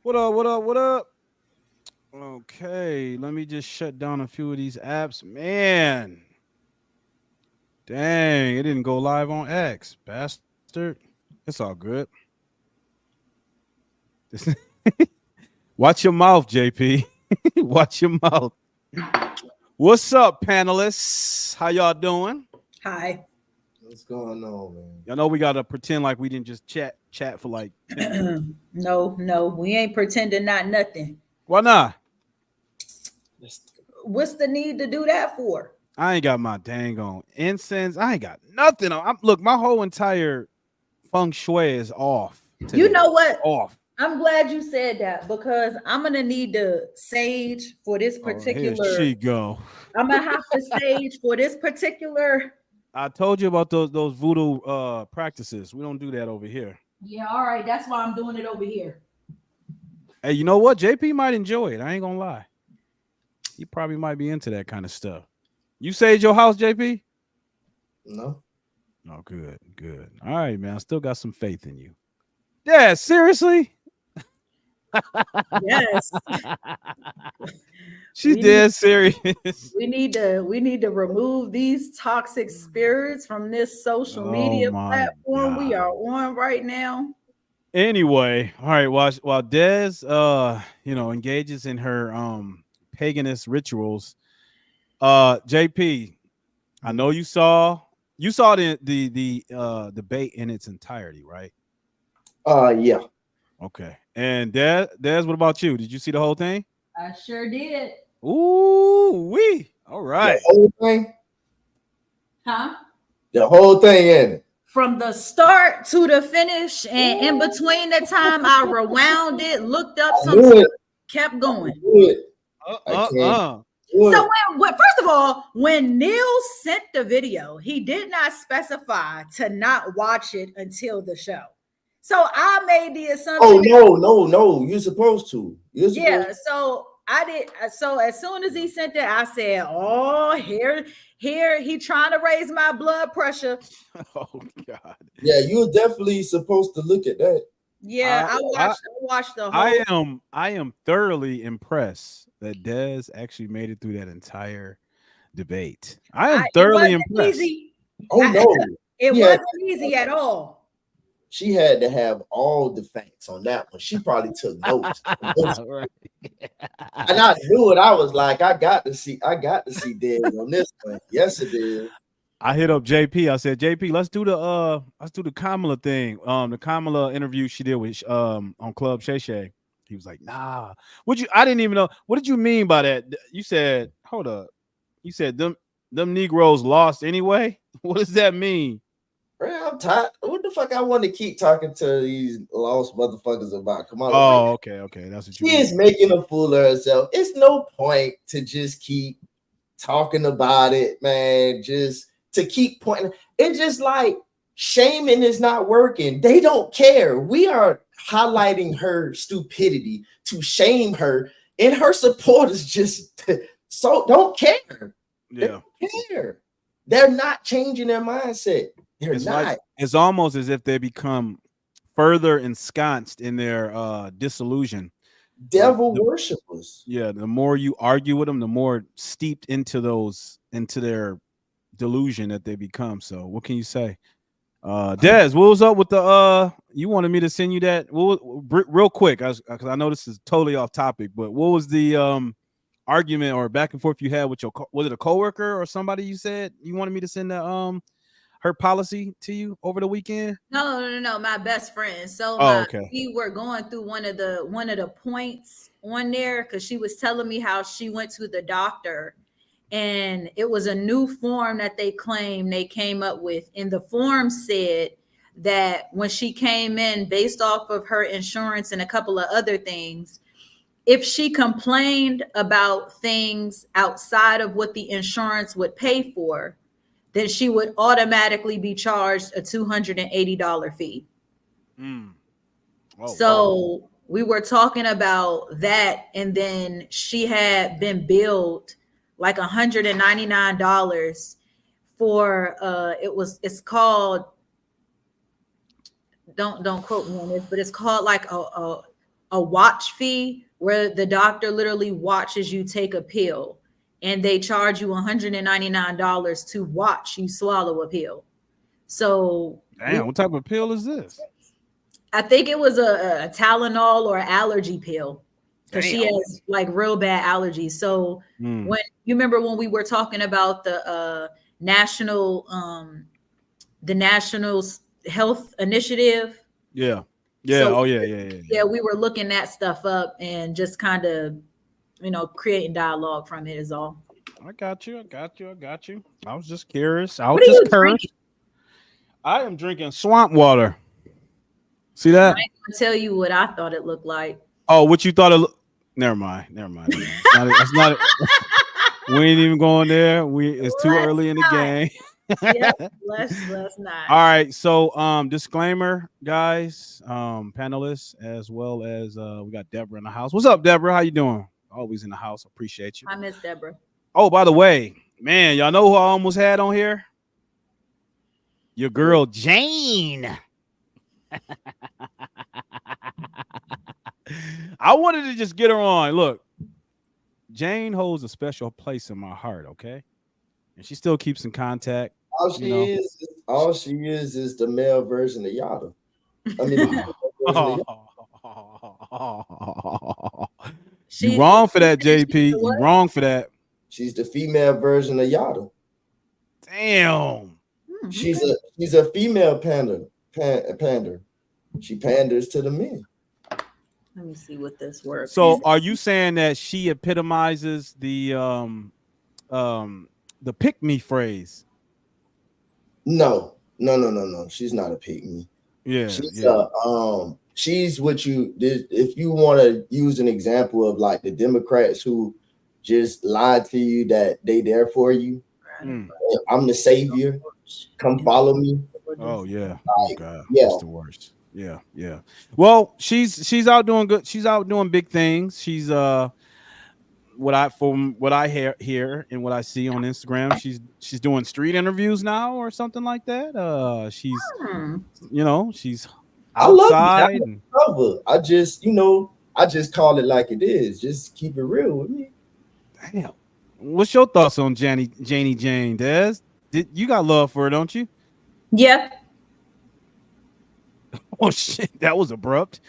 What up? What up? What up? Okay, let me just shut down a few of these apps. Man, dang, it didn't go live on X, bastard. It's all good. Watch your mouth, JP. Watch your mouth. What's up, panelists? How y'all doing? Hi. What's going on, man? Y'all know we gotta pretend like we didn't just chat for like 10 minutes. No, we ain't pretending not nothing. Why not? What's the need to do that for? I ain't got my dang on incense. I ain't got nothing on. Look, my whole entire feng shui is off You today. know what? Off. I'm glad you said that because I'm gonna need the sage for this Oh, here she particular. go. I'm gonna have to sage for this particular. I told you about those voodoo practices. We don't do that over here. Yeah, all right. That's why I'm doing it over here. Hey, you know what? JP might enjoy it. I ain't gonna lie. He probably might be into that kind of stuff. You sage your house, JP? No. Oh, good, good. All right, man. I still got some faith in you. Yeah, seriously? Yes, She's we need dead serious. we need to remove these toxic spirits from this social Oh media my platform we god. are on right now. Anyway, all right, while Des engages in her paganist rituals, JP, I know you saw the debate in its entirety, right? Yeah. Okay. And Des, what about you? Did you see the whole thing? I sure did. Ooh, wee. All The right. whole thing. Huh? The whole thing in it. From the start to the finish, and in between the time I rewound it, looked up I some knew stuff, it. kept I going. knew it. Uh I uh can't uh. do So it. first of all, when Neil sent the video, he did not specify to not watch it until the show. So I made the Oh assumption that, no. You're supposed to. You're supposed yeah. So I did. So as soon as he sent it, I said, "Oh, here, he trying to raise my blood pressure." Oh God. Yeah, you're definitely supposed to look at that. Yeah, I I I watched the I whole. am thoroughly impressed that Des actually made it through that entire debate. I am It thoroughly wasn't impressed. easy. Oh I, no. it She had wasn't easy at all. she had to have all the facts on that one. She probably took notes. Right. And I knew it. I was like, I got to see Dez on this one. Yes, it is. I hit up JP. I said, JP, let's do the Kamala thing. The Kamala interview she did with on Club Shay Shay. He was like, nah. I didn't even know. What did you mean by that? You said, hold up. You said them Negroes lost anyway? What does that mean? Man, I'm tired. What the fuck I want to keep talking to these lost motherfuckers about? Come on, like Oh, okay. That's what you she is mean. making a fool of herself. It's no point to just keep talking about it, man. Just to keep pointing. It's just like shaming is not working. They don't care. We are highlighting her stupidity to shame her, and her supporters just so don't care. They Yeah. don't care. They're not changing their mindset. They're It's like not. it's almost as if they become further ensconced in their disillusion. Like Devil worshippers. yeah, the more you argue with them, the more steeped into their delusion that they become. So what can you say? Des, what was up with the you wanted me to send you that real quick, because I know this is totally off topic, but what was the argument or back and forth you had with was it a coworker or somebody you said you wanted me to send the her policy to you over the weekend? No. My best friend. So Oh, okay. we were going through one of the points on there because she was telling me how she went to the doctor and it was a new form that they claimed they came up with. And the form said that when she came in, based off of her insurance and a couple of other things, if she complained about things outside of what the insurance would pay for, then she would automatically be charged a $280 fee. Mm. Oh wow. So we were talking about that, and then she had been billed like $199 for it's called, don't quote me on this, but it's called like a a watch fee where the doctor literally watches you take a pill, and they charge you $199 to watch you swallow a pill. So Damn, what type of pill is this? I think it was a Tylenol or allergy pill, because she Damn. has like real bad allergies. So when you remember when we were talking about the national health initiative. Yeah. So Yeah. we were looking that stuff up and just kind of, creating dialogue from it is all. I got you. I was just curious. I was What are you just curious. drinking? I am drinking swamp water. See I that? ain't gonna tell you what I thought it looked like. Oh, what you thought it Never mind. It's not we ain't even going there. It's too early in the game. Yep, let's not. All right. So disclaimer, guys, panelists, as well as we got Deborah in the house. What's up, Deborah? How you doing? Always in the house. Appreciate you. I miss Deborah. Oh, by the way, man, y'all know who I almost had on here? Your girl Jane. I wanted to just get her on. Look, Jane holds a special place in my heart, okay? And she still keeps in contact. All she is the male version of Yada. I mean, you wrong for that, JP. You wrong for that. She's the female version of Yada. Damn. She's a female pander. She panders to the men. Let me see what this works. So, are you saying that she epitomizes the pick me phrase? No. She's not a pick me. Yeah. She's what you did. If you want to use an example of like the Democrats who just lied to you that they there for you. I'm the savior. Come follow me. Oh yeah. Oh God. That's the worst. Yeah. Well, she's out doing good. She's out doing big things. She's what I hear and what I see on Instagram, she's doing street interviews now or something like that. She's she's outside. I just call it like it is. Just keep it real with me. Damn. What's your thoughts on Janie Jane, Des? You got love for her, don't you? Yep. Oh shit, that was abrupt.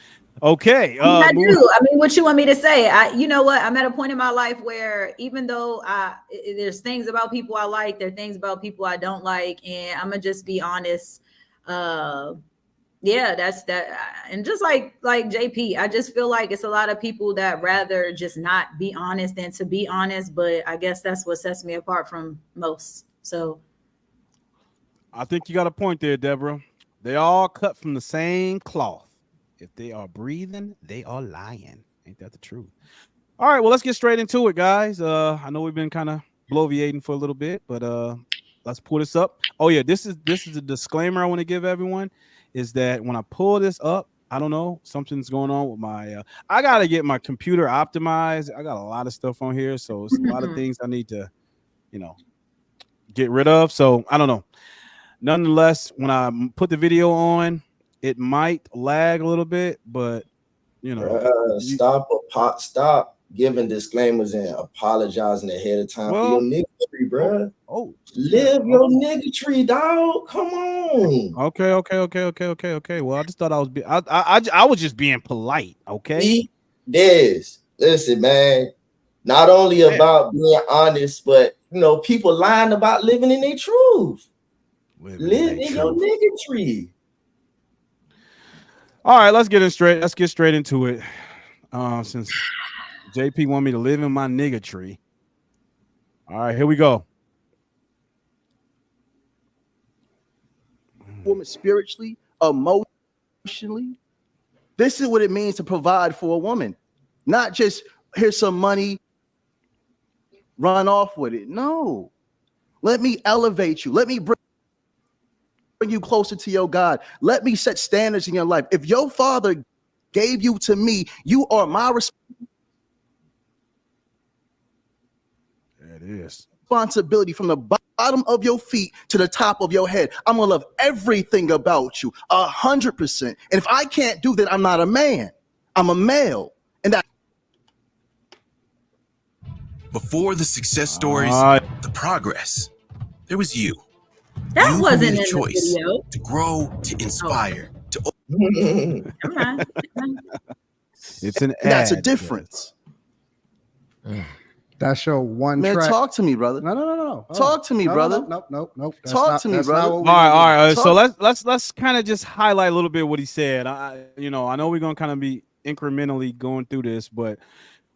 Okay. I do. I mean, what you want me to say? You know what? I'm at a point in my life where even though there's things about people I like, there are things about people I don't like, and I'm gonna just be honest. Yeah, that's that. And just like JP, I just feel like it's a lot of people that rather just not be honest than to be honest. But I guess that's what sets me apart from most. So I think you got a point there, Deborah. They all cut from the same cloth. If they are breathing, they are lying. Ain't that the truth? All right, well, let's get straight into it, guys. I know we've been kind of bloviating for a little bit, but let's pull this up. Oh yeah, this is a disclaimer I want to give everyone, is that when I pull this up, I don't know, something's going on with my I gotta get my computer optimized. I got a lot of stuff on here, so it's a lot of things I need to get rid of. So I don't know. Nonetheless, when I put the video on, it might lag a little bit, but stop giving disclaimers and apologizing ahead of time for your niggatry, bro. Live your niggatry, dog. Come on. Okay. Well, I just thought I was just being polite. Okay. Listen, man. Not only about being honest, but people lying about living in their truth. Live in your niggatry. All right, let's get straight into it. Since JP want me to live in my niggatry. All right, here we go. Woman spiritually, emotionally. This is what it means to provide for a woman. Not just here's some money, run off with it. No. Let me elevate you. Let me bring you closer to your God. Let me set standards in your life. If your father gave you to me, you are my responsibility from the bottom of your feet to the top of your head. I'm gonna love everything about you 100%. And if I can't do that, I'm not a man. I'm a male. And that Before the success stories, the progress, there was you. That You who wasn't made in a the choice video. to grow, to inspire, to Never mind. It's an and that's a ad. difference. That's your one Man, track. talk to me, brother. No. Talk to me, No, brother. No. That's Talk not, to me, that's brother. not what All we right, all right. So Talk- let's kind of just highlight a little bit what he said. I know we're gonna kind of be incrementally going through this, but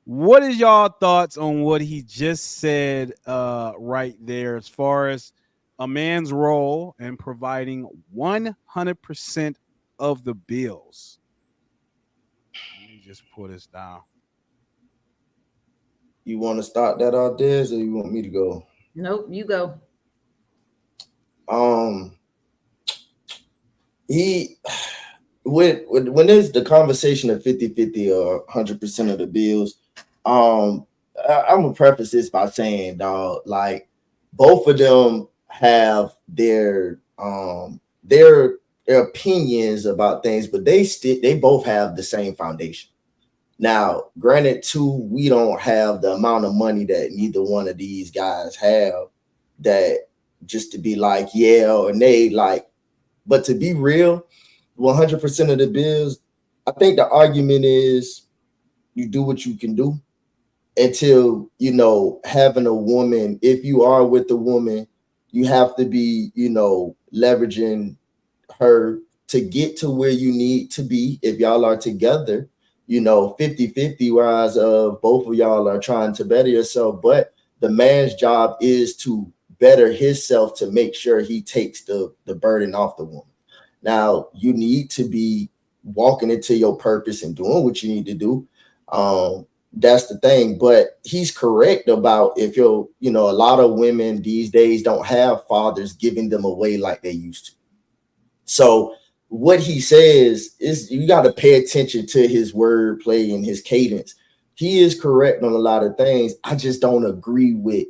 what is y'all thoughts on what he just said right there as far as a man's role in providing 100% of the bills? Let me just pull this down. You want to start that out there, or you want me to go? Nope, you go. He when there's the conversation of 50-50 or 100% of the bills, I'm gonna preface this by saying, dog, like both of them have their opinions about things, but they both have the same foundation. Now, granted, too, we don't have the amount of money that neither one of these guys have, that just to be like, yeah or nay, like, but to be real, 100% of the bills, I think the argument is you do what you can do until, having a woman, if you are with a woman, you have to be, leveraging her to get to where you need to be. If y'all are together, 50-50, whereas both of y'all are trying to better yourself, but the man's job is to better himself to make sure he takes the burden off the woman. Now, you need to be walking into your purpose and doing what you need to do. That's the thing. But he's correct about a lot of women these days don't have fathers giving them away like they used to. So what he says is you got to pay attention to his wordplay and his cadence. He is correct on a lot of things. I just don't agree with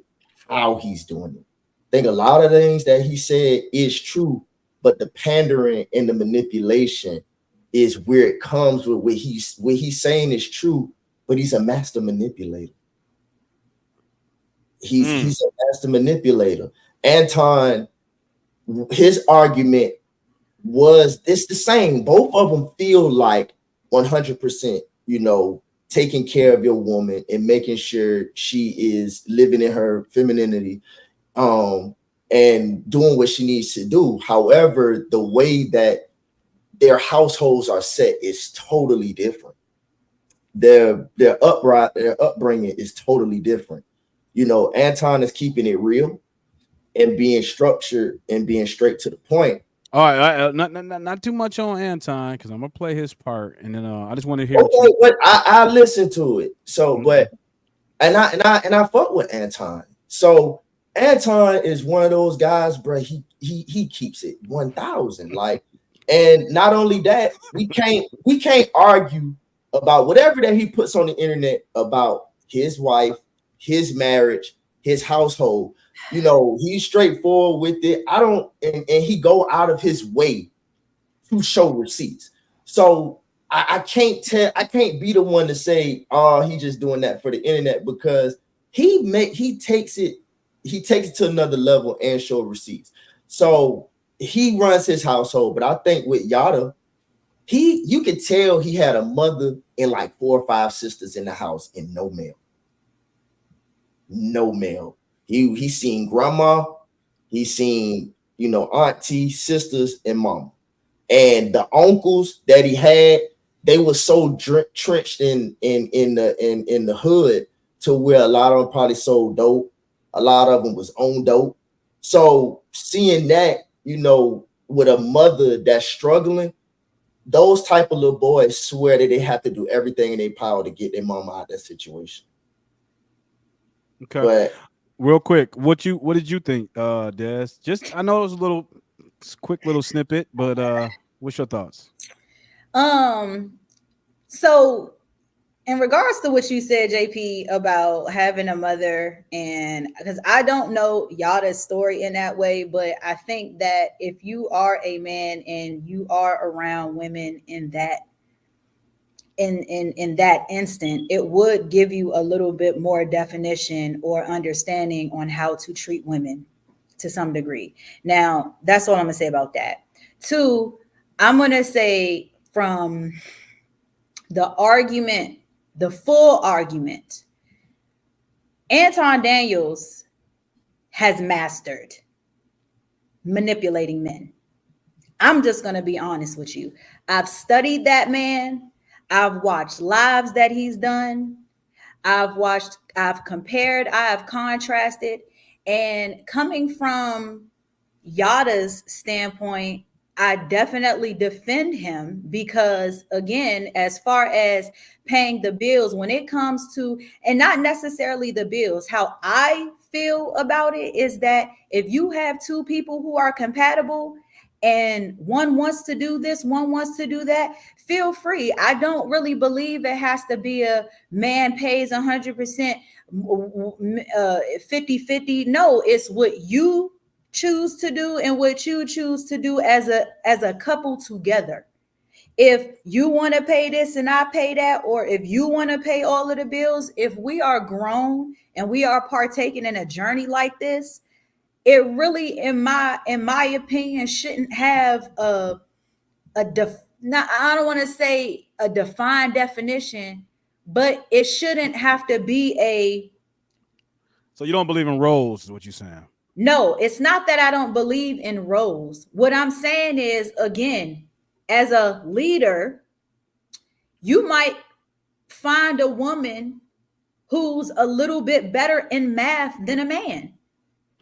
how he's doing it. I think a lot of things that he said is true, but the pandering and the manipulation is where it comes with what he's saying is true, but he's a master manipulator. He's a master manipulator. Anton, his argument it's the same. Both of them feel like 100%, taking care of your woman and making sure she is living in her femininity, and doing what she needs to do. However, the way that their households are set is totally different. Their upbringing is totally different. Anton is keeping it real and being structured and being straight to the point. All right, not too much on Anton because I'm gonna play his part, and then I just want to hear. Okay, but I listen to it. So, but and I fuck with Anton. So Anton is one of those guys, bro. He keeps it 1,000. Like, and not only that, we can't argue about whatever that he puts on the internet about his wife, his marriage, his household. He's straightforward with it. I don't, and he go out of his way to show receipts. So I can't be the one to say, oh, he just doing that for the internet, because he takes it to another level and show receipts. So he runs his household. But I think with Yada, you could tell he had a mother and like 4 or 5 sisters in the house and no male. No male. He seen grandma, he seen, auntie, sisters, and mom. And the uncles that he had, they were so trenched in the hood to where a lot of them probably sold dope. A lot of them was on dope. So seeing that, with a mother that's struggling, those type of little boys swear that they have to do everything in their power to get their mama out of that situation. Okay. But real quick, what did you think, Des? Just I know it was a quick little snippet, but what's your thoughts? So in regards to what you said, JP, about having a mother, and because I don't know Yada's story in that way, but I think that if you are a man and you are around women in that in that instant, it would give you a little bit more definition or understanding on how to treat women to some degree. Now, that's all I'm gonna say about that. Two, I'm gonna say from the argument, the full argument, Anton Daniels has mastered manipulating men. I'm just going to be honest with you. I've studied that man. I've watched lives that he's done. I've compared, I have contrasted. And coming from Yada's standpoint, I definitely defend him because, again, as far as paying the bills, when it comes to, and not necessarily the bills, how I feel about it is that if you have two people who are compatible and one wants to do this, one wants to do that, feel free. I don't really believe it has to be a man pays 100%, 50-50. No, it's what you choose to do and what you choose to do as a couple together. If you want to pay this and I pay that, or if you want to pay all of the bills, if we are grown and we are partaking in a journey like this, it really, in my opinion, shouldn't have not, I don't want to say a defined definition, but it shouldn't have to be a. So you don't believe in roles, is what you're saying? No, it's not that I don't believe in roles. What I'm saying is, again, as a leader, you might find a woman who's a little bit better in math than a man.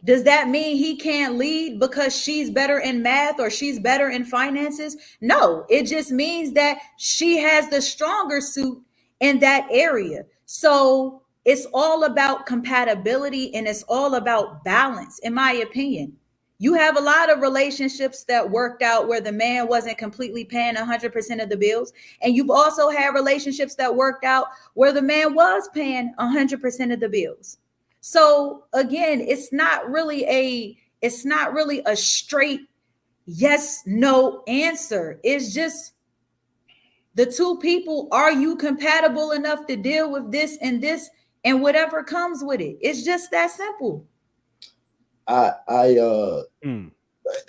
Does that mean he can't lead because she's better in math or she's better in finances? No, it just means that she has the stronger suit in that area. So it's all about compatibility and it's all about balance, in my opinion. You have a lot of relationships that worked out where the man wasn't completely paying 100% of the bills. And you've also had relationships that worked out where the man was paying 100% of the bills. So again, it's not really a straight yes, no answer. It's just the two people, are you compatible enough to deal with this and whatever comes with it? It's just that simple.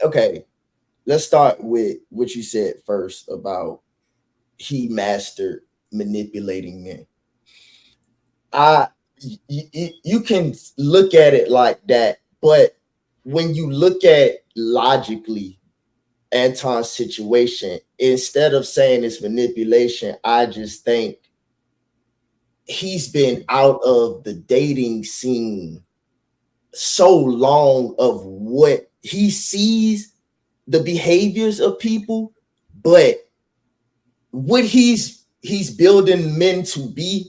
Okay, let's start with what you said first about he mastered manipulating men. You can look at it like that, but when you look at logically Anton's situation, instead of saying it's manipulation, I just think he's been out of the dating scene so long of what he sees the behaviors of people, but what he's building men to be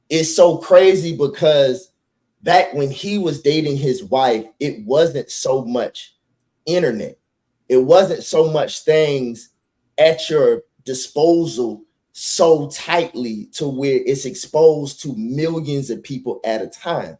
is so crazy because back when he was dating his wife, it wasn't so much internet. It wasn't so much things at your disposal so tightly to where it's exposed to millions of people at a time.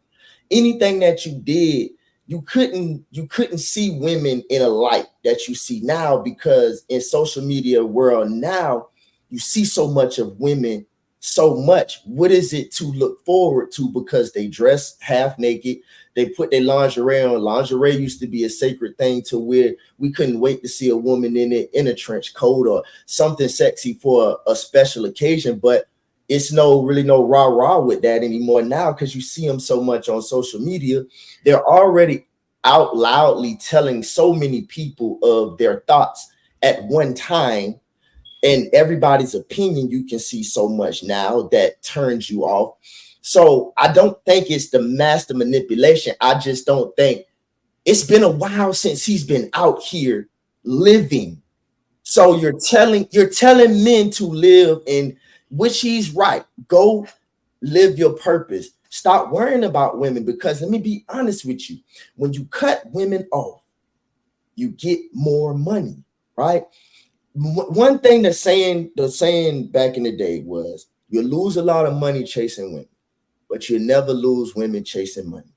Anything that you did, you couldn't see women in a light that you see now, because in social media world now, you see so much of women so much. What is it to look forward to? Because they dress half naked, they put their lingerie on. Lingerie used to be a sacred thing to where we couldn't wait to see a woman in it in a trench coat or something sexy for a special occasion. But it's really no rah-rah with that anymore now, because you see them so much on social media. They're already out loudly telling so many people of their thoughts at one time, and everybody's opinion you can see so much now that turns you off. So I don't think it's the master manipulation. I just don't think it's been a while since he's been out here living. So you're telling men to live in, which he's right. Go live your purpose. Stop worrying about women, because let me be honest with you. When you cut women off, you get more money, right? One thing the saying back in the day was, you lose a lot of money chasing women, but you never lose women chasing money.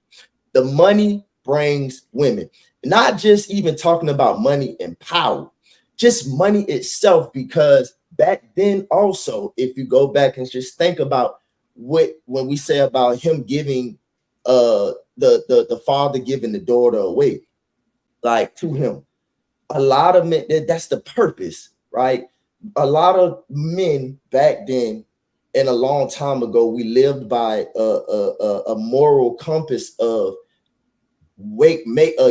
The money brings women, not just even talking about money and power, just money itself, because back then also, if you go back and just think about when we say about him giving the father giving the daughter away, like to him, a lot of men, that's the purpose, right? A lot of men back then and a long time ago, we lived by a moral compass of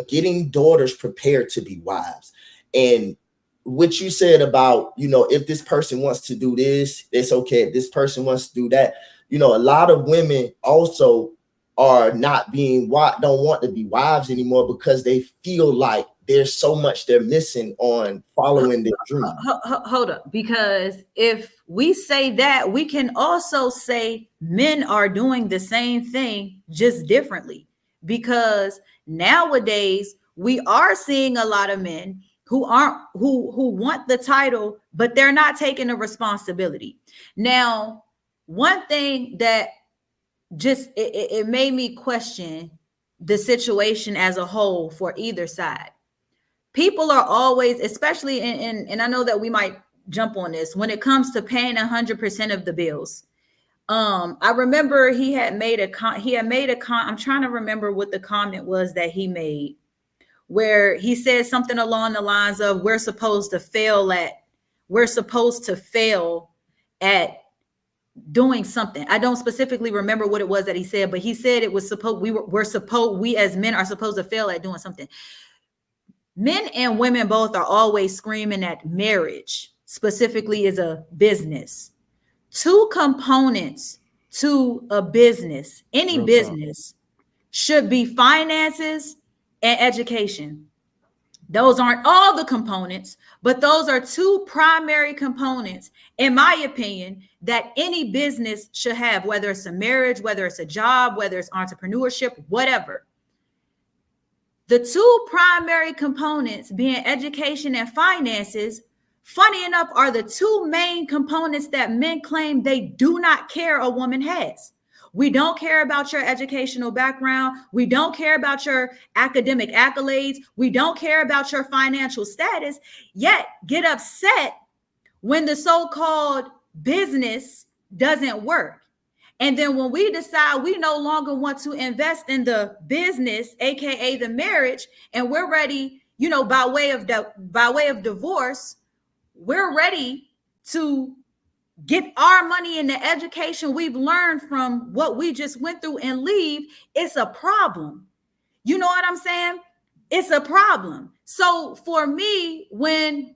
getting daughters prepared to be wives. And what you said about, if this person wants to do this, it's okay. If this person wants to do that, a lot of women also are not don't want to be wives anymore because they feel like there's so much they're missing on following their dream. Hold up, because if we say that, we can also say men are doing the same thing, just differently. Because nowadays we are seeing a lot of men who want the title, but they're not taking the responsibility. Now, one thing that just it made me question the situation as a whole for either side. People are always, especially and I know that we might jump on this when it comes to paying 100% of the bills. I remember he had made a I'm trying to remember what the comment was that he made, where he said something along the lines of we're supposed to fail at doing something. I don't specifically remember what it was that he said, but he said it was we as men are supposed to fail at doing something. Men and women both are always screaming that marriage specifically is a business. Two components to a business, any Real business, should be finances and education. Those aren't all the components, but those are two primary components, in my opinion, that any business should have, whether it's a marriage, whether it's a job, whether it's entrepreneurship, whatever. The two primary components being education and finances, funny enough, are the two main components that men claim they do not care a woman has. We don't care about your educational background. We don't care about your academic accolades. We don't care about your financial status, yet get upset when the so-called business doesn't work. And then when we decide we no longer want to invest in the business, aka the marriage, and we're ready, by way of divorce, we're ready to get our money in the education we've learned from what we just went through and leave. It's a problem. You know what I'm saying? It's a problem. So for me, when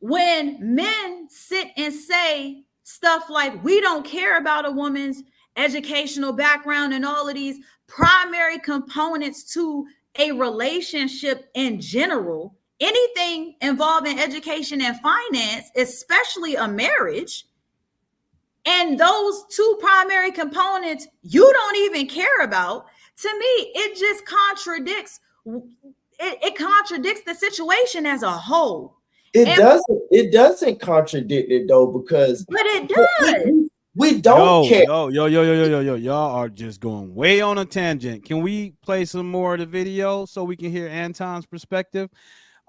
men sit and say stuff like, we don't care about a woman's educational background and all of these primary components to a relationship in general, anything involving education and finance, especially a marriage, and those two primary components you don't even care about, to me, it just contradicts. It contradicts the situation as a whole. It doesn't contradict it though, because but it does. We don't care. Yo, y'all are just going way on a tangent. Can we play some more of the video so we can hear Anton's perspective?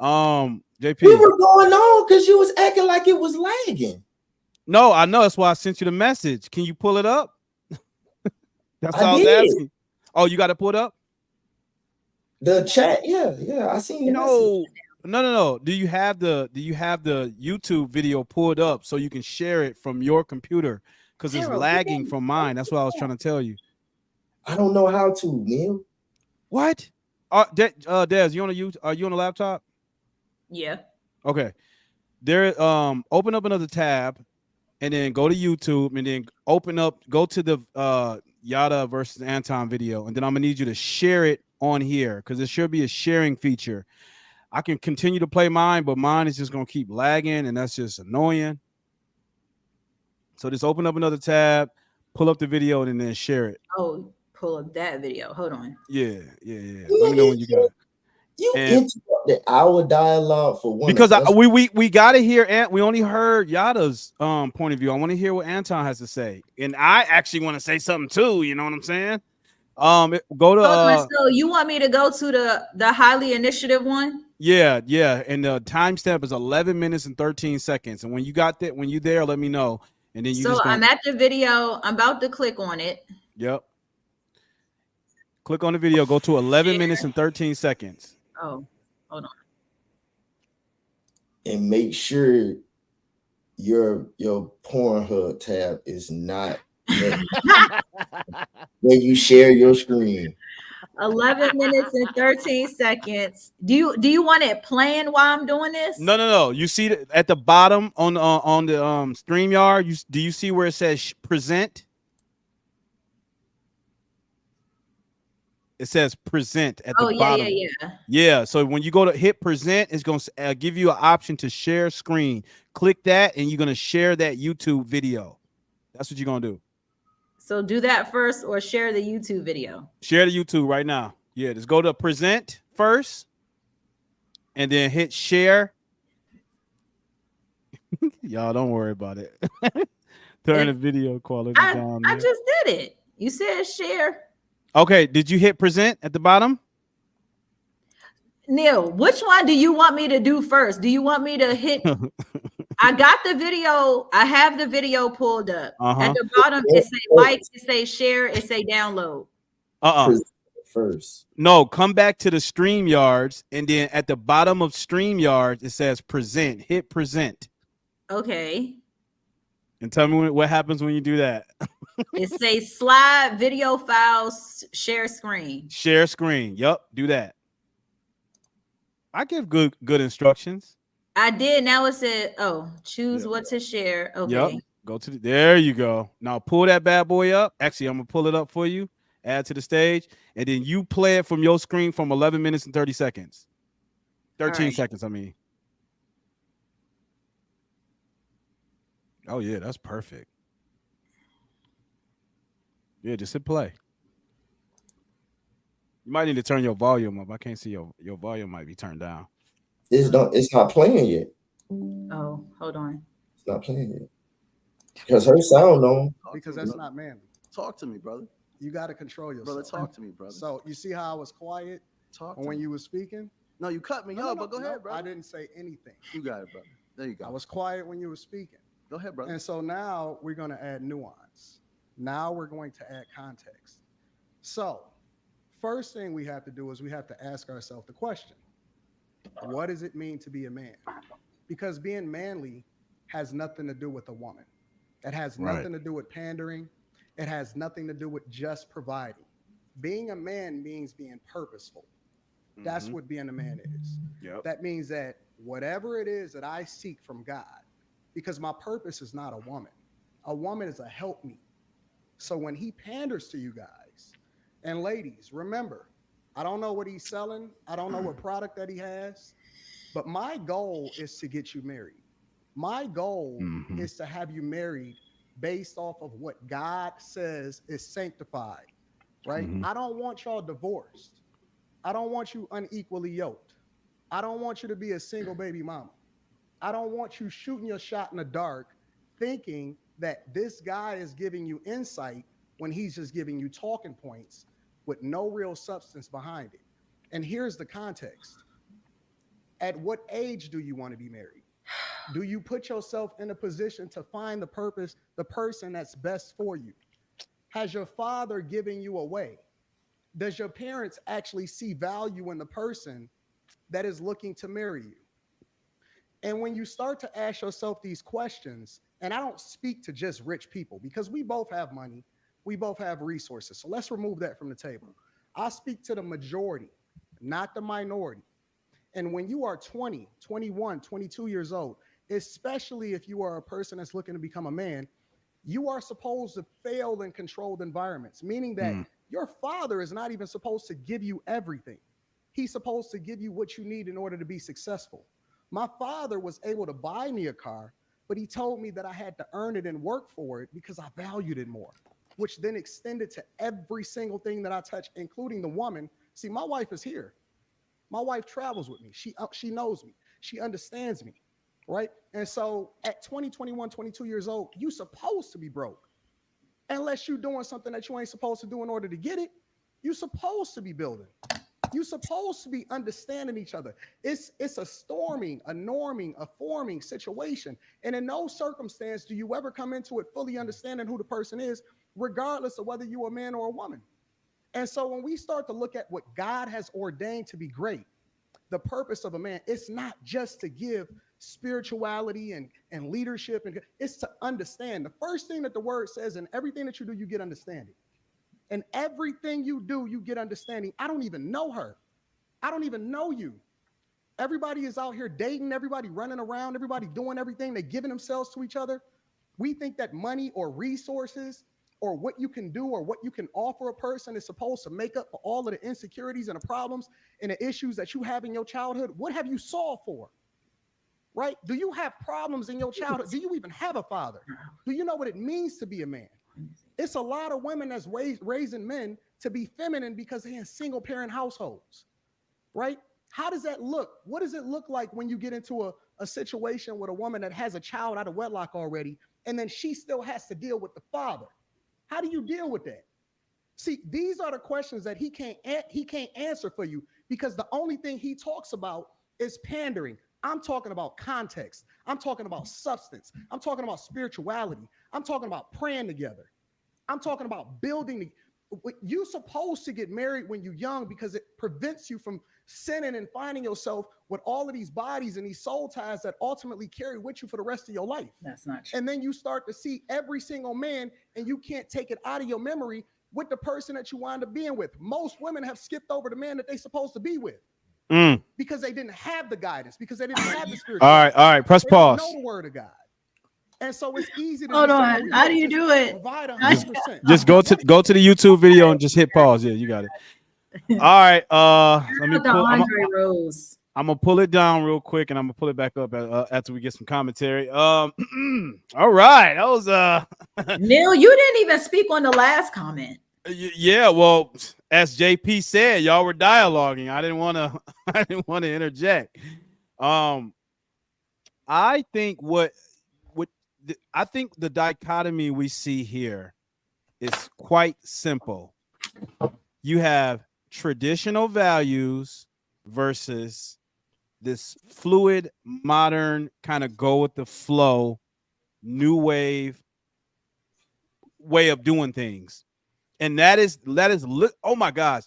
JP, we were going on because you was acting like it was lagging. No, I know. That's why I sent you the message. Can you pull it up? That's all I was asking. Oh, you got to pull it up? The chat, yeah. I seen it. No. Do you have the YouTube video pulled up so you can share it from your computer? Because it's lagging from mine. That's what I was trying to tell you. I don't know how to, Neil. What? Des, you on a YouTube? Are you on a laptop? Yeah. Okay. There. Open up another tab, and then go to YouTube, and then go to the Yada versus Anton video, and then I'm gonna need you to share it on here because there should be a sharing feature. I can continue to play mine, but mine is just gonna keep lagging, and that's just annoying. So just open up another tab, pull up the video, and then share it. Oh, pull up that video. Hold on. Yeah. Let me know when you got it. You interrupted our dialogue for one. Because we got to hear. We only heard Yada's point of view. I want to hear what Anton has to say, and I actually want to say something too. You know what I'm saying? Go to. So you want me to go to the highly initiative one? Yeah, yeah. And the timestamp is 11 minutes and 13 seconds. And when you got that, when you there, let me know. And then you So just gonna I'm at the video. I'm about to click on it. yep. Click on the video, go to 11 minutes Share. and 13 seconds. Oh, hold on. And make sure your Pornhub tab is not when you share your screen. 11 minutes and 13 seconds. Do you want it playing while I'm doing this? No, no, no. You see at the bottom on the StreamYard, do you see where it says present? It says present at the bottom. Yeah. Yeah. So when you go to hit present, it's going to give you an option to share screen. Click that, and you're going to share that YouTube video. That's what you're going to do. So do that first or share the YouTube video. Share the YouTube right now. Yeah. Just go to present first, and then hit share. Y'all don't worry about it. Turn the video quality down. I just did it. You said share. Okay, did you hit present at the bottom? Neil, which one do you want me to do first? Do you want me to hit? I got the video. I have the video pulled up. At the bottom, it say like, it say share, it say download. First. No, come back to the StreamYards, and then at the bottom of StreamYards, it says present. Hit present. Okay. And tell me what happens when you do that. It says slide video files, share screen. Share screen. Yup, do that. I give good instructions. I did. Now it said, choose what to share. Okay. Yep. Go to there you go. Now pull that bad boy up. Actually, I'm gonna pull it up for you. Add to the stage, and then you play it from your screen from 11 minutes and 30 seconds. 13 seconds, I mean. Oh yeah, that's perfect. Yeah, just hit play. You might need to turn your volume up. I can't see your volume might be turned down. It's not playing yet. Oh, hold on. It's not playing yet. Because her sound on. Because that's not manly. Talk to me, brother. You got to control yourself. Brother, talk to me, brother. So you see how I was quiet when you were speaking? No, you cut me off, but go ahead, brother. I didn't say anything. You got it, brother. There you go. I was quiet when you were speaking. Go ahead, brother. And so now we're going to add nuance. Now we're going to add context. So first thing we have to do is we have to ask ourselves the question, what does it mean to be a man? Because being manly has nothing to do with a woman. It has nothing to do with pandering. It has nothing to do with just providing. Being a man means being purposeful. That's what being a man is. Yep. That means that whatever it is that I seek from God, because my purpose is not a woman is a helpmeet. So when he panders to you guys, and ladies, remember, I don't know what he's selling. I don't know what product that he has, but my goal is to get you married. My goal is to have you married based off of what God says is sanctified, right? I don't want y'all divorced. I don't want you unequally yoked. I don't want you to be a single baby mama. I don't want you shooting your shot in the dark thinking that this guy is giving you insight when he's just giving you talking points with no real substance behind it. And here's the context. At what age do you want to be married? Do you put yourself in a position to find the person that's best for you? Has your father given you away? Does your parents actually see value in the person that is looking to marry you? And when you start to ask yourself these questions, and I don't speak to just rich people because we both have money, we both have resources. So let's remove that from the table. I speak to the majority, not the minority. And when you are 20, 21, 22 years old, especially if you are a person that's looking to become a man, you are supposed to fail in controlled environments, meaning that your father is not even supposed to give you everything. He's supposed to give you what you need in order to be successful. My father was able to buy me a car, but he told me that I had to earn it and work for it because I valued it more, which then extended to every single thing that I touch, including the woman. See, my wife is here. My wife travels with me. She knows me. She understands me, right? And so at 20, 21, 22 years old, you're supposed to be broke. Unless you're doing something that you ain't supposed to do in order to get it, you're supposed to be building. You're supposed to be understanding each other. It's a storming, a norming, a forming situation. And in no circumstance do you ever come into it fully understanding who the person is, regardless of whether you're a man or a woman. And so when we start to look at what God has ordained to be great, the purpose of a man, it's not just to give spirituality and leadership, and it's to understand. The first thing that the word says, in everything that you do, you get understanding. And everything you do, you get understanding. I don't even know her. I don't even know you. Everybody is out here dating, everybody running around, everybody doing everything. They're giving themselves to each other. We think that money or resources or what you can do or what you can offer a person is supposed to make up for all of the insecurities and the problems and the issues that you have in your childhood. What have you solved for? Right? Do you have problems in your childhood? Do you even have a father? Do you know what it means to be a man? It's a lot of women that's raising men to be feminine because they're in single parent households, right? How does that look? What does it look like when you get into a situation with a woman that has a child out of wedlock already, and then she still has to deal with the father? How do you deal with that? See, these are the questions that he can't answer for you, because the only thing he talks about is pandering. I'm talking about context. I'm talking about substance. I'm talking about spirituality. I'm talking about praying together. I'm talking about building. You're supposed to get married when you're young because it prevents you from sinning and finding yourself with all of these bodies and these soul ties that ultimately carry with you for the rest of your life. That's not true. And then you start to see every single man, and you can't take it out of your memory with the person that you wind up being with. Most women have skipped over the man that they're supposed to be with because they didn't have the guidance, because they didn't have the spiritual. All right. Press pause. Know the word of God. And so it's easy to hold on. How do you do it? Provide 100%. Just go to the YouTube video and just hit pause. Yeah, you got it. All right. Let me pull. I'm gonna pull it down real quick, and I'm gonna pull it back up after we get some commentary. All right. That was Neil, you didn't even speak on the last comment. Yeah, well, as JP said, y'all were dialoguing. I didn't want to interject. I think I think the dichotomy we see here is quite simple. You have traditional values versus this fluid, modern, kind of go with the flow, new wave way of doing things. And that is oh my gosh,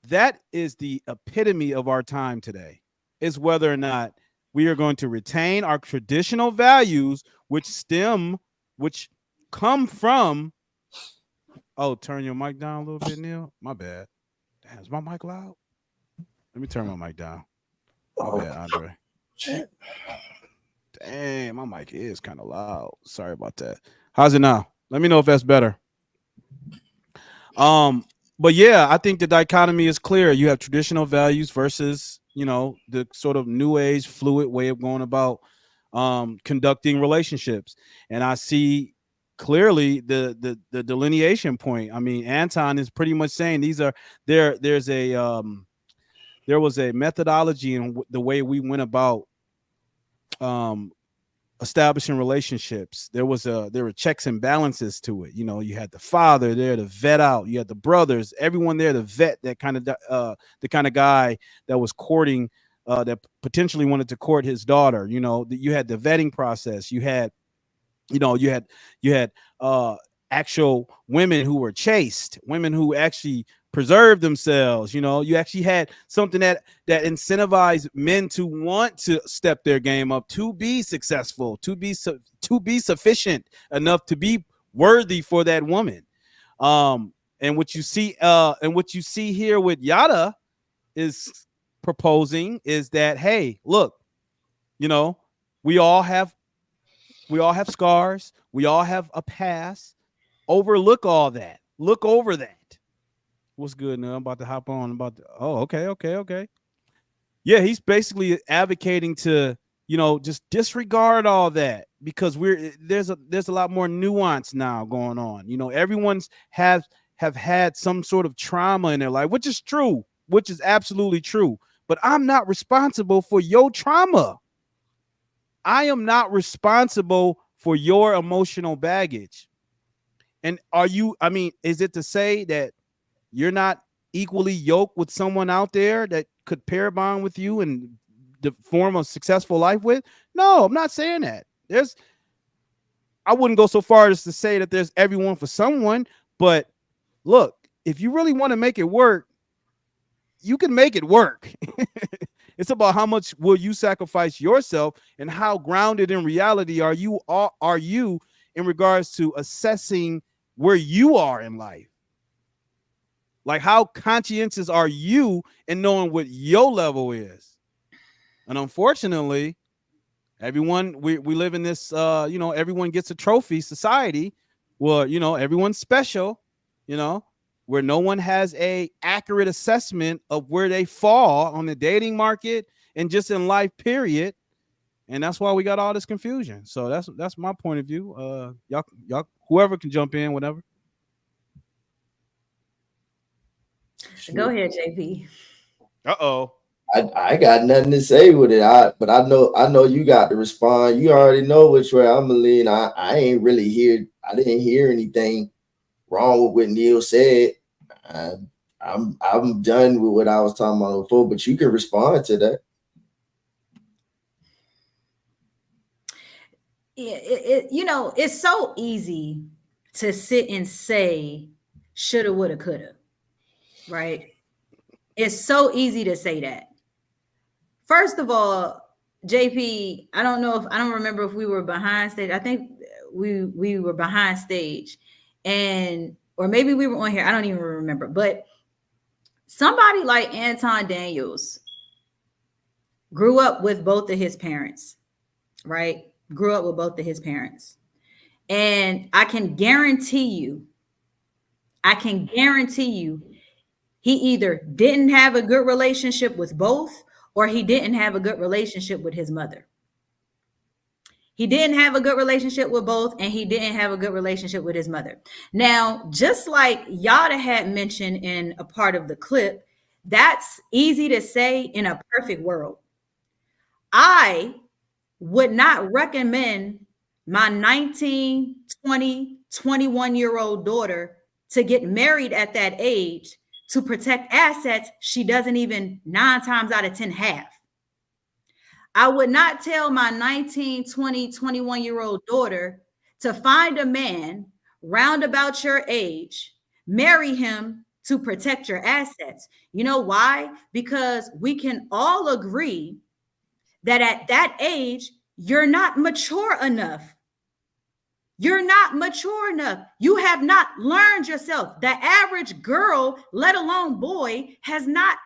that is the epitome of our time today, is whether or not we are going to retain our traditional values, which come from, oh, turn your mic down a little bit, Neil. My bad. Damn, is my mic loud? Let me turn my mic down. My bad, Andre. Damn, my mic is kind of loud. Sorry about that. How's it now? Let me know if that's better. But yeah, I think the dichotomy is clear. You have traditional values versus, the sort of new age fluid way of going about conducting relationships. And I see clearly the delineation point. I mean, Anton is pretty much saying there was a methodology in the way we went about establishing relationships. There were checks and balances to it. You had the father there to vet out. You had the brothers, everyone there to vet that kind of the kind of guy that was courting, that potentially wanted to court his daughter. You had the vetting process. You had actual women who were chaste, women who actually preserved themselves. You actually had something that incentivized men to want to step their game up, to be successful, to be sufficient enough to be worthy for that woman. And what you see here with Yada is proposing is that, hey, look, we all have scars, we all have a past. Overlook all that. Look over that. What's good now? I'm about to hop on. Okay. Yeah, he's basically advocating to, just disregard all that, because there's a lot more nuance now going on. Everyone's have had some sort of trauma in their life, which is true, which is absolutely true. But I'm not responsible for your trauma. I am not responsible for your emotional baggage. And is it to say that you're not equally yoked with someone out there that could pair bond with you and form a successful life with? No, I'm not saying that. I wouldn't go so far as to say that there's everyone for someone, but look, if you really want to make it work, you can make it work. It's about how much will you sacrifice yourself and how grounded in reality are you in regards to assessing where you are in life. Like, how conscientious are you in knowing what your level is? And unfortunately, everyone, we live in this, everyone gets a trophy society. Well, everyone's special, where no one has a accurate assessment of where they fall on the dating market and just in life, period. And that's why we got all this confusion. So that's my point of view. Y'all, whoever can jump in, whatever. Go ahead, JP. Uh-oh. I got nothing to say with it. But I know you got to respond. You already know which way I'm gonna lean. I ain't really I didn't hear anything wrong with what Neil said. I'm done with what I was talking about before, but you can respond to that. It's so easy to sit and say shoulda, woulda, coulda, right? It's so easy to say that. First of all, JP, I don't remember if we were behind stage. I think we were behind stage, or maybe we were on here. I don't even remember. But somebody like Anton Daniels grew up with both of his parents, right? Grew up with both of his parents. And I can guarantee you, he either didn't have a good relationship with both, or he didn't have a good relationship with his mother. He didn't have a good relationship with both, and he didn't have a good relationship with his mother. Now, just like Yada had mentioned in a part of the clip, that's easy to say in a perfect world. I would not recommend my 19, 20, 21-year-old daughter to get married at that age to protect assets she doesn't even 9 times out of 10 have. I would not tell my 19, 20, 21-year-old daughter to find a man round about your age, marry him to protect your assets. You know why? Because we can all agree that at that age, you're not mature enough. You're not mature enough. You have not learned yourself. The average girl, let alone boy, has not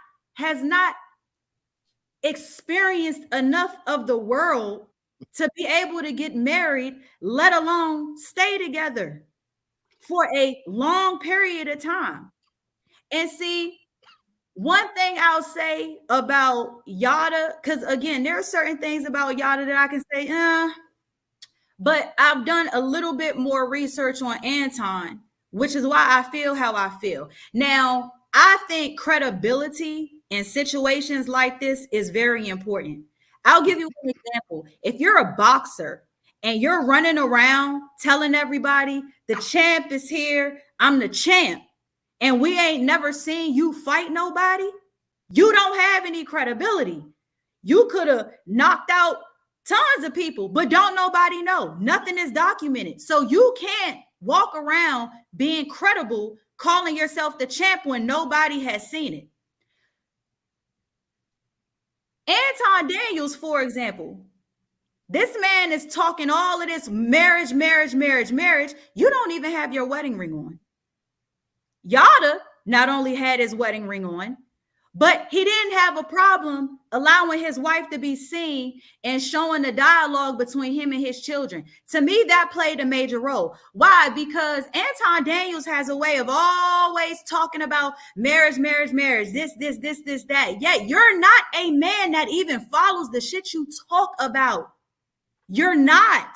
experienced enough of the world to be able to get married, let alone stay together for a long period of time. And see, one thing I'll say about Yada, because again, there are certain things about Yada that I can say, but I've done a little bit more research on Anton, which is why I feel how I feel. Now, I think credibility in situations like this is very important. I'll give you one example. If you're a boxer and you're running around telling everybody the champ is here, I'm the champ, and we ain't never seen you fight nobody, you don't have any credibility. You could have knocked out tons of people, but don't nobody know. Nothing is documented. So you can't walk around being credible, calling yourself the champ when nobody has seen it. Anton Daniels, for example, this man is talking all of this marriage. You don't even have your wedding ring on. Yada not only had his wedding ring on, but he didn't have a problem allowing his wife to be seen and showing the dialogue between him and his children. To me, that played a major role. Why? Because Anton Daniels has a way of always talking about marriage, this, that. Yet you're not a man that even follows the shit you talk about. You're not.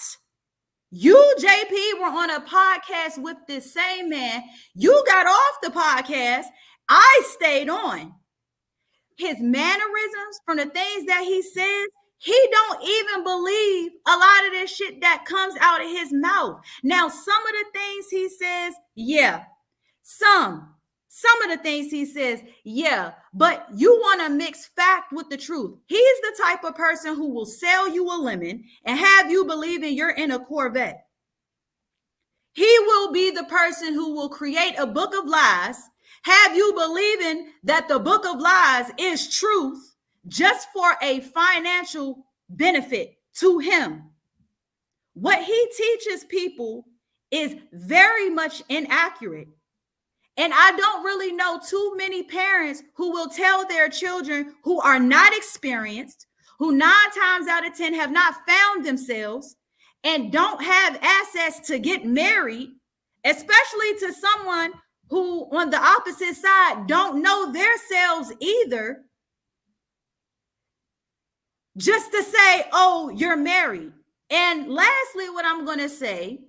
You, JP, were on a podcast with this same man. You got off the podcast. I stayed on. His mannerisms, from the things that he says, he don't even believe a lot of this shit that comes out of his mouth. Now, some of the things he says, yeah, some Some of the things he says, yeah, but you want to mix fact with the truth. He's the type of person who will sell you a lemon and have you believing you're in a Corvette. He will be the person who will create a book of lies, have you believing that the book of lies is truth just for a financial benefit to him. What he teaches people is very much inaccurate. And I don't really know too many parents who will tell their children who are not experienced, who 9 times out of 10 have not found themselves and don't have access to get married, especially to someone who on the opposite side don't know themselves either, just to say, oh, you're married. And lastly, what I'm going to say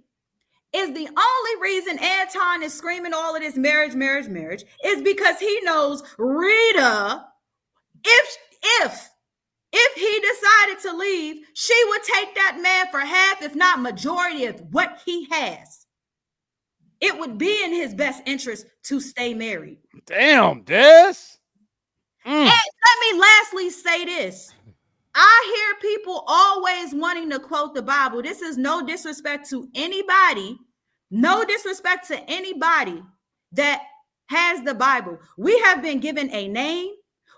is the only reason Anton is screaming all of this marriage is because he knows Rita, if he decided to leave, she would take that man for half, if not majority of what he has. It would be in his best interest to stay married. Damn, Des. And let me lastly say this. I hear people always wanting to quote the Bible. This is no disrespect to anybody. No disrespect to anybody that has the Bible. We have been given a name.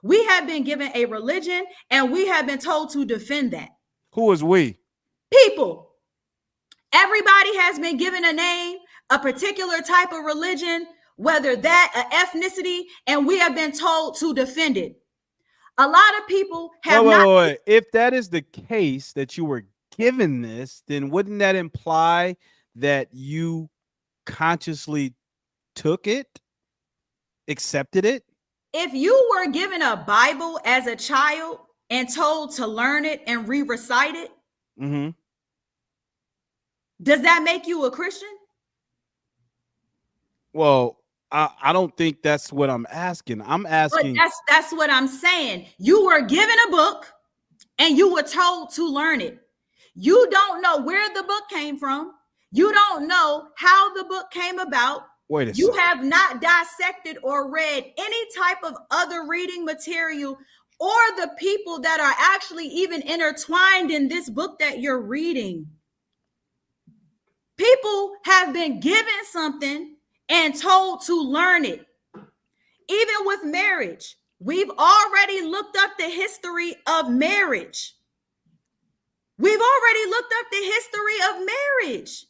We have been given a religion, and we have been told to defend that. Who is we? People. Everybody has been given a name, a particular type of religion, whether that, an ethnicity, and we have been told to defend it. A lot of people have wait. If that is the case that you were given this, then wouldn't that imply that you consciously took it, accepted it? If you were given a Bible as a child and told to learn it and re-recite it, does that make you a Christian? Well, I don't think that's what I'm asking. I'm asking. But that's what I'm saying. You were given a book and you were told to learn it. You don't know where the book came from. You don't know how the book came about. Wait a You second. have not dissected or read any type of other reading material or the people that are actually even intertwined in this book that you're reading. People have been given something and told to learn it. Even with marriage, we've already looked up the history of marriage. We've already looked up the history of marriage.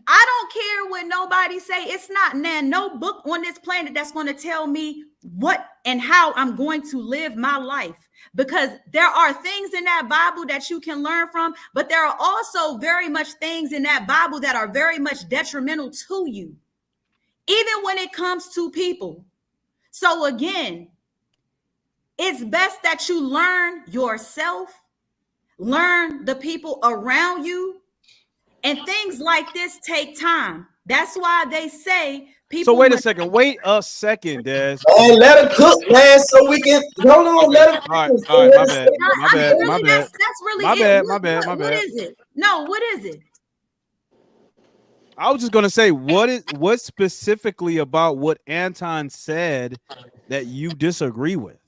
I don't care what nobody say. It's not no book on this planet that's going to tell me what and how I'm going to live my life, because there are things in that Bible that you can learn from, but there are also very much things in that Bible that are very much detrimental to you, even when it comes to people. So again, it's best that you learn yourself, learn the people around you, and things like this take time. That's why they say people. So wait a second. Wait a second, Des. Man, let her cook, man, so we can hold on. Let her cook. All right, my bad. That's really My it. bad. What is it? No, what is it? I was just gonna say, what specifically about what Anton said that you disagree with?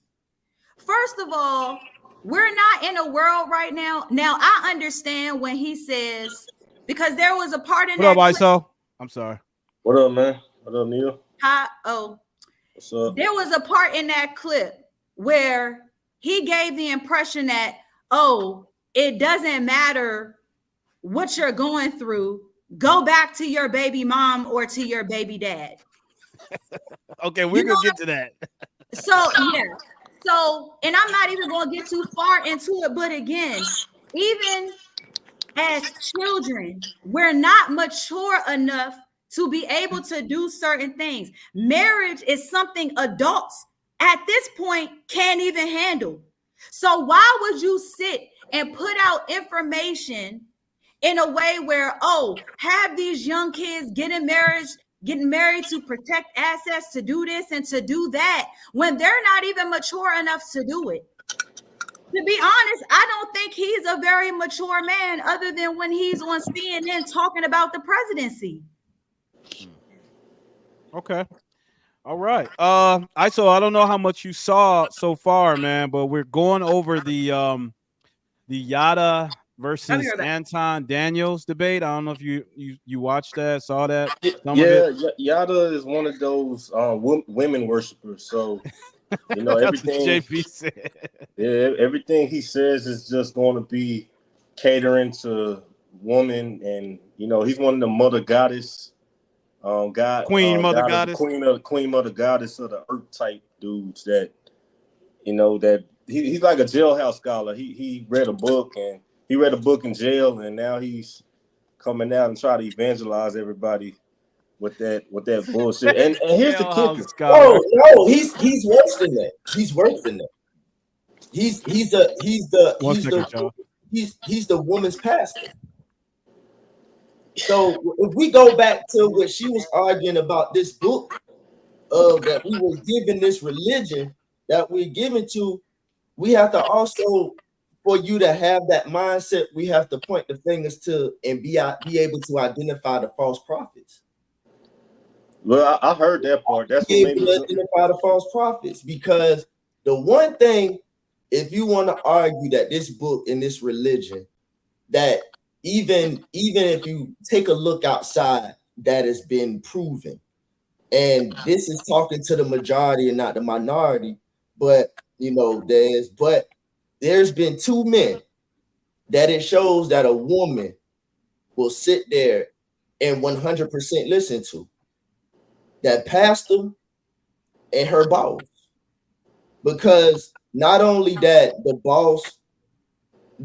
First of all, we're not in a world right now. Now I understand when he says, because there was a part in What that. up, ISO? I'm sorry. What up, man? What up, Neil? Hi. What's up? There was a part in that clip where he gave the impression that, oh, it doesn't matter what you're going through. Go back to your baby mom or to your baby dad. Okay, we're gonna get to that. So, yeah. So, and I'm not even going to get too far into it, but again, even as children, we're not mature enough to be able to do certain things. Marriage is something adults at this point can't even handle. So why would you sit and put out information in a way where, oh, have these young kids getting married to protect assets, to do this and to do that, when they're not even mature enough to do it? To be honest, I don't think he's a very mature man, other than when he's on CNN talking about the presidency. Okay. All right. I don't know how much you saw so far, man, but we're going over the Yada I'll be versus right back. Anton Daniels debate. I don't know if you watched that, saw that, some of it. Yeah, Yada is one of those women worshipers. So That's what everything. JP said. Yeah, everything he says is just going to be catering to woman, and he's one of the mother goddess, Mother goddess, goddess. queen mother goddess of the earth type dudes that that he's like a jailhouse scholar. He read a book in jail, and now he's coming out and try to evangelize everybody with that bullshit. And here's the kicker. Scholar. No, he's worse than that. He's worse than that. He's the woman's pastor. So if we go back to what she was arguing about this book that we were given, this religion that we're given to, we have to also, for you to have that mindset, we have to point the fingers to and be able to identify the false prophets. Well, I heard that part. That's what made me identify the false prophets, because the one thing, if you want to argue that this book and this religion, that even if you take a look outside, that has been proven, and this is talking to the majority and not the minority, but there's been two men that it shows that a woman will sit there and 100% listen to. That pastor and her boss, because not only that the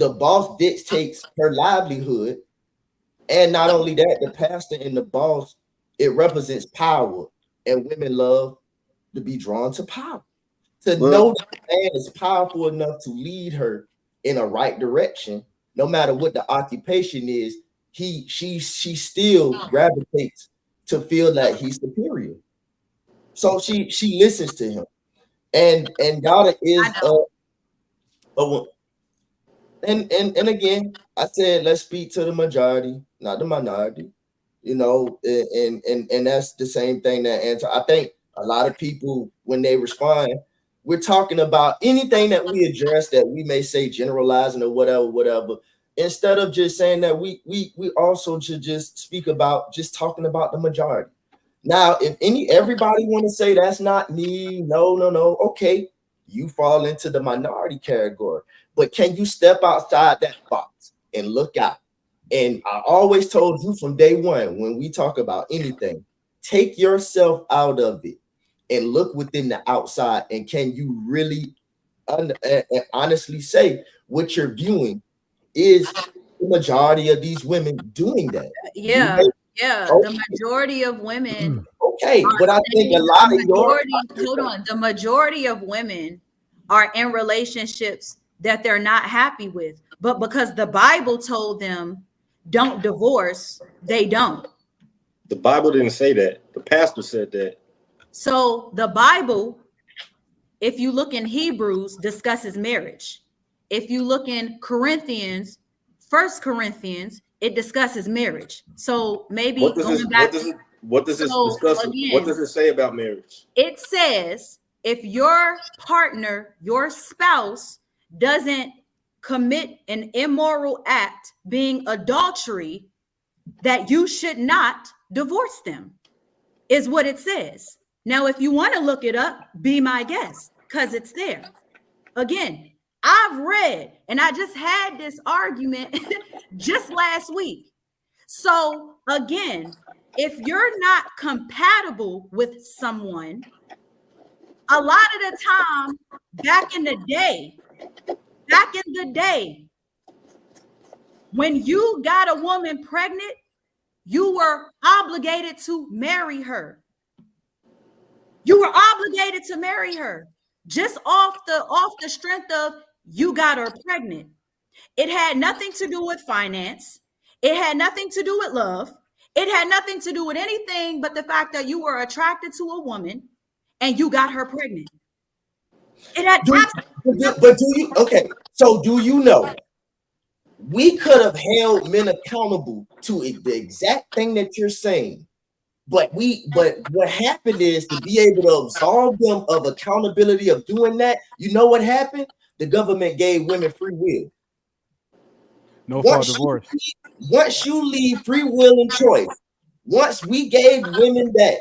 boss dictates her livelihood, and not only that, the pastor and the boss, it represents power, and women love to be drawn to power, to know that the man is powerful enough to lead her in a right direction. No matter what the occupation is, she still gravitates to feel that he's superior. So she listens to him, and daughter is and again, I said let's speak to the majority, not the minority, and that's the same thing that Anton. I think a lot of people, when they respond, we're talking about anything that we address that we may say generalizing or whatever, instead of just saying that we also should just speak about just talking about the majority. Now, if everybody want to say that's not me, no, okay, you fall into the minority category. But can you step outside that box and look out? And I always told you from day one, when we talk about anything, take yourself out of it and look within the outside. And can you really honestly say what you're viewing is the majority of these women doing that? Yeah. The majority of women. Okay, but I think a lot of the majority of women are in relationships that they're not happy with, but because the Bible told them don't divorce, they don't. The Bible didn't say that. The pastor said that. So the Bible, if you look in Hebrews, discusses marriage. If you look in Corinthians, 1 Corinthians, it discusses marriage. So maybe what does it say about marriage? It says if your partner, your spouse, doesn't commit an immoral act, being adultery, that you should not divorce them, is what it says. Now, if you want to look it up, be my guest, because it's there. Again, I've read, and I just had this argument just last week. So again, if you're not compatible with someone, a lot of the time, back in the day, when you got a woman pregnant, you were obligated to marry her. You were obligated to marry her just off the strength of you got her pregnant. It had nothing to do with finance. It had nothing to do with love. It had nothing to do with anything but the fact that you were attracted to a woman and you got her pregnant. It had so do you know we could have held men accountable to the exact thing that you're saying But what happened is, to be able to absolve them of accountability of doing that, you know what happened? The government gave women free will. No fault divorce. Once you leave free will and choice, once we gave women that,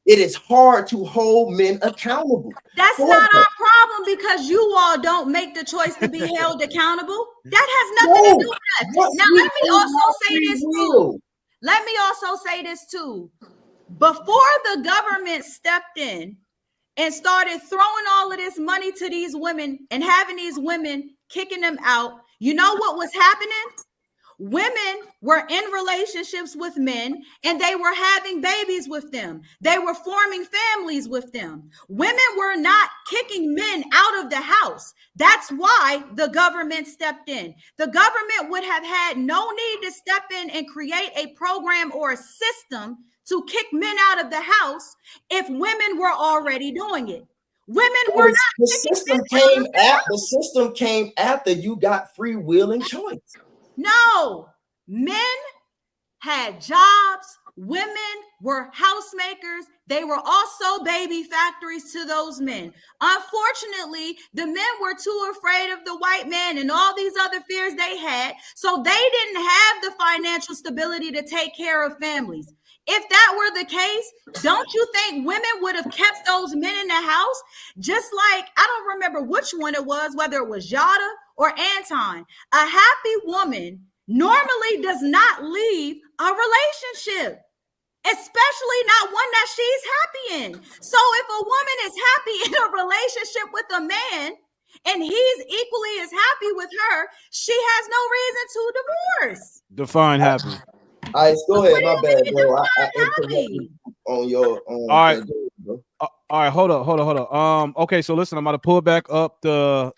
it is hard to hold men accountable. That's not our problem, because you all don't make the choice to be held accountable. That has nothing to do with us. Now, let me also say this too. Let me also say this too. Before the government stepped in and started throwing all of this money to these women and having these women kicking them out, you know what was happening? Women were in relationships with men and they were having babies with them. They were forming families with them. Women were not kicking men out of the house. That's why the government stepped in. The government would have had no need to step in and create a program or a system to kick men out of the house if women were already doing it. Women were not. The system came after you got free will and choice. No, men had jobs. Women were housemakers. They were also baby factories to those men. Unfortunately, the men were too afraid of the white man and all these other fears they had. So they didn't have the financial stability to take care of families. If that were the case, don't you think women would have kept those men in the house? Just like, I don't remember which one it was, whether it was Yada or Anton. A happy woman normally does not leave a relationship, especially not one that she's happy in. So if a woman is happy in a relationship with a man and he's equally as happy with her, she has no reason to divorce. Define happy. All right, go ahead. My bad, bro. I interrupted on your all right. All right, hold up. Okay, so listen, I'm about to pull back up the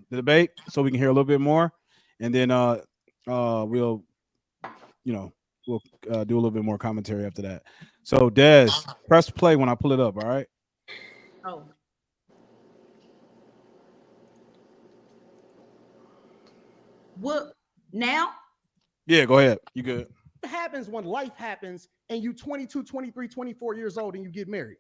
debate so we can hear a little bit more, and then we'll do a little bit more commentary after that. So Des, press play when I pull it up. All right. Oh. What now? Yeah, go ahead. You good. What happens when life happens and you 22, 23, 24 years old and you get married?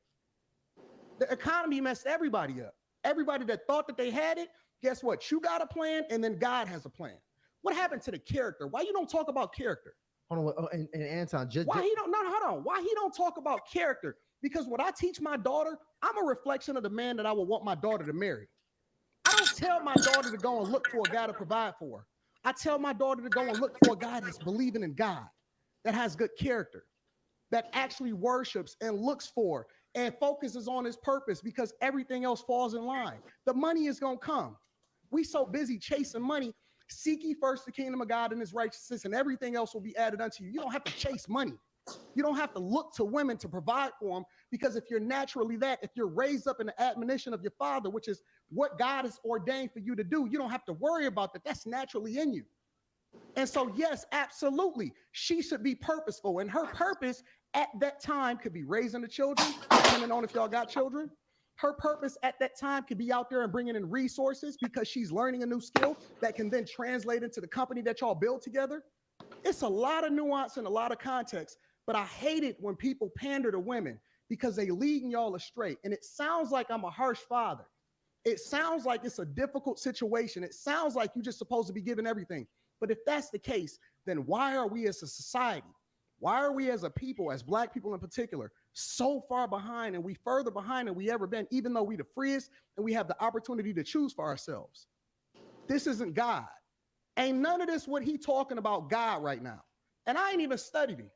The economy messed everybody up. Everybody that thought that they had it, guess what? You got a plan and then God has a plan. What happened to the character? Why you don't talk about character? Hold on, and Anton, why he don't talk about character? Because what I teach my daughter, I'm a reflection of the man that I would want my daughter to marry. I don't tell my daughter to go and look for a guy to provide for her. I tell my daughter to go and look for a guy that's believing in God, that has good character, that actually worships and looks for and focuses on his purpose, because everything else falls in line. The money is going to come. We so busy chasing money. Seek ye first the kingdom of God and his righteousness, and everything else will be added unto you. You don't have to chase money. You don't have to look to women to provide for them, because if you're naturally that, if you're raised up in the admonition of your father, which is what God has ordained for you to do, you don't have to worry about that. That's naturally in you. And so, yes, absolutely, she should be purposeful. And her purpose at that time could be raising the children, depending on if y'all got children. Her purpose at that time could be out there and bringing in resources, because she's learning a new skill that can then translate into the company that y'all build together. It's a lot of nuance and a lot of context, but I hate it when people pander to women because they leading y'all astray. And it sounds like I'm a harsh father. It sounds like it's a difficult situation. It sounds like you're just supposed to be given everything. But if that's the case, then why are we as a society, why are we as a people, as Black people in particular, so far behind, and we further behind than we ever been, even though we the freest and we have the opportunity to choose for ourselves? This isn't God. Ain't none of this what he talking about God right now. And I ain't even studied him.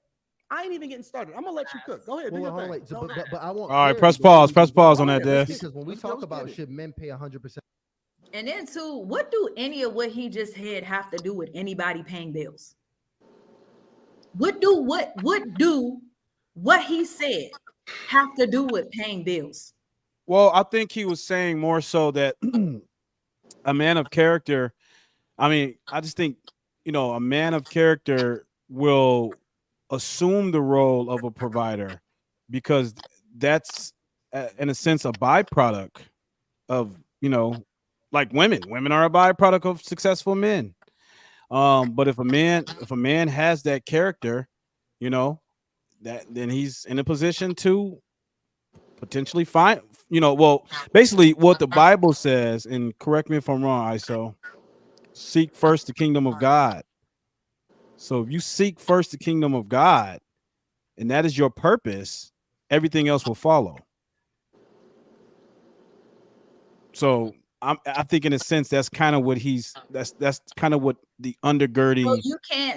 I ain't even getting started. I'm gonna let you cook. Go ahead. Do your thing. But I want. All right, press pause on that, Des. Because when we talk about should men pay 100%. And then too, what do any of what he just said have to do with anybody paying bills? What do what he said have to do with paying bills? Well, I think he was saying more so that a man of character, I mean, I just think, a man of character will assume the role of a provider, because that's in a sense a byproduct of, like women are a byproduct of successful men. But if a man has that character, then he's in a position to potentially find, well, basically what the Bible says, and correct me if I'm wrong, ISO, seek first the kingdom of God. So if you seek first the kingdom of God, and that is your purpose, everything else will follow. So I think in a sense that's kind of what that's kind of what the undergirding.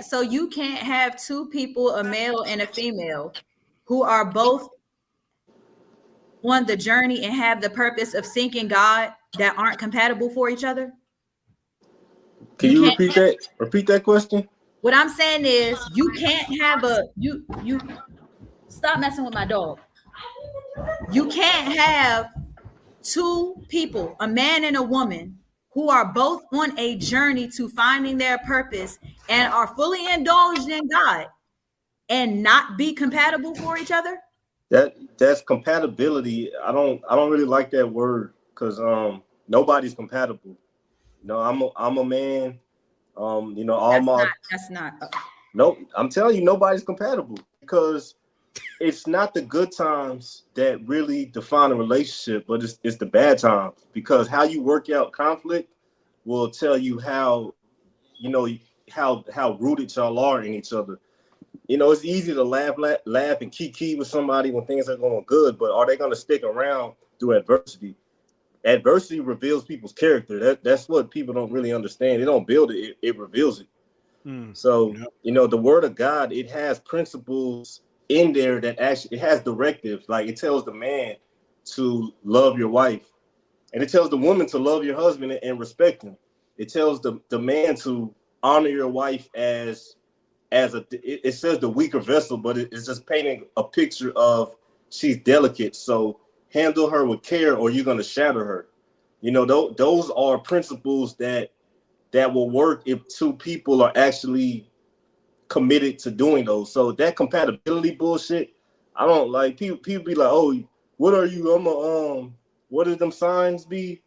So you can't have two people, a male and a female, who are both on the journey and have the purpose of seeking God that aren't compatible for each other. Can you repeat that? Repeat that question. What I'm saying is you can't have you stop messing with my dog. You can't have two people, a man and a woman, who are both on a journey to finding their purpose and are fully indulged in God and not be compatible for each other. That's compatibility. I don't really like that word because nobody's compatible. I'm a man. That's not. No, I'm telling you, nobody's compatible because it's not the good times that really define a relationship, but it's the bad times, because how you work out conflict will tell you how rooted y'all are in each other. It's easy to laugh and kiki with somebody when things are going good, but are they going to stick around through adversity? Adversity reveals people's character. That's what people don't really understand. They don't build it; it reveals it. So, the word of God, it has principles in there that actually, it has directives. Like, it tells the man to love your wife, and it tells the woman to love your husband and respect him. It tells the man to honor your wife as it says the weaker vessel, but it's just painting a picture of she's delicate. So handle her with care or you're going to shatter her. Those are principles that will work if two people are actually committed to doing those. So that compatibility bullshit, I don't like. People be like, oh, what are you? What does them signs be?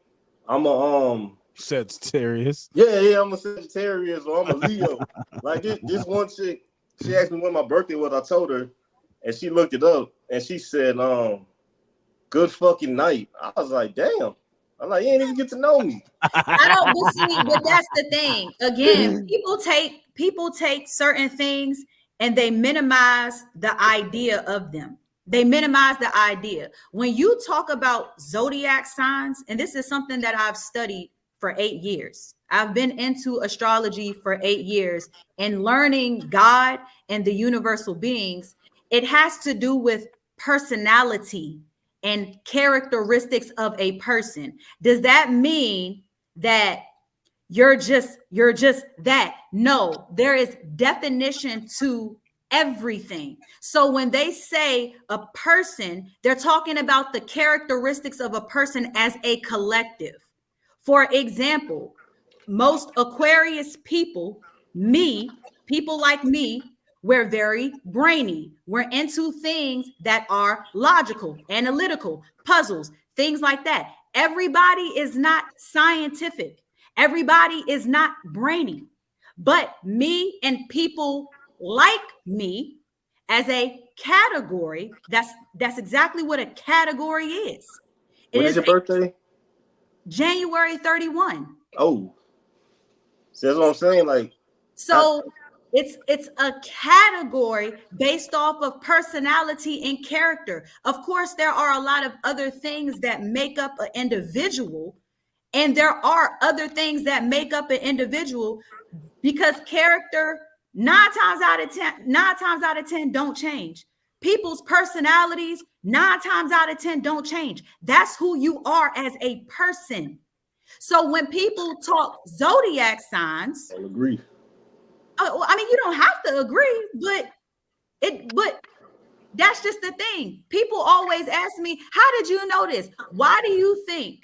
I'm a Sagittarius. Yeah, I'm a Sagittarius or I'm a Leo. Like this one chick, she asked me when my birthday was. I told her, and she looked it up and she said, good fucking night. I was like, damn. I'm like, you ain't even get to know me. I don't see, but that's the thing. Again, people take certain things and they minimize the idea of them. They minimize the idea. When you talk about zodiac signs, and this is something that I've studied for 8 years. I've been into astrology for 8 years and learning God and the universal beings. It has to do with personality and characteristics of a person. Does that mean that you're just that? No, there is definition to everything. So when they say a person, they're talking about the characteristics of a person as a collective. For example, most Aquarius people like me, we're very brainy. We're into things that are logical, analytical, puzzles, things like that. Everybody is not scientific. Everybody is not brainy. But me and people like me as a category, that's exactly what a category is. When is your birthday? January 31. Oh, so that's what I'm saying. Like, so it's a category based off of personality and character. Of course, there are a lot of other things that make up an individual, and there are other things that make up an individual, because character 9 times out of 10 don't change. People's personalities 9 times out of 10 don't change. That's who you are as a person. So when people talk zodiac signs, I agree. I mean, you don't have to agree, but that's just the thing. People always ask me, how did you know this? Why do you think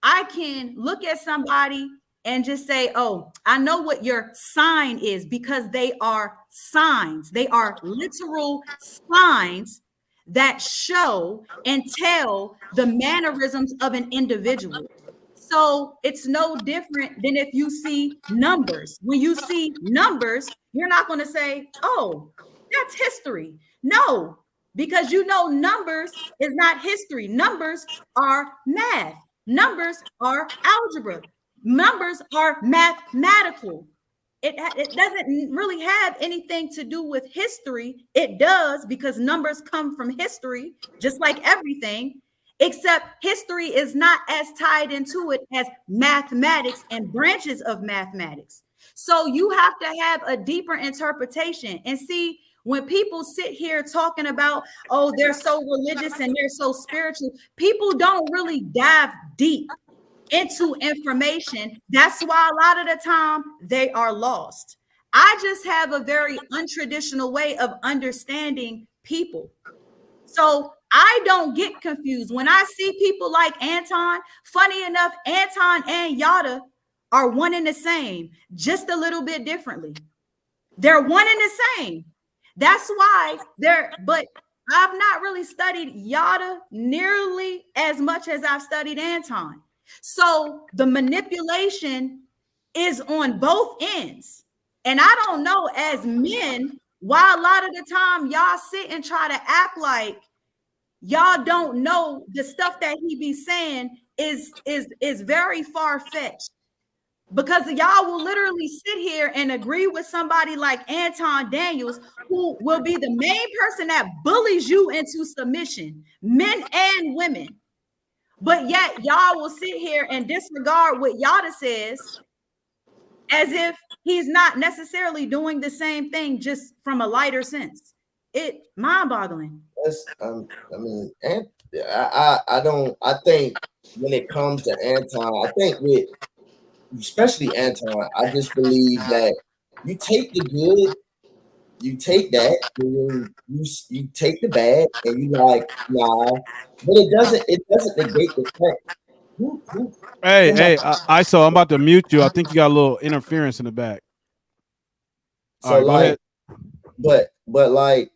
I can look at somebody and just say, oh, I know what your sign is? Because they are signs. They are literal signs that show and tell the mannerisms of an individual. So it's no different than if you see numbers. When you see numbers, you're not going to say, oh, that's history. No, because you know numbers is not history. Numbers are math. Numbers are algebra. Numbers are mathematical. It doesn't really have anything to do with history. It does because numbers come from history, just like everything, except history is not as tied into it as mathematics and branches of mathematics. So you have to have a deeper interpretation. And see, when people sit here talking about, oh, they're so religious and they're so spiritual, people don't really dive deep into information. That's why a lot of the time they are lost. I just have a very untraditional way of understanding people. So I don't get confused when I see people like Anton. Funny enough, Anton and Yada are one and the same, just a little bit differently. They're one and the same. That's why but I've not really studied Yada nearly as much as I've studied Anton. So the manipulation is on both ends. And I don't know, as men, why a lot of the time y'all sit and try to act like y'all don't know the stuff that he be saying is very far-fetched. Because y'all will literally sit here and agree with somebody like Anton Daniels, who will be the main person that bullies you into submission, men and women. But yet y'all will sit here and disregard what Yada says as if he's not necessarily doing the same thing, just from a lighter sense. It mind-boggling. I mean, and I think when it comes to Anton, I think with especially Anton, I just believe that you take the good, you take that, and you take the bad, and you like, nah, but it doesn't negate the fact. Hey, I so I'm about to mute you. I think you got a little interference in the back. So all right, go like, ahead. but like,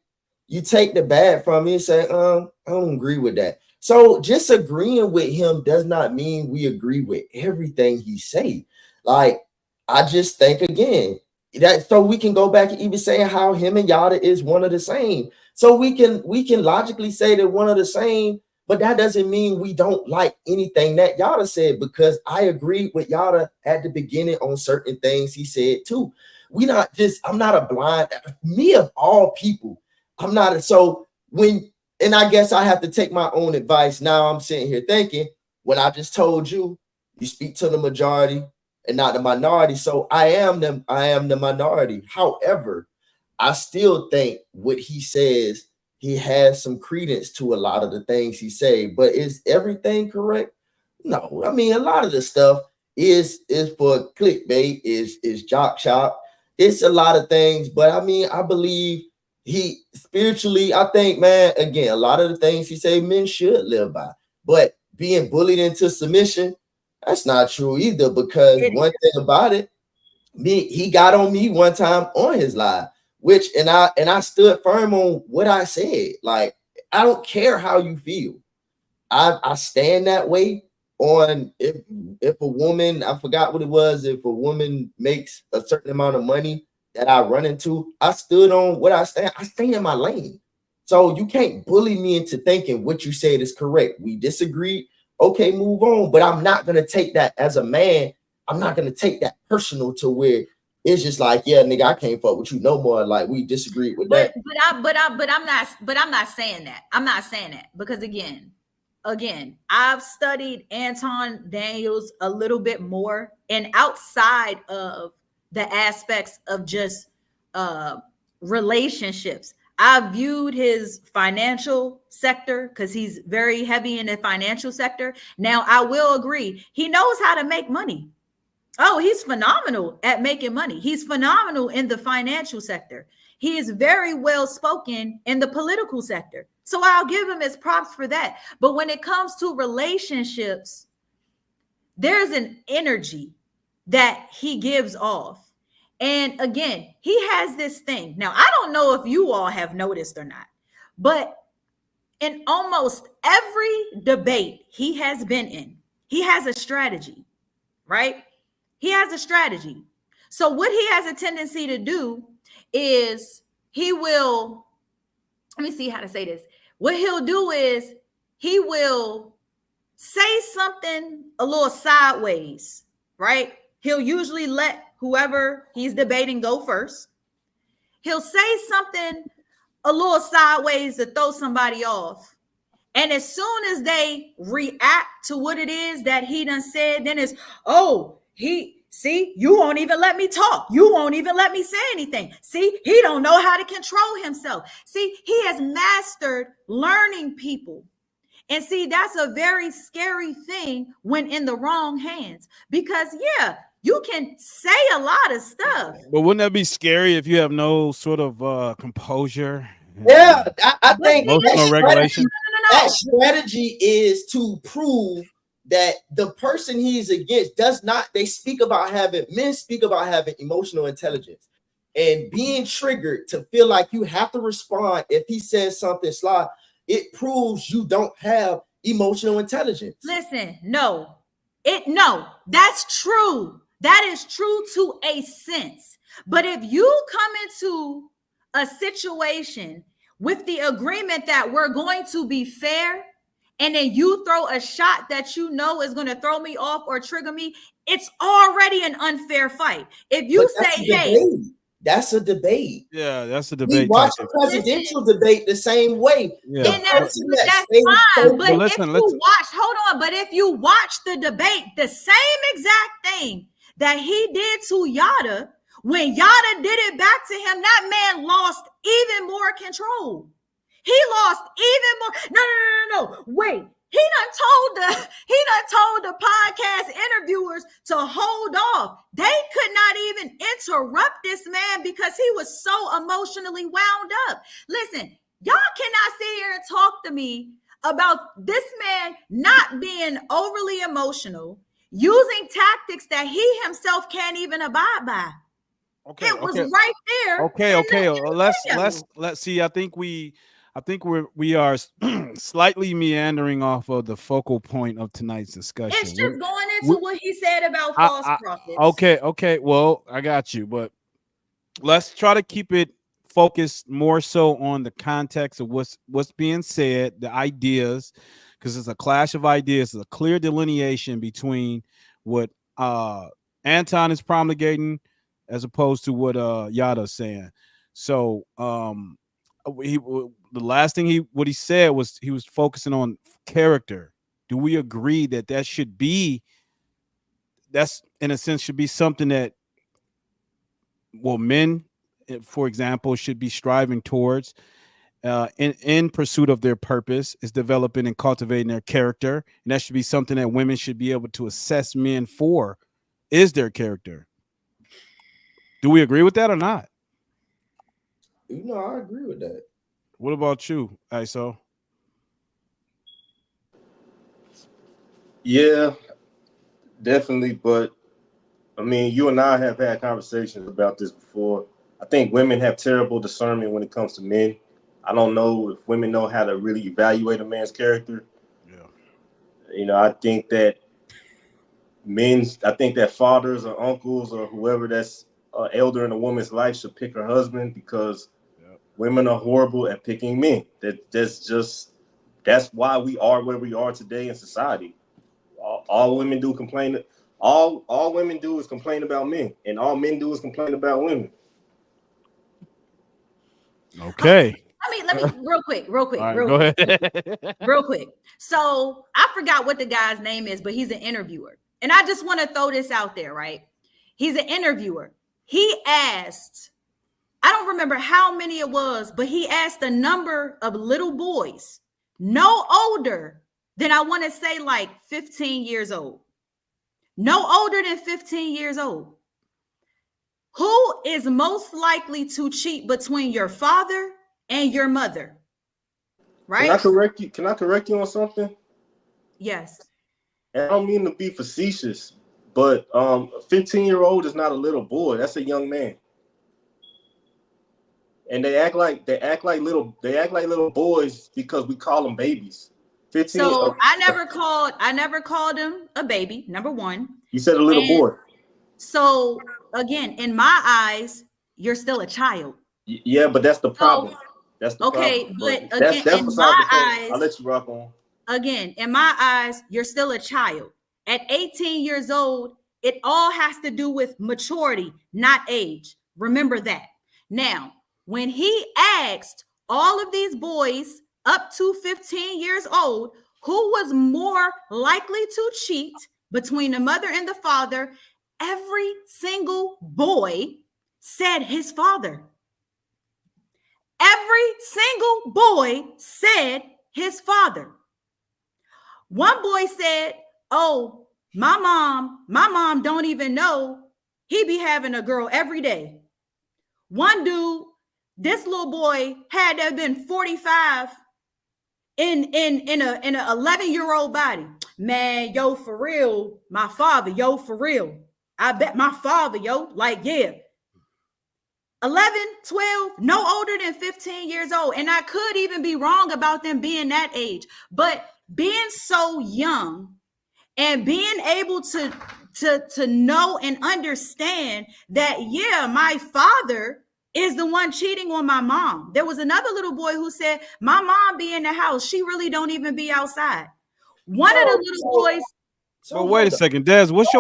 you take the bad from me and say, I don't agree with that. So just agreeing with him does not mean we agree with everything he say. Like, I just think again that so we can go back and even say how him and Yada is one of the same. So we can logically say they're one of the same, but that doesn't mean we don't like anything that Yada said, because I agreed with Yada at the beginning on certain things he said too. I'm not a blind, me of all people. I'm not so when, and I guess I have to take my own advice. Now I'm sitting here thinking, when I just told you, you speak to the majority and not the minority. So I am the minority. However, I still think what he says, he has some credence to a lot of the things he say. But is everything correct? No. I mean, a lot of the stuff is for clickbait, is jock shop. It's a lot of things, but I mean, I believe he spiritually, I think, man, again, a lot of the things he say men should live by. But being bullied into submission, that's not true either, because one thing about it, he got on me one time on his live, which and I stood firm on what I said. Like, I don't care how you feel. I stand that way on if a woman, I forgot what it was, if a woman makes a certain amount of money that I run into, I stood on what I stand. I stay in my lane. So you can't bully me into thinking what you said is correct. We disagreed. Okay, move on. But I'm not gonna take that as a man. I'm not gonna take that personal to where it's just like, yeah, nigga, I can't fuck with you no more. Like, we disagreed with that. But I'm not saying that. I'm not saying that because again, I've studied Anton Daniels a little bit more, and outside of the aspects of just relationships, I viewed his financial sector because he's very heavy in the financial sector. Now, I will agree, he knows how to make money. Oh, he's phenomenal at making money. He's phenomenal in the financial sector. He is very well spoken in the political sector. So I'll give him his props for that. But when it comes to relationships, there's an energy that he gives off. And again, he has this thing. Now, I don't know if you all have noticed or not, but in almost every debate he has been in, he has a strategy, right? He has a strategy. So what he has a tendency to do is he will let me see how to say this. What he'll do is he will say something a little sideways, right? He'll usually let whoever he's debating go first. He'll say something a little sideways to throw somebody off. And as soon as they react to what it is that he done said, then it's, oh, you won't even let me talk. You won't even let me say anything. See, he don't know how to control himself. See, he has mastered learning people. And see, that's a very scary thing when in the wrong hands, because yeah, you can say a lot of stuff. But wouldn't that be scary if you have no sort of composure? Yeah, I But think see, Emotional regulation. that strategy is to prove that the person he's against does not. Men speak about having emotional intelligence and being triggered to feel like you have to respond if he says something sly. It proves you don't have emotional intelligence. Listen, no, that's true. That is true to a sense. But if you come into a situation with the agreement that we're going to be fair, and then you throw a shot that you know is going to throw me off or trigger me, it's already an unfair fight. If you say, hey, that's a debate. Yeah, that's a We debate. watch a presidential debate the same way. Yeah. And that's fine. But listen, but if you watch the debate, the same exact thing that he did to Yada, when Yada did it back to him, that man lost even more control. He lost even more. No. Wait. He done told the podcast interviewers to hold off. They could not even interrupt this man because he was so emotionally wound up. Listen, y'all cannot sit here and talk to me about this man not being overly emotional, using tactics that he himself can't even abide by. Okay, it was right there. Okay. Let's see. I think we are slightly meandering off of the focal point of tonight's discussion. It's just going into what he said about false prophets. Okay. Well, I got you, but let's try to keep it focused more so on the context of what's being said, the ideas, because it's a clash of ideas. It's a clear delineation between what Anton is promulgating as opposed to what Yada's saying. So the last thing he said was he was focusing on character. Do we agree that should be, that's in a sense should be something that, well, men, for example, should be striving towards in pursuit of their purpose, is developing and cultivating their character, and that should be something that women should be able to assess men for, is their character. Do we agree with that or not? I agree with that. What about you, ISO? Yeah, definitely. But I mean, you and I have had conversations about this before. I think women have terrible discernment when it comes to men. I don't know if women know how to really evaluate a man's character. Yeah. I think that fathers or uncles or whoever that's elder in a woman's life should pick her husband, because women are horrible at picking men. That's why we are where we are today in society. All women do complain. All women do is complain about men, and all men do is complain about women. Okay. Let me real quick. Right, go ahead. Real quick. So I forgot what the guy's name is, but he's an interviewer. And I just want to throw this out there, right? He's an interviewer. He asked, I don't remember how many it was, but he asked a number of little boys, no older than, I want to say, like 15 years old. No older than 15 years old. Who is most likely to cheat between your father and your mother? Right? Can I correct you on something? Yes. And I don't mean to be facetious, but a 15-year-old is not a little boy. That's a young man. And they act like little boys because we call them babies. 15. So I never called him a baby, number one. You said a little boy. So again, in my eyes, you're still a child. Yeah, but that's the problem. That's the Okay, problem. but That's again, in beside my the point. eyes, I'll let you rock on. again, in my eyes, you're still a child. At 18 years old, it all has to do with maturity, not age. Remember that. Now, when he asked all of these boys up to 15 years old who was more likely to cheat between the mother and the father, every single boy said his father. Every single boy said his father. One boy said, "Oh, my mom don't even know he be having a girl every day." One dude, this little boy had to have been 45 in an 11-year-old body. Man, yo, for real, my father, yo, for real. I bet my father, yo, like, yeah. 11, 12, no older than 15 years old. And I could even be wrong about them being that age. But being so young and being able to know and understand that, yeah, my father is the one cheating on my mom. There was another little boy who said, my mom be in the house. She really don't even be outside. One of the little boys. But wait a second, Des. What's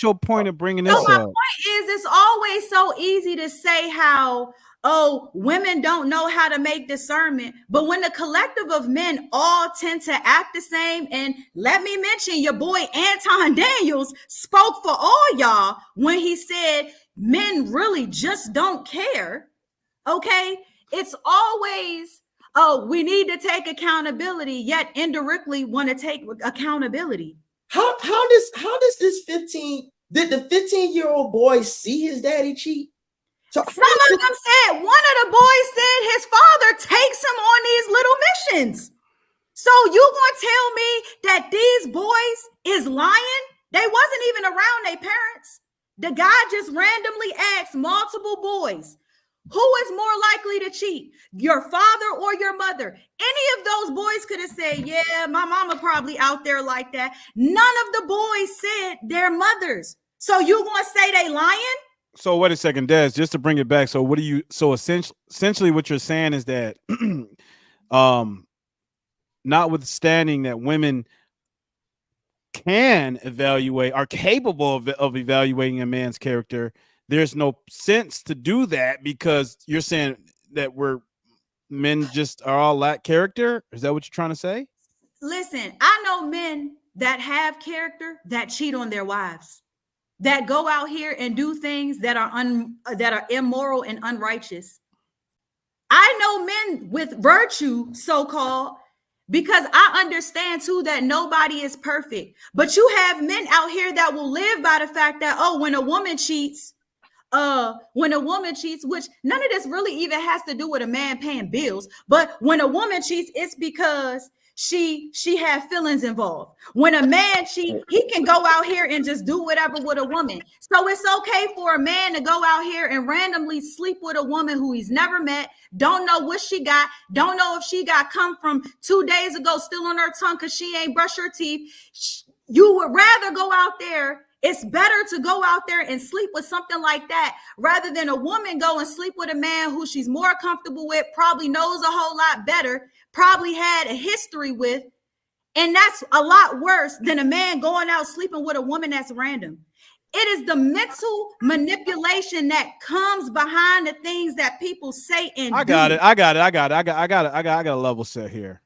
your point of bringing So this my up? point is, it's always so easy to say how, oh, women don't know how to make discernment. But when the collective of men all tend to act the same, and let me mention your boy Anton Daniels spoke for all y'all when he said men really just don't care. Okay, it's always, oh, we need to take accountability, yet indirectly want to take accountability. How does this 15 did the 15-year-old boy see his daddy cheat? So some of them said, one of the boys said his father takes him on these little missions. So you gonna tell me that these boys is lying? They wasn't even around their parents. The guy just randomly asked multiple boys, who is more likely to cheat, your father or your mother? Any of those boys could have said, yeah, my mama probably out there like that. None of the boys said their mothers. So you gonna say they lying? So wait a second, Des, just to bring it back. So what do you, so essentially what you're saying is that notwithstanding that women can evaluate, are capable of evaluating a man's character, there's no sense to do that because you're saying that men just are all lack character. Is that what you're trying to say? Listen, I know men that have character that cheat on their wives, that go out here and do things that are immoral and unrighteous. I know men with virtue, so-called, because I understand too that nobody is perfect. But you have men out here that will live by the fact that, oh, when a woman cheats, which none of this really even has to do with a man paying bills, but when a woman cheats, it's because she had feelings involved. When a man cheats, he can go out here and just do whatever with a woman. So it's okay for a man to go out here and randomly sleep with a woman who he's never met, don't know what she got, don't know if she got come from 2 days ago still on her tongue because she ain't brushed her teeth. You would rather go out there. It's better to go out there and sleep with something like that rather than a woman go and sleep with a man who she's more comfortable with, probably knows a whole lot better, probably had a history with. And that's a lot worse than a man going out sleeping with a woman that's random. It is the mental manipulation that comes behind the things that people say and I got a level set here.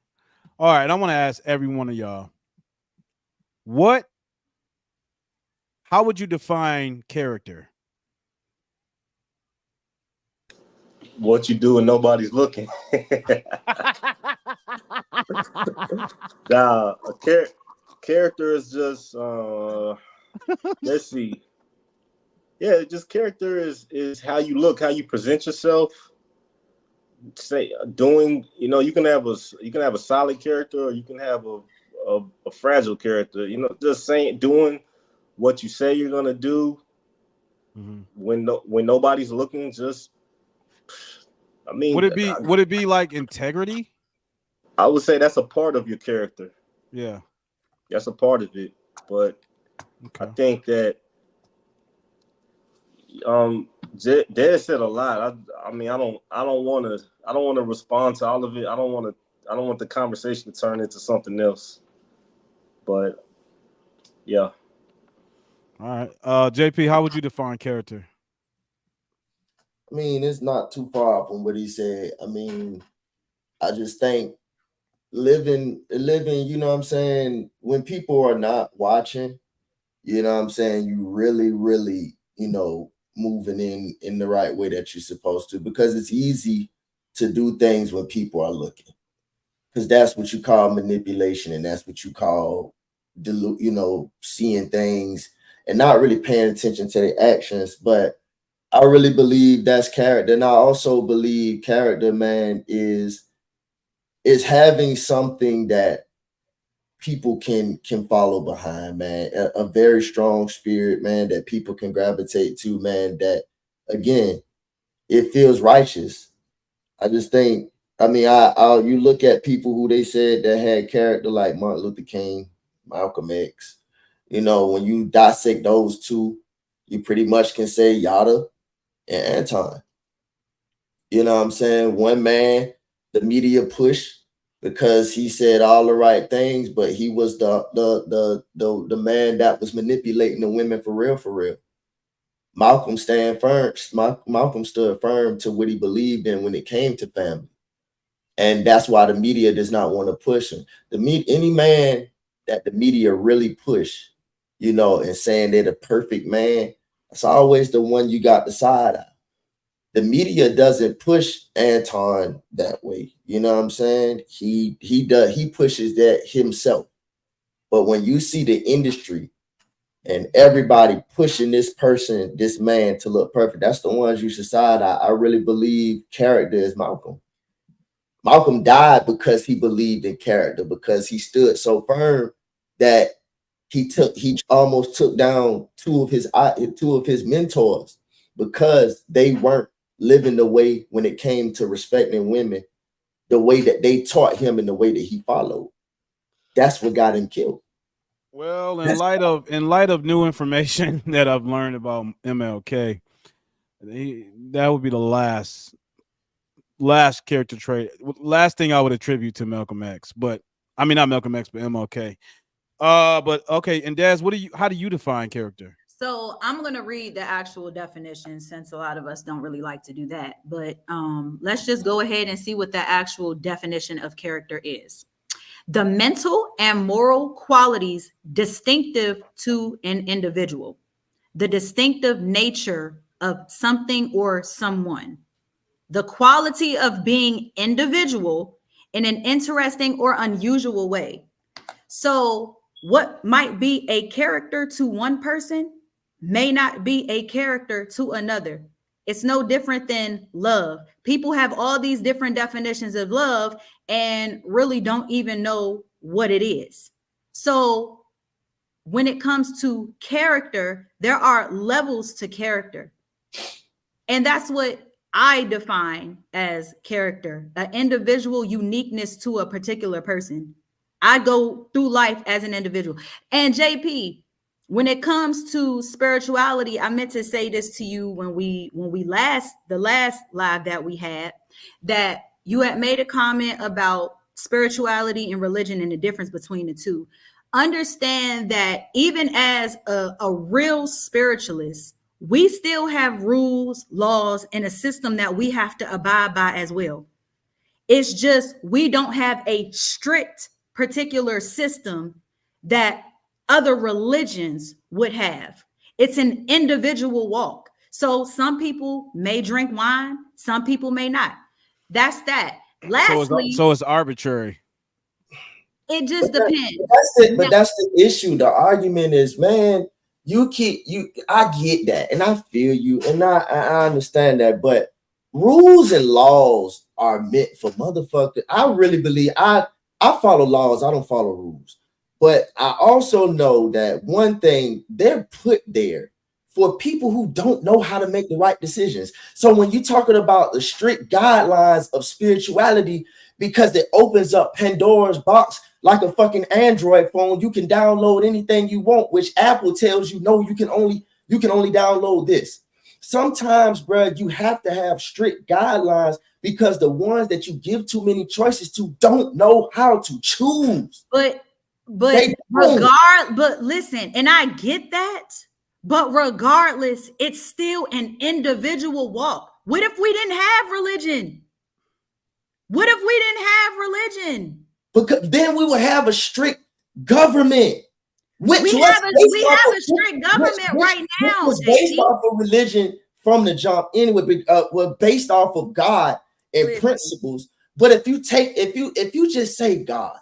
All right, I want to ask every one of y'all, how would you define character? What you do when nobody's looking. Nah, character is just let's see. Yeah, just character is how you look, how you present yourself. Say doing, you can have a solid character or you can have a fragile character. Just saying, doing what you say you're gonna do when nobody's looking. Just, I mean, would it be like integrity? I would say that's a part of your character. Yeah, that's a part of it. But okay. I think that Dad said a lot. I mean, I don't want to respond to all of it. I don't want the conversation to turn into something else. But yeah. All right. JP, how would you define character? I mean, it's not too far from what he said. I mean, I just think living, you know what I'm saying, when people are not watching, you know what I'm saying, you really, you know, moving in the right way that you're supposed to, because it's easy to do things when people are looking, because that's what you call manipulation, and that's what you call you know, seeing things and not really paying attention to their actions. But I really believe that's character, and I also believe character, man, is having something that people can follow behind, man. A very strong spirit, man, that people can gravitate to, man. That, again, it feels righteous. I just think, I mean, you look at people who they said that had character, like Martin Luther King, Malcolm X. You know, when you dissect those two, you pretty much can say Yada and Anton. You know what I'm saying? One man, the media pushed because he said all the right things, but he was the man that was manipulating the women for real, for real. Malcolm stand firm. Malcolm stood firm to what he believed in when it came to family, and that's why the media does not want to push him. Any man that the media really push, you know, and saying they're the perfect man, it's always the one you got the side eye. The media doesn't push Anton that way. You know what I'm saying? He pushes that himself. But when you see the industry and everybody pushing this person, this man to look perfect, that's the ones you should side. I really believe character is Malcolm. Malcolm died because he believed in character, because he stood so firm that he almost took down two of his mentors, because they weren't living the way, when it came to respecting women, the way that they taught him and the way that he followed. That's what got him killed. Well, in light of new information that I've learned about MLK, that would be the last character trait, last thing I would attribute to Malcolm X. But I mean, not Malcolm X, but MLK. But okay, and Daz, how do you define character? So I'm going to read the actual definition, since a lot of us don't really like to do that. But let's just go ahead and see what the actual definition of character is. The mental and moral qualities distinctive to an individual. The distinctive nature of something or someone. The quality of being individual in an interesting or unusual way. So what might be a character to one person may not be a character to another. It's no different than love. People have all these different definitions of love and really don't even know what it is. So when it comes to character, there are levels to character. And that's what I define as character, an individual uniqueness to a particular person. I go through life as an individual. And JP, when it comes to spirituality, I meant to say this to you when the last live that we had, that you had made a comment about spirituality and religion and the difference between the two. Understand that even as a real spiritualist, we still have rules, laws, and a system that we have to abide by as well. It's just we don't have a strict particular system that other religions would have. It's an individual walk. So some people may drink wine, some people may not. That's that. Lastly, So it's arbitrary. It just depends. But that's the issue. The argument is, man, I get that, and I feel you, and I understand that, but rules and laws are meant for motherfuckers. I really believe I follow laws, I don't follow rules. But I also know that one thing, they're put there for people who don't know how to make the right decisions. So when you're talking about the strict guidelines of spirituality, because it opens up Pandora's box like a fucking Android phone, you can download anything you want, which Apple tells you, no, you can only download this. sometimes, bro, you have to have strict guidelines because the ones that you give too many choices to don't know how to choose. But listen, and I get that, but regardless, it's still an individual walk. What if we didn't have religion? What if we didn't have religion? Because then we would have a strict government. We have a strict government right now. Which was based off of religion from the jump anyway, were based off of God and principles. But if you just say God,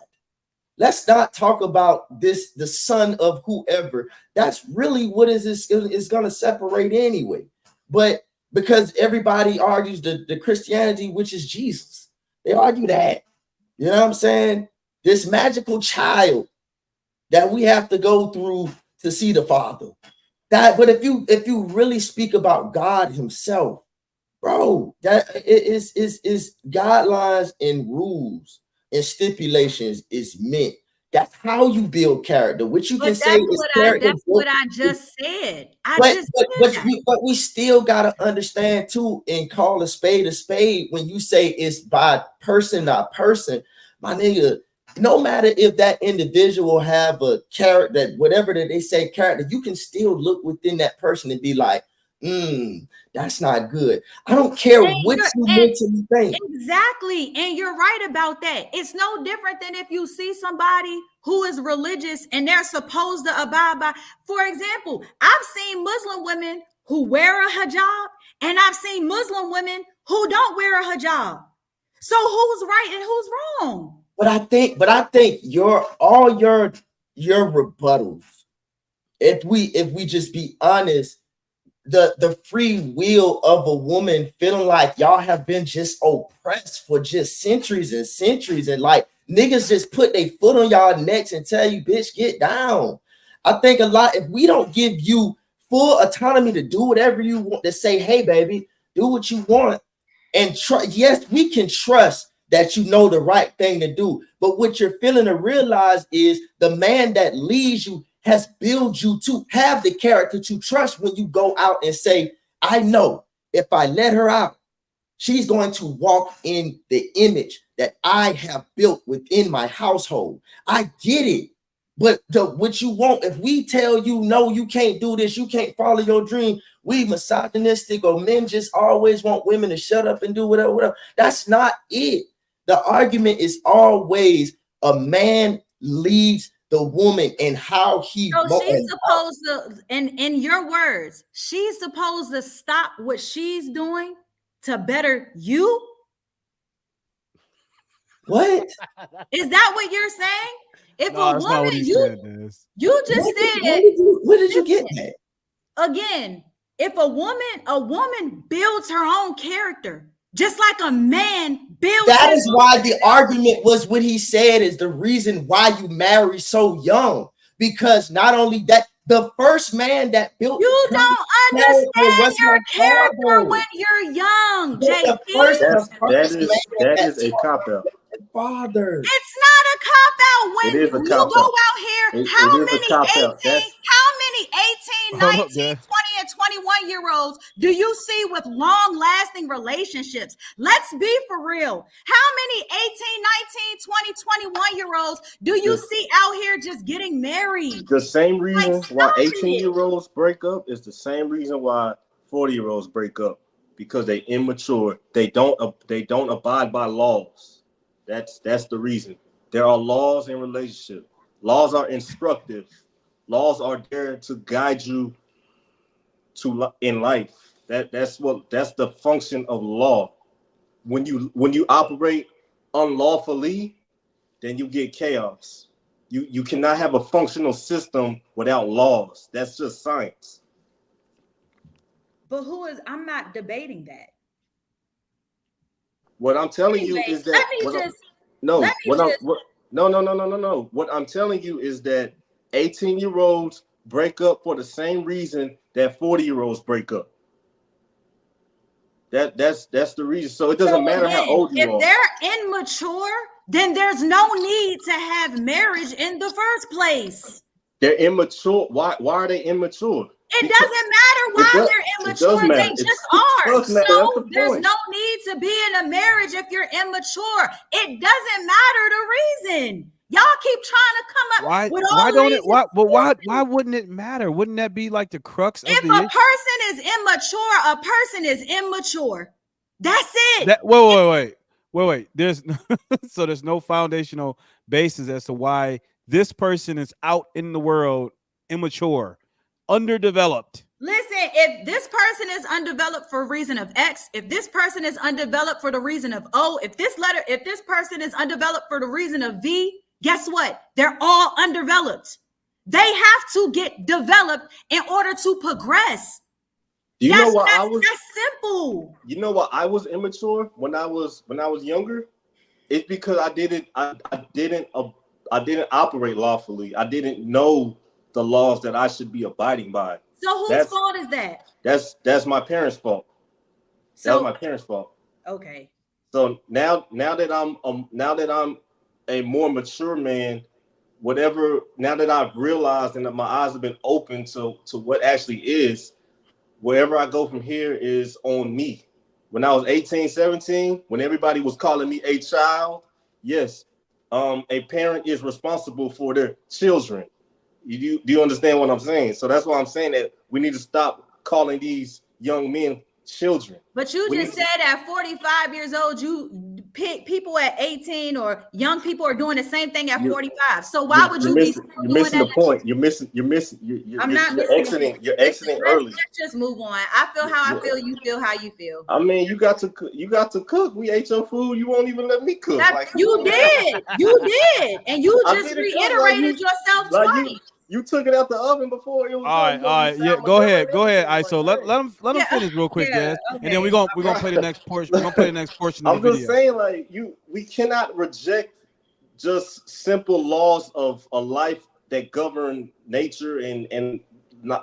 let's not talk about this, the son of whoever. That's really what is going to separate anyway. But because everybody argues the Christianity, which is Jesus, they argue that. You know what I'm saying? This magical child that we have to go through to see the Father. But if you really speak about God Himself, bro, that is guidelines and rules and stipulations is meant. That's how you build character. Which you can say is character. That's what I just said. But we still gotta understand too, and call a spade when you say it's by person, not person, my nigga. No matter if that individual have a character, whatever that they say character, you can still look within that person and be like, that's not good. I don't care what you mentally think. Exactly. And you're right about that. It's no different than if you see somebody who is religious and they're supposed to abide by. For example, I've seen Muslim women who wear a hijab, and I've seen Muslim women who don't wear a hijab. So who's right and who's wrong? But I think all your rebuttals, if we just be honest, the free will of a woman feeling like y'all have been just oppressed for just centuries and centuries, and like niggas just put their foot on y'all necks and tell you, bitch, get down. I think a lot, if we don't give you full autonomy to do whatever you want, to say, hey baby, do what you want, and yes, we can trust that you know the right thing to do. But what you're feeling to realize is the man that leads you has built you to have the character to trust when you go out and say, I know if I let her out, she's going to walk in the image that I have built within my household. I get it. But what you want, if we tell you, no, you can't do this, you can't follow your dream, we misogynistic, or men just always want women to shut up and do whatever. That's not it. The argument is always a man leads the woman and how he. So she's supposed to, in your words, she's supposed to stop what she's doing to better you. What? Is that what you're saying? If a woman, you just said. Where did you get that? Again, if a woman builds her own character, just like a man builds. That is why the argument was what he said is the reason why you marry so young. Because not only that, the first man that built. You don't understand your character when you're young, JP. That is a cop-out. Father. It's not a cop-out when you go out here. How many 18, 19, 20, and 21-year-olds do you see with long-lasting relationships? Let's be for real. How many 18, 19, 20, 21-year-olds do you see out here just getting married? The same reason why 18-year-olds break up is the same reason why 40-year-olds break up, because they immature. They don't abide by laws. That's the reason. There are laws in relationship. Laws are instructive. Laws are there to guide you in life. That's the function of law. When you operate unlawfully, then you get chaos. You cannot have a functional system without laws. That's just science. But I'm not debating that. What I'm telling you is that no. What I'm telling you is that 18-year-olds break up for the same reason that 40-year-olds break up. That's the reason. So it doesn't matter how old you are. If they're immature, then there's no need to have marriage in the first place. They're immature. Why are they immature? It doesn't matter why they're immature. They just are. So there's no need to be in a marriage if you're immature. It doesn't matter the reason. Y'all keep trying to come up with all why wouldn't it matter? Wouldn't that be like the crux of if the a person is immature, a person is immature. That's it. Wait. There's so there's no foundational basis as to why this person is out in the world immature, underdeveloped. Listen, if this person is undeveloped for a reason of X, if this person is undeveloped for the reason of O, if this person is undeveloped for the reason of V, guess what? They're all undeveloped. They have to get developed in order to progress. That's simple. You know why I was immature when I was younger? It's because I didn't operate lawfully. I didn't know the laws that I should be abiding by. So whose fault is that? That's my parents' fault. That was my parents' fault. Okay. So now that I'm a more mature man, now that I've realized and that my eyes have been open to what actually is, wherever I go from here is on me. When I was 18, 17, when everybody was calling me a child, yes, a parent is responsible for their children. Do you understand what I'm saying? So that's why I'm saying that we need to stop calling these young men children. But you just said at 45 years old, people at 18 or young people are doing the same thing at 45. So why would you be? You're missing the point. You're missing. I'm not missing. You're exiting early. Let's just move on. I feel how I feel. You feel how you feel. I mean, you got to cook. We ate your food. You won't even let me cook. You did, and you just reiterated yourself twice. You took it out the oven before it was. All right, yeah. Go ahead. All right, so let him finish real quick, Des, and then we're gonna play the next portion. We're gonna play the next portion of the video. I'm just saying, we cannot reject just simple laws of a life that govern nature and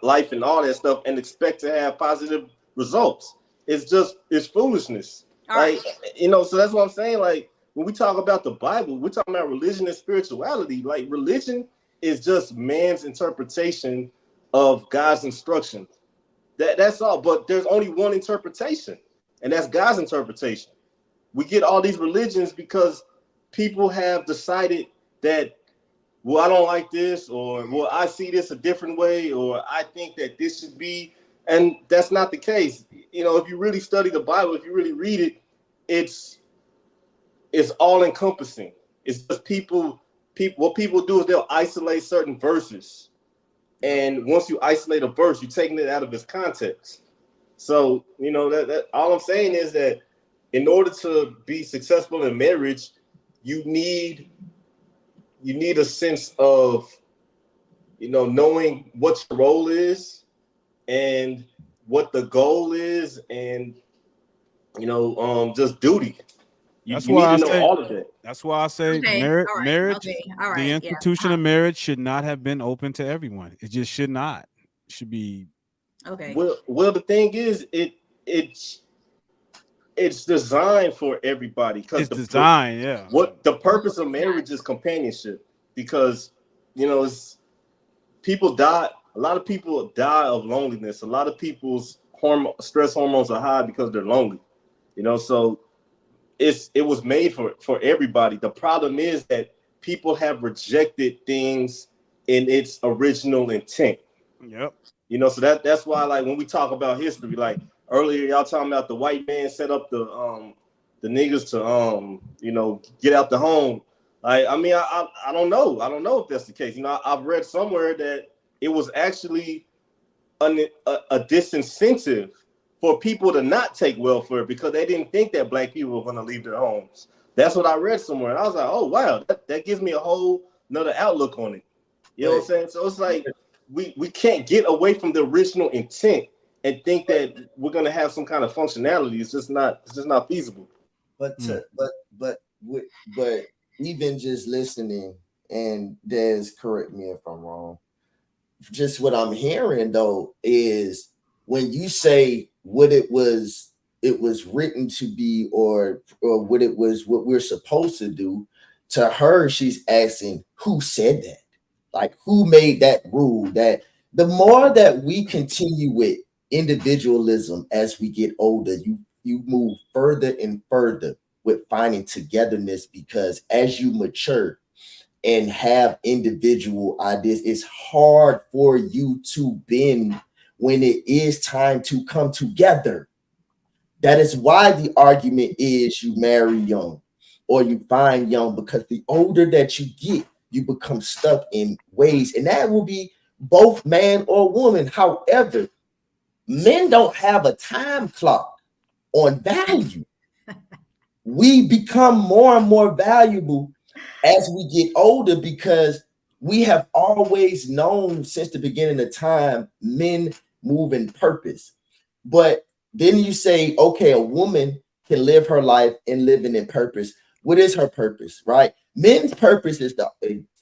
life and all that stuff, and expect to have positive results. It's foolishness. So that's what I'm saying. Like when we talk about the Bible, we're talking about religion and spirituality. Like religion is just man's interpretation of God's instruction. That's all. But there's only one interpretation, and that's God's interpretation. We get all these religions because people have decided that, well, I don't like this, or well, I see this a different way, or I think that this should be, and that's not the case. If you really study the Bible, if you really read it, it's all encompassing. It's just what people do is they'll isolate certain verses, and once you isolate a verse, you're taking it out of its context. So that all I'm saying is that in order to be successful in marriage, you need a sense of knowing what your role is and what the goal is, and just duty. That's why I say all of it. That's why I say marriage, the institution of marriage should not have been open to everyone. It just should not. It should be okay. Well, the thing is, it's designed for everybody. It's designed, yeah. What the purpose of marriage is companionship, because people die. A lot of people die of loneliness. A lot of people's stress hormones are high because they're lonely. So it was made for everybody. The problem is that people have rejected things in its original intent. Yep. So that's why, like, when we talk about history, like earlier y'all talking about the white man set up the niggas to get out the home. I don't know. I don't know if that's the case. I've read somewhere that it was actually a disincentive for people to not take welfare because they didn't think that black people were going to leave their homes. That's what I read somewhere. And I was like, oh, wow, that gives me a whole another outlook on it. You know what I'm saying? So it's like we can't get away from the original intent and think that we're going to have some kind of functionality. It's just not feasible. But even just listening, and Des, correct me if I'm wrong, just what I'm hearing though is when you say what it was written to be, or what we're supposed to do, to her she's asking who said that, like who made that rule that the more that we continue with individualism as we get older, you move further and further with finding togetherness, because as you mature and have individual ideas, it's hard for you to bend when it is time to come together. That is why the argument is you marry young or you find young, because the older that you get, you become stuck in ways, and that will be both man or woman. However, men don't have a time clock on value. We become more and more valuable as we get older, because we have always known since the beginning of time men move in purpose. But then you say, okay, a woman can live her life and living in purpose. What is her purpose, right? Men's purpose is to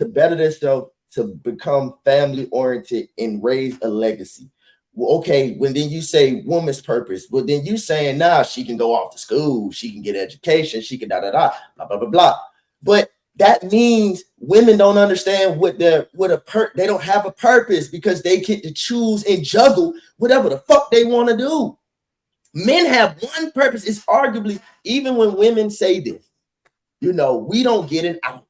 better themselves, to become family oriented and raise a legacy. Well, okay, when then you say woman's purpose, well, then you saying now she can go off to school, she can get education, she can blah blah blah blah. But that means women don't understand they don't have a purpose, because they get to choose and juggle whatever the fuck they want to do. Men have one purpose. It's arguably, even when women say this, we don't get it out,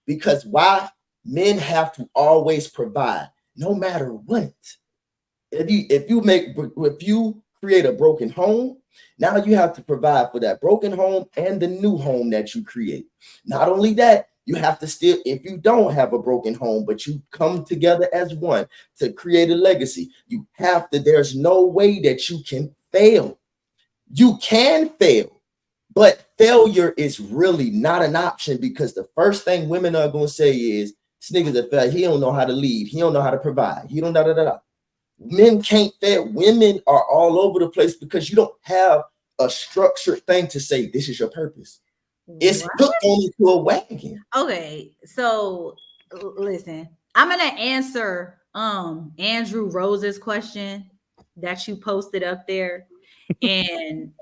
because why? Men have to always provide, no matter what. If you create a broken home, now you have to provide for that broken home and the new home that you create. Not only that, you have to still, if you don't have a broken home, but you come together as one to create a legacy, there's no way that you can fail. You can fail, but failure is really not an option, because the first thing women are going to say is, this nigga's a failure. He don't know how to lead. He don't know how to provide. He don't da. Men can't fail. Women are all over the place because you don't have a structured thing to say, this is your purpose. It's hooked onto a wagon. Okay, so listen, I'm gonna answer Andrew Rose's question that you posted up there. And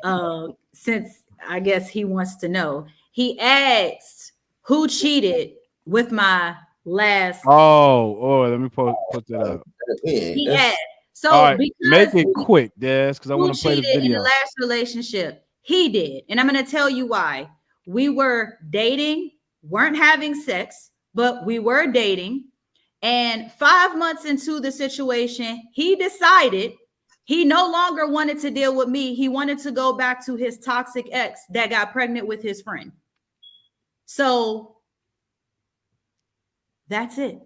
since I guess he wants to know, he asked who cheated with my last. Let me put that up. He asked. So all right, because make it quick, Des, because I want to play the in video. the last relationship, he did, and I'm going to tell you why. We were dating, weren't having sex, but we were dating. And 5 months into the situation, he decided he no longer wanted to deal with me. He wanted to go back to his toxic ex that got pregnant with his friend. So that's it.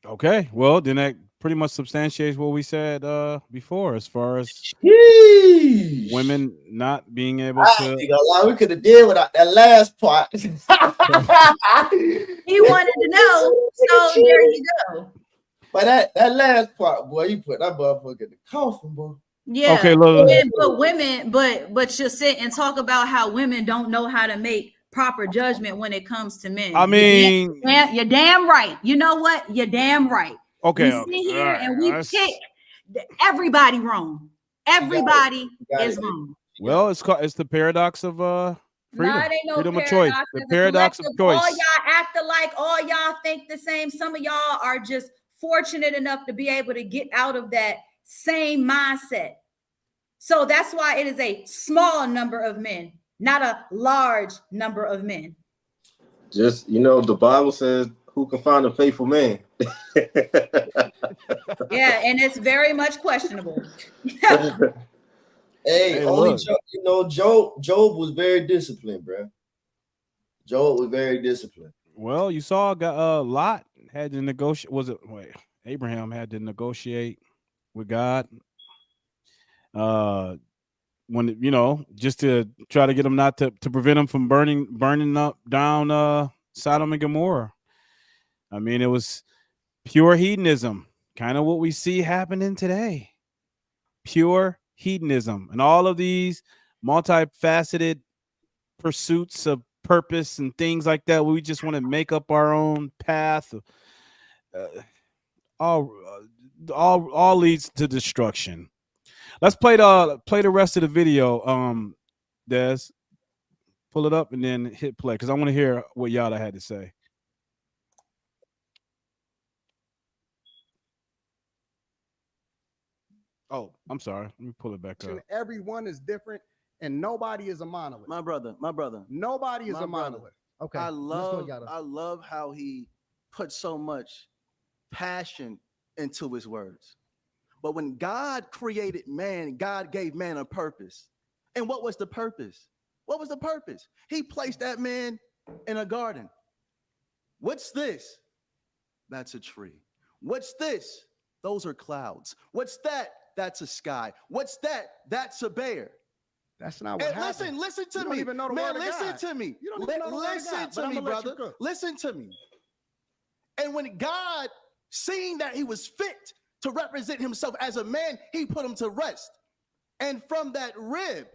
Okay, well, then that pretty much substantiates what we said before, as far as women not being able to. We could have did without that last part. He wanted to know, so there you go. But that last part, boy, you put that motherfucker in the coffin, boy. Yeah. Okay, but you sit and talk about how women don't know how to make proper judgment when it comes to men. I mean, you're damn right. You know what? You're damn right. Okay, we sit here and we pick everybody wrong. Everybody is wrong. Well, it's the paradox of freedom. Nah, it ain't no freedom of choice. The paradox of choice. All y'all act alike. All y'all think the same. Some of y'all are just fortunate enough to be able to get out of that same mindset. So that's why it is a small number of men, not a large number of men. Just, the Bible says, who can find a faithful man? Yeah, and it's very much questionable. Hey, only Job was very disciplined, bro. Job was very disciplined. Well, you saw Lot had to negotiate. Abraham had to negotiate with God. When just to try to get him not to prevent him from burning up down Sodom and Gomorrah. I mean, it was pure hedonism, kind of what we see happening today. Pure hedonism and all of these multifaceted pursuits of purpose and things like that. We just want to make up our own path. All leads to destruction. Let's play the rest of the video. Des, pull it up and then hit play because I want to hear what Yada had to say. Oh, I'm sorry. Let me pull it back up. Everyone is different, and nobody is a monolith. My brother. Nobody is My a brother. monolith. Okay. I let's go, love Yada. I love how he put so much passion into his words. But when God created man, God gave man a purpose. And what was the purpose? What was the purpose? He placed that man in a garden. What's this? That's a tree. What's this? Those are clouds. What's that? That's a sky. What's that? That's a bear. That's not what happened. Listen to You don't me. even know the Man, word of listen God. to me. You don't even know the word of God, Listen but to I'ma me, let you brother. cook. Listen to me. And when God seen that he was fit to represent himself as a man, he put him to rest. And from that rib,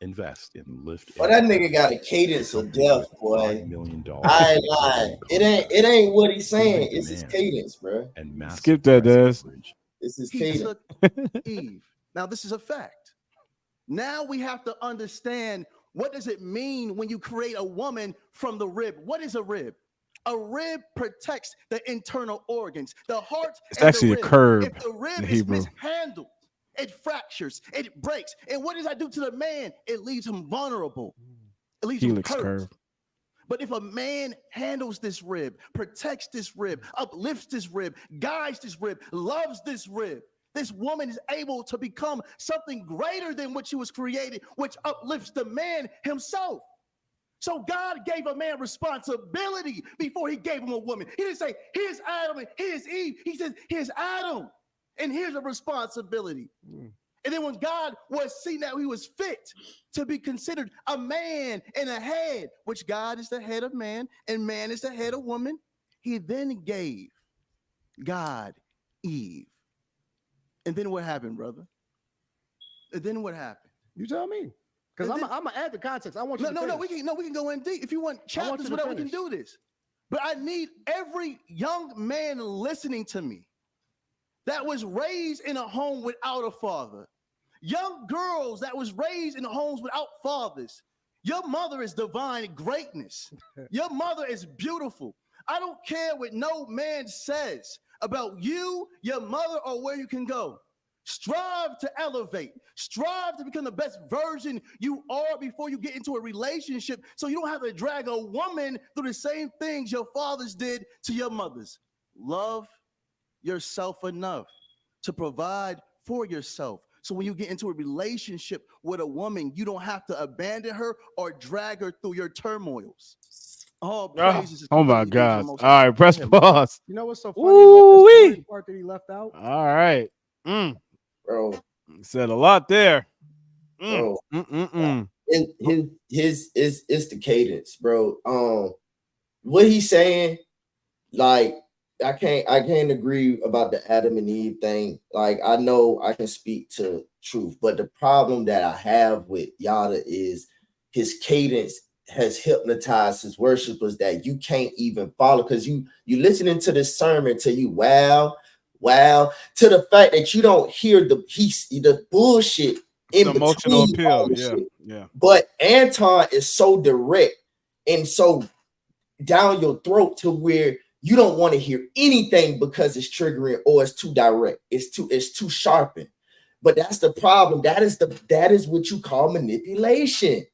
invest in Lyft. Well, that nigga got a cadence of death, boy. $5 million. I ain't lying. It ain't what he's saying. It's his demand cadence, bro. And massive Skip that, press Des. coverage. It's his he cadence. took Eve. Now, this is a fact. Now we have to understand, what does it mean when you create a woman from the rib? What is a rib? A rib protects the internal organs, the heart. It's and actually the a rib. curb If the in rib is Hebrew. mishandled, it fractures, it breaks. And what does that do to the man? It leaves him vulnerable. It leaves Helix him hurt. curve. But if a man handles this rib, protects this rib, uplifts this rib, guides this rib, loves this rib, this woman is able to become something greater than what she was created, which uplifts the man himself. So God gave a man responsibility before he gave him a woman. He didn't say, here's Adam and here's Eve. He said, here's Adam and here's a responsibility. And then when God was seen that he was fit to be considered a man and a head, which God is the head of man and man is the head of woman, he then gave God Eve. And then what happened, brother? And then what happened? You tell me. Because I'm gonna add the context. I want you to finish. we can go in deep. If you want chapters, whatever, we can do this. But I need every young man listening to me that was raised in a home without a father. Young girls that was raised in homes without fathers. Your mother is divine greatness. Your mother is beautiful. I don't care what no man says about you, your mother, or where you can go. Strive to elevate. Strive to become the best version you are before you get into a relationship, so you don't have to drag a woman through the same things your fathers did to your mothers. Love yourself enough to provide for yourself. So when you get into a relationship with a woman, you don't have to abandon her or drag her through your turmoils. All praises. Oh my God. All right, press pause. You know what's so funny about this story part that he left out? All right. Bro. Said a lot there. Bro. His it's the cadence, bro. What he's saying, like, I can't agree about the Adam and Eve thing. Like, I know I can speak to truth, but the problem that I have with Yada is his cadence has hypnotized his worshipers that you can't even follow, because you listening to this sermon till you wow, to the fact that you don't hear the bullshit in it's emotional between appeal. all the Yeah, shit. yeah. But Anton is so direct and so down your throat to where you don't want to hear anything because it's triggering or it's too direct. It's too sharpened. But that's the problem. That is what you call manipulation.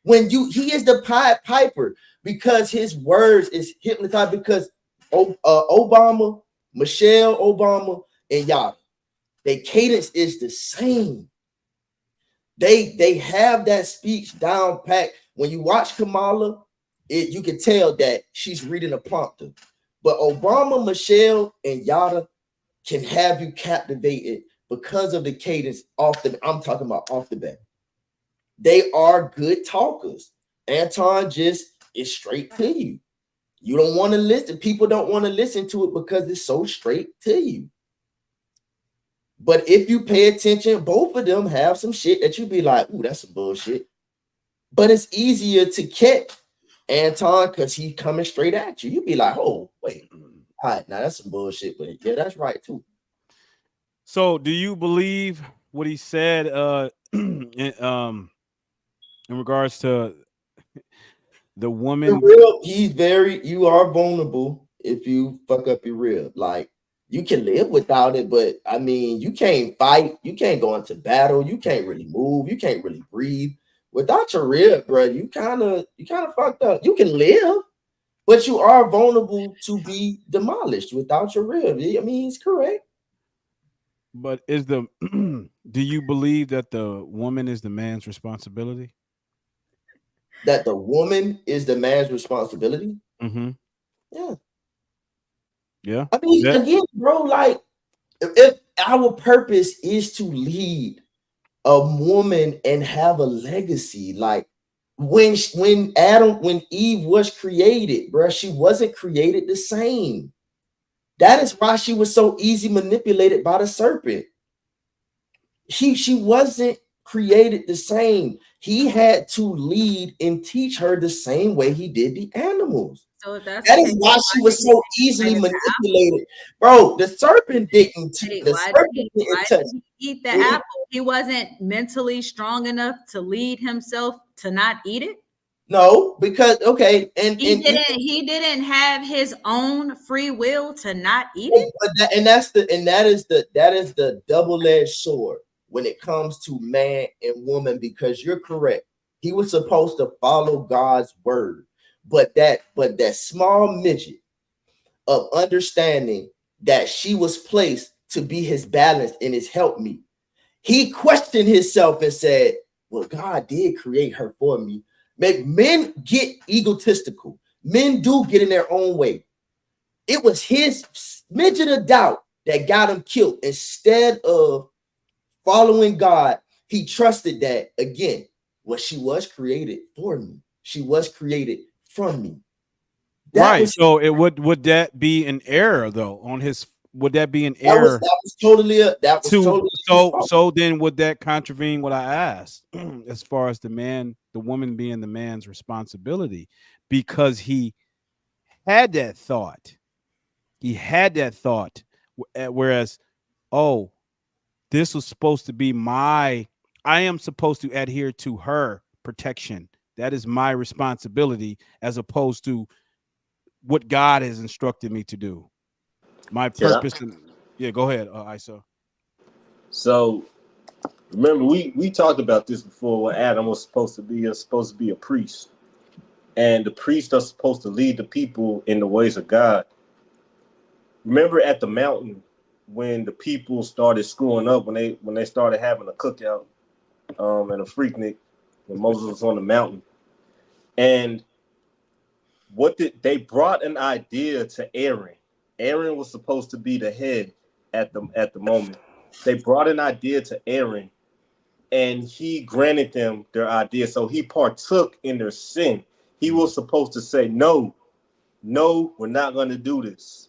When he is the Pied Piper, because his words is hypnotized, because Obama, Michelle Obama, and Yada, their cadence is the same. They have that speech down pat. When you watch Kamala, you can tell that she's reading a prompter. But Obama, Michelle, and Yada can have you captivated because of the cadence I'm talking about off the bat. They are good talkers. Anton just is straight to you. You don't want to listen. People don't want to listen to it because it's so straight to you. But if you pay attention, both of them have some shit that you be like, ooh, that's some bullshit. But it's easier to catch Anton because he's coming straight at you. You be like, oh, wait. All right, now that's some bullshit, but yeah, that's right too. So do you believe what he said in regards to the woman? You are vulnerable if you fuck up your rib. Like, You can live without it, but I mean, you can't fight, you can't go into battle, you can't really move, you can't really breathe. Without your rib, bro, you kind of fucked up. You can live, but you are vulnerable to be demolished without your rib. I mean, it's correct. But is the do you believe that the woman is the man's responsibility? That the woman is the man's responsibility. Mm-hmm. Yeah. Yeah. I mean, Yeah. again, bro, like if our purpose is to lead a woman and have a legacy, like when when Eve was created, bro, she wasn't created the same. That is why she was so easy manipulated by the serpent. She wasn't created the same. He had to lead and teach her the same way he did the animals. So if that's That the is case, why she was so easily manipulated, bro. The serpent didn't. The serpent didn't touch. Did he eat the apple? He wasn't mentally strong enough to lead himself to not eat it. No, because okay, and he didn't have his own free will to not eat it. But that is the double-edged sword when it comes to man and woman, because you're correct. He was supposed to follow God's word, but that small midget of understanding that she was placed to be his balance and his helpmeet. He questioned himself and said, well, God did create her for me. Men get egotistical. Men do get in their own way. It was his smidgen of doubt that got him killed. Instead of following God, he trusted that, again, well, she was created for me. She was created from me. Right. So it would that be an error though on his? Would that be an error? That was totally so then would that contravene what I asked as far as the woman being the man's responsibility, because he had that thought. He had that thought, whereas, oh, this was supposed to be I am supposed to adhere to her protection. That is my responsibility, as opposed to what God has instructed me to do. My purpose. Yeah, go ahead, Isa. So remember, we talked about this before. What Adam was supposed to be a priest, and the priests are supposed to lead the people in the ways of God. Remember at the mountain when the people started screwing up, when they started having a cookout and a freaknik when Moses was on the mountain, and they brought an idea to Aaron. Aaron was supposed to be the head at the moment. They brought an idea to Aaron, and he granted them their idea. So he partook in their sin. He was supposed to say, no, we're not going to do this.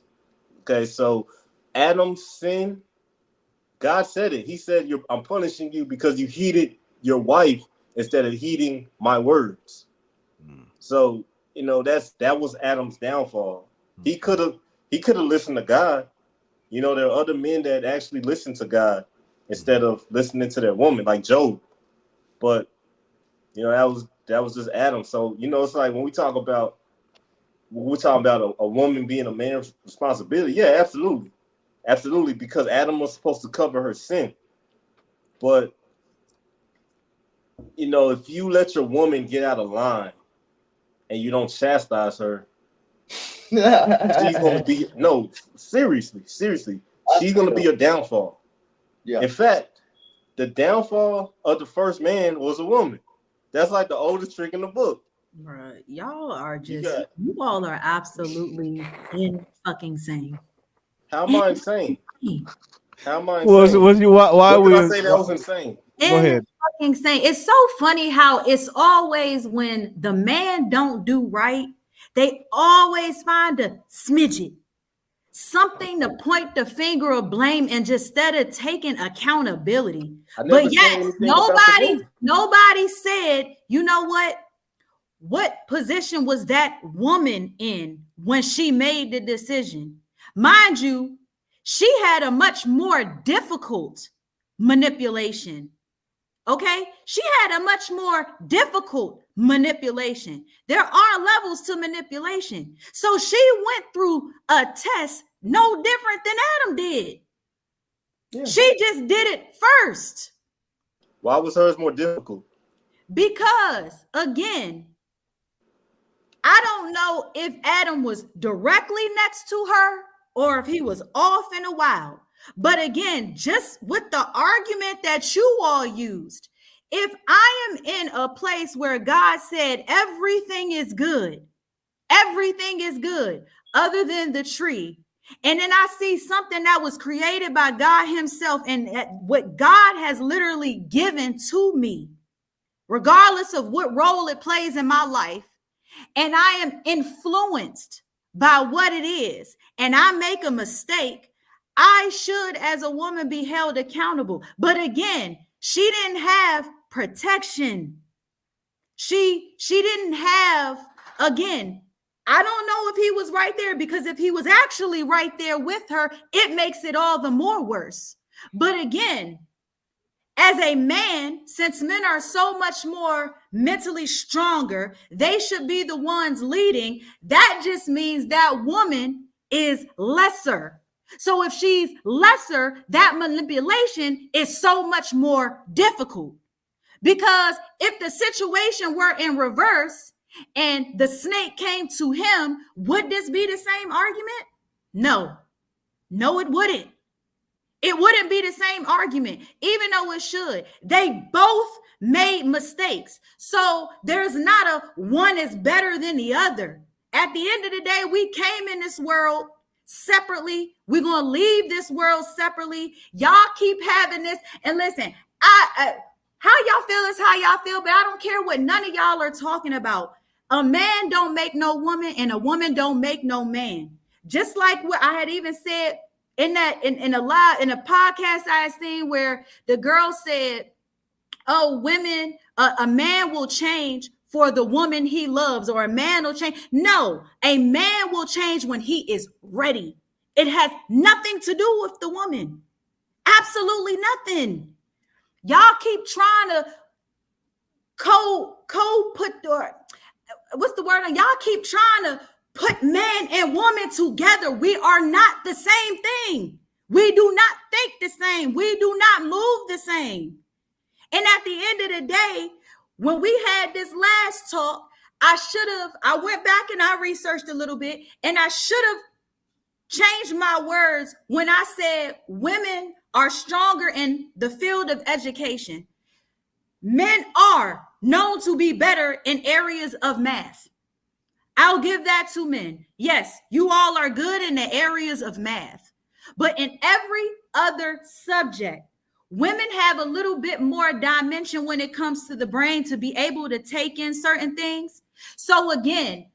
Okay, so Adam's sin, God said it. He said, I'm punishing you because you heeded your wife instead of heeding my words. So, that was Adam's downfall. He could have listened to God. There are other men that actually listen to God instead of listening to their woman, like Job. But that was just Adam. So it's like when we're talking about a woman being a man's responsibility. Yeah, absolutely, because Adam was supposed to cover her sin. But if you let your woman get out of line and you don't chastise her, she's gonna be seriously. She's gonna be a downfall. Yeah. In fact, the downfall of the first man was a woman. That's like the oldest trick in the book. Bruh, y'all are just you all are absolutely insane. How am I insane? How am I insane? Why would I say that was insane? Go ahead. Fucking insane. It's so funny how it's always when the man don't do right, they always find a smidget, something to point the finger of blame, and just instead of taking accountability. But yet nobody said, you know what position was that woman in when she made the decision? Mind you, she had a much more difficult manipulation. Okay, she had a much more difficult manipulation. There are levels to manipulation. So she went through a test no different than Adam did. Yeah. She just did it first. Why was hers more difficult? Because, again, I don't know if Adam was directly next to her or if he was off in the wild. But again, just with the argument that you all used, if I am in a place where God said everything is good other than the tree, and then I see something that was created by God himself and what God has literally given to me, regardless of what role it plays in my life, and I am influenced by what it is, and I make a mistake, I should, as a woman, be held accountable. But again, she didn't have protection. She didn't have, again, I don't know if he was right there, because if he was actually right there with her, it makes it all the more worse. But again, as a man, since men are so much more mentally stronger, they should be the ones leading. That just means that woman is lesser. So if she's lesser, that manipulation is so much more difficult. Because if the situation were in reverse and the snake came to him, would this be the same argument? No, it wouldn't. It wouldn't be the same argument, even though it should. They both made mistakes. So there's not a one is better than the other. At the end of the day, we came in this world separately. We're going to leave this world separately. Y'all keep having this. And listen, how y'all feel is how y'all feel, but I don't care what none of y'all are talking about. A man don't make no woman, and a woman don't make no man. Just like what I had even said in a podcast I had seen, where the girl said, oh, women, a man will change for the woman he loves, or a man will change. No, a man will change when he is ready. It has nothing to do with the woman. Absolutely nothing. Y'all keep trying to what's the word? Y'all keep trying to put man and woman together. We are not the same thing. We do not think the same. We do not move the same. And at the end of the day, when we had this last talk, I went back and I researched a little bit, and I should have changed my words when I said women are stronger in the field of education. Men are known to be better in areas of math. I'll give that to men. Yes, you all are good in the areas of math, but in every other subject, women have a little bit more dimension when it comes to the brain to be able to take in certain things. So again,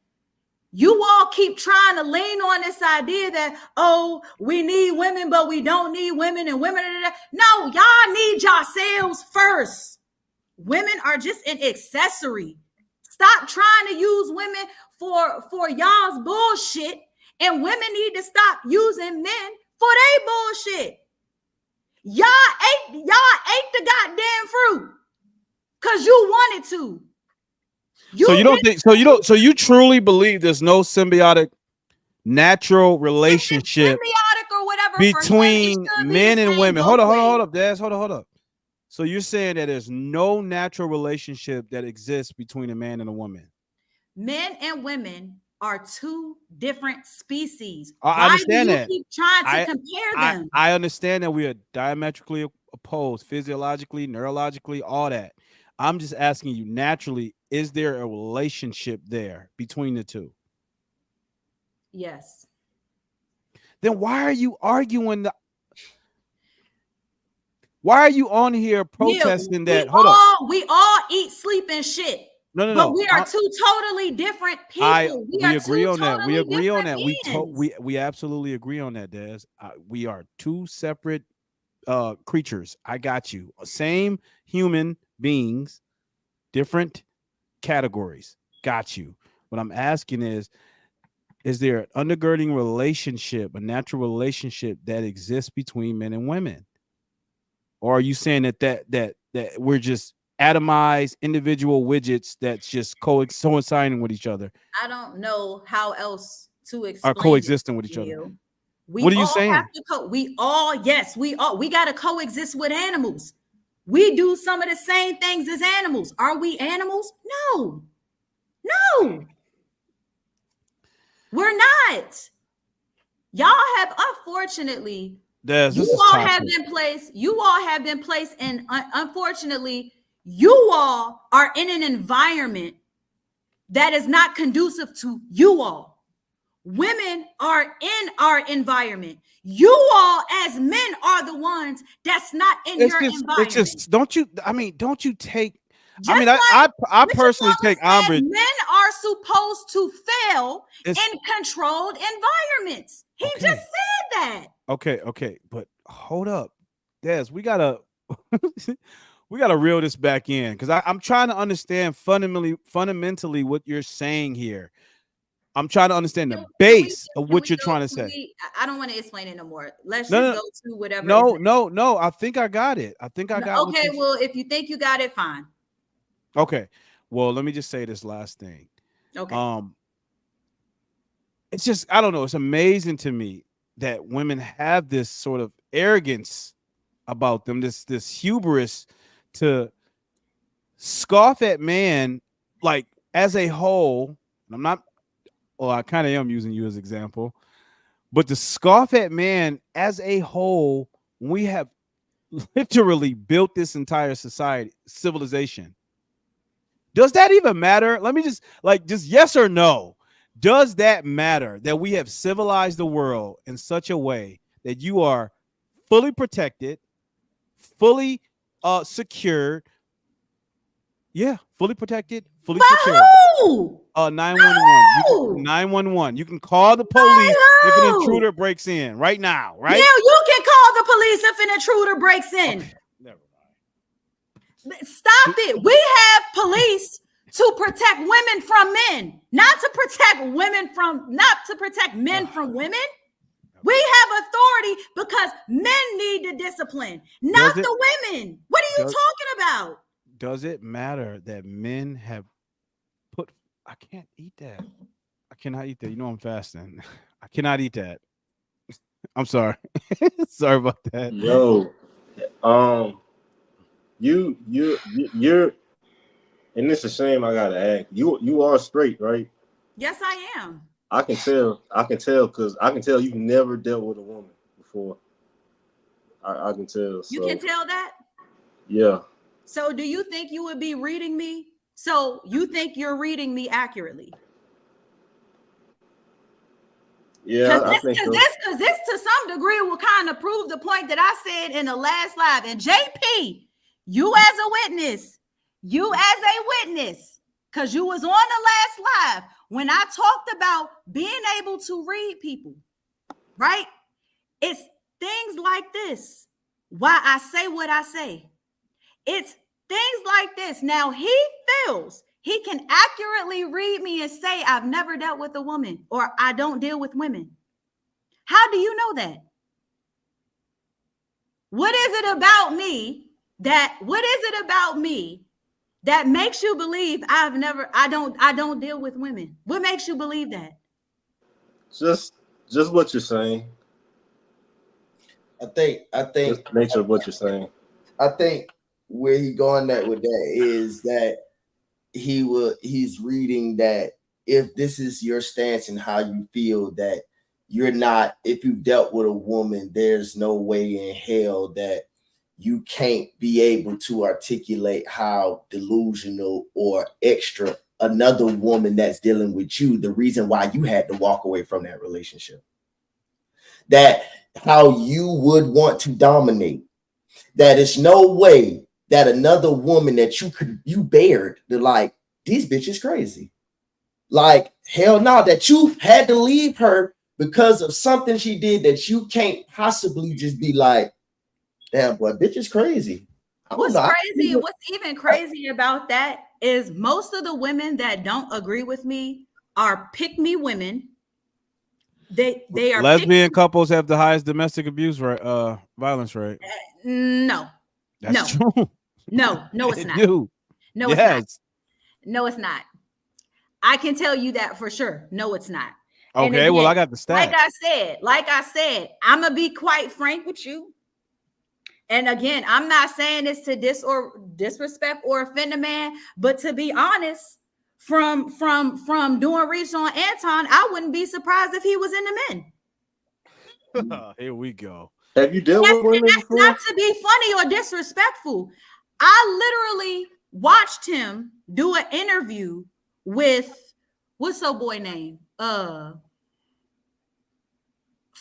you all keep trying to lean on this idea that, oh, we need women, but we don't need women, and women. No, y'all need yourselves first. Women are just an accessory. Stop trying to use women for y'all's bullshit, and women need to stop using men for their bullshit. Y'all ate the goddamn fruit because you wanted to. So you truly believe there's no symbiotic natural relationship symbiotic or whatever between men and women? Hold up, Daz. Hold up. So you're saying that there's no natural relationship that exists between a man and a woman? Men and women are two different species. I understand that. Keep trying to compare them. I understand that we are diametrically opposed, physiologically, neurologically, all that. I'm just asking you, naturally, is there a relationship there between the two? Yes. Then why are you arguing why are you on here protesting that? We all eat, sleep, and shit. No. But we are two totally different people. We agree on that. We agree on that. We absolutely agree on that, Des. We are two separate creatures. I got you. Same human beings, different categories. Got you. What I'm asking is there an undergirding relationship, a natural relationship that exists between men and women? Or are you saying that we're just atomized individual widgets that's just coinciding with each other? I don't know how else to explain. Are coexisting with each other. We What are you all saying? have to we got to coexist with animals. We do some of the same things as animals. Are we animals? No. We're not. Y'all have, unfortunately, Des, this is you all have been placed, and unfortunately, you all are in an environment that is not conducive to you all. Women are in our environment. You all as men are the ones that's not in your environment. It's just, don't you take, Just I personally take umbrage. Men are supposed to fail in controlled environments. He just said that. Okay, but hold up, Des, we gotta reel this back in, because I'm trying to understand fundamentally what you're saying here. I'm trying to understand the base of what you're trying to say. I don't want to explain it no more. Let's No, just go to whatever. No. I think I got it. Okay, well, if you think you got it, fine. Okay. Well, let me just say this last thing. Okay. It's just, I don't know. It's amazing to me that women have this sort of arrogance about them, this hubris to scoff at man, like, as a whole. I'm not, well, I kind of am using you as example, but to scoff at man as a whole, we have literally built this entire civilization. Does that even matter? Let me just yes or no. Does that matter that we have civilized the world in such a way that you are fully protected, fully secured? Yeah, fully protected, fully secured. 911. 911. You can call the police if an intruder breaks in right now, right? Yeah, you can call the police if an intruder breaks in. Okay. Never mind. Stop it. We have police to protect women from men, not to protect men from women. We have authority because men need the discipline, not the women. What are you talking about? Does it matter that men have put? I can't eat that. I cannot eat that. You know I'm fasting. I cannot eat that. I'm sorry. Sorry about that. Yo, you're, and it's a shame I gotta ask. You are straight, right? Yes, I am. I can tell because I can tell you've never dealt with a woman before. I can tell. So. You can tell that? Yeah. So do you think you would be reading me? So you think you're reading me accurately? Yeah, I think so. Because this to some degree will kind of prove the point that I said in the last live. And JP, you as a witness, because you was on the last live when I talked about being able to read people, right? It's things like this why I say what I say. It's things like this. Now he feels he can accurately read me and say I've never dealt with a woman or I don't deal with women. How do you know that? What is it about me that makes you believe I don't deal with women? What makes you believe that? Just what you're saying. I think just the nature of what you're saying. I think where he going at with that is that he's reading that if this is your stance and how you feel, that you're not, if you've dealt with a woman, there's no way in hell that you can't be able to articulate how delusional or extra another woman that's dealing with you, the reason why you had to walk away from that relationship. That how you would want to dominate. That is no way that another woman that you bared to, like, these bitches crazy. Like, hell no, that you had to leave her because of something she did that you can't possibly just be like, damn, boy, bitch is crazy. What's even crazy about that is most of the women that don't agree with me are pick-me women. They are lesbian couples have the highest domestic abuse rate, violence rate. No, that's true. No, it's not. No, it's not. No, it's not. I can tell you that for sure. No, it's not. Okay, well, I got the stats. Like I said, I'm gonna be quite frank with you. And again, I'm not saying this to disrespect or offend a man, but to be honest, from doing research on Anton, I wouldn't be surprised if he was in the men. Here we go. Have you dealt with women that's before? not to be funny or disrespectful. I literally watched him do an interview with what's her boy name?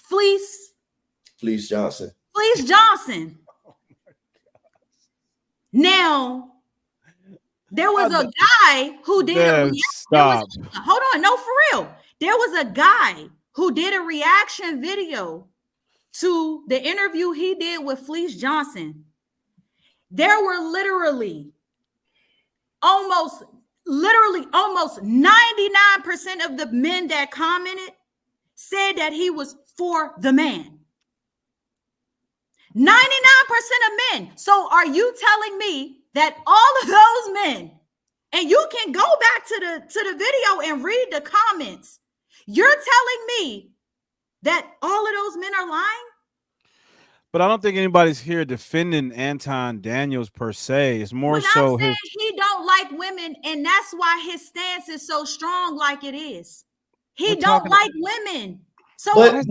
Fleece Johnson. Fleece Johnson. Now, there was a guy who did a reaction. Stop. Hold on, no, for real. There was a guy who did a reaction video to the interview he did with Fleece Johnson. There were literally almost 99% of the men that commented said that he was for the man. 99% of men. So are you telling me that all of those men, and you can go back to the video and read the comments, you're telling me that all of those men are lying? But I don't think anybody's here defending Anton Daniels per se. It's more so his. He don't like women, and that's why his stance is so strong like it is. He don't like women. So but we're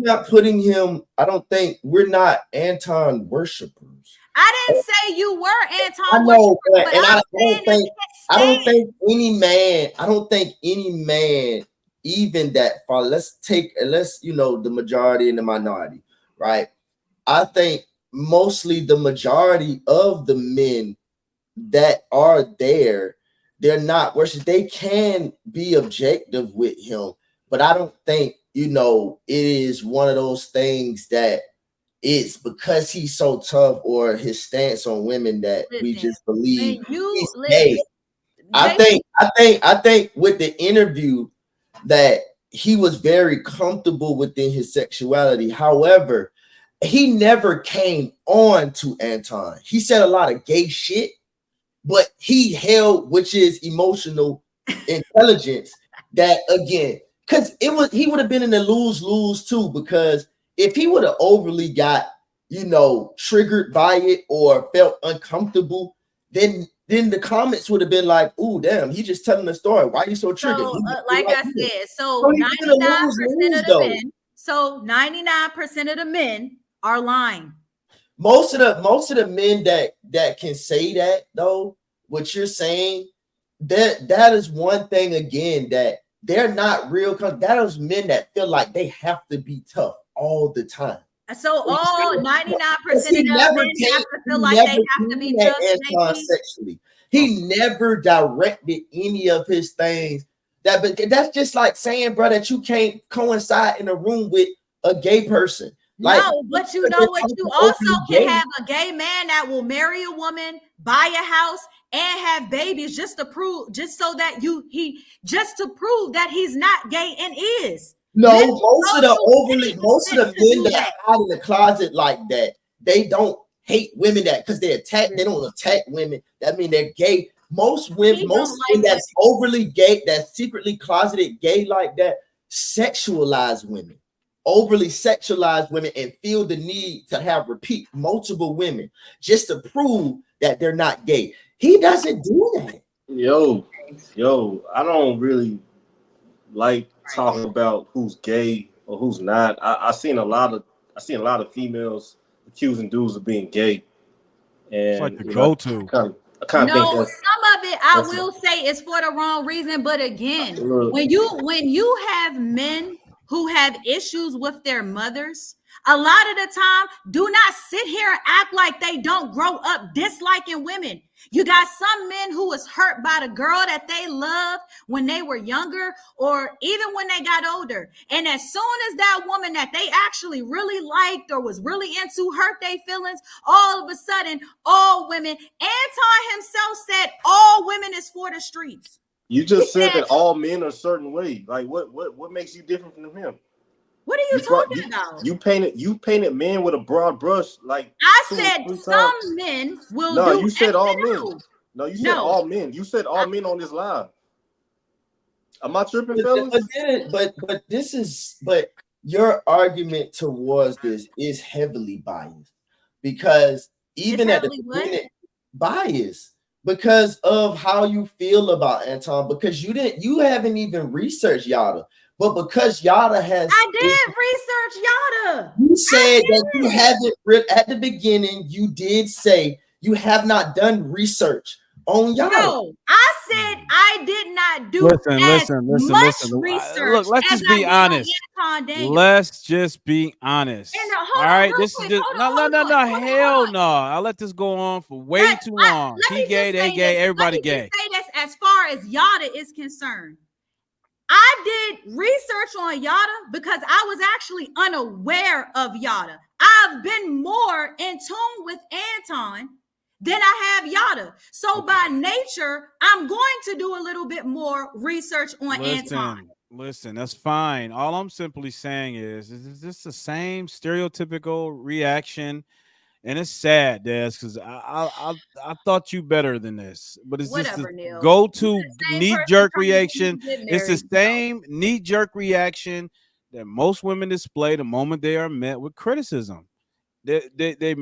not putting him. I don't think we're not Anton worshipers. I didn't say you were Anton. I know, but I don't think any man, even that far. Let's the majority and the minority, right? I think mostly the majority of the men that are there, they're not worship. They can be objective with him, but I don't think it is one of those things that it's because he's so tough or his stance on women that we just believe he's gay. I think with the interview that he was very comfortable within his sexuality. However, he never came on to Anton. He said a lot of gay shit, but he held, which is emotional intelligence, that again, because he would have been in the lose-lose too, because if he would have overly got, triggered by it or felt uncomfortable, then the comments would have been like, "Ooh, damn, he just telling the story. Why are you so triggered?" So, like I said, 99% of the men. So 99% of the men are lying. Most of the men that can say that, though, what you're saying, that is one thing again, that they're not real. That is men that feel like they have to be tough all the time. So all 99% of them men have to feel like they have to be tough sexually. He never directed any of his things. That's just like saying, bro, that you can't coincide in a room with a gay person. No, but you know what? You also can have a gay man that will marry a woman, buy a house, and have babies just to prove that he's not gay and is. No, most of the men that hide in the closet like that, they don't hate women because they don't attack women. That means they're gay. Most women that's overly gay, that's secretly closeted gay like that, sexualize women. Overly sexualize women and feel the need to repeat multiple women just to prove that they're not gay. He doesn't do that. Yo, I don't really like talking about who's gay or who's not. I seen a lot of females accusing dudes of being gay, and it's like the go-to. I kind of think some of it I will say is for the wrong reason. But again, when you have men who have issues with their mothers, a lot of the time, do not sit here and act like they don't grow up disliking women. You got some men who was hurt by the girl that they loved when they were younger or even when they got older. And as soon as that woman that they actually really liked or was really into hurt their feelings, all of a sudden, all women, Anton himself said all women is for the streets. You just said that all men are a certain way. Like what makes you different from him? What are you talking about? You painted men with a broad brush. Like I said, some men will. No, you said all men. No, you said all men. You said all men on this live. Am I tripping, fellas? But but your argument towards this is heavily biased because even at the beginning, biased because of how you feel about Anton, because you haven't even researched Yada, but because Yada has, I did research Yada. You said that you haven't at the beginning. You did say you have not done research on Yada. No, I said I did not do Listen. research. Look, let's just be honest. Let's just be honest. All right, this is just no. Hell no. I'll let this go on for way too long. He gay, they gay, everybody gay. Say this as far as Yada is concerned. I did research on Yada because I was actually unaware of Yada. I've been more in tune with Anton than I have Yada. So by nature, I'm going to do a little bit more research on Anton. Listen, that's fine. All I'm simply saying is this the same stereotypical reaction? And it's sad, Des, because I thought you better than this. But it's just the go-to knee-jerk reaction. It's the same knee-jerk reaction that most women display the moment they are met with criticism. They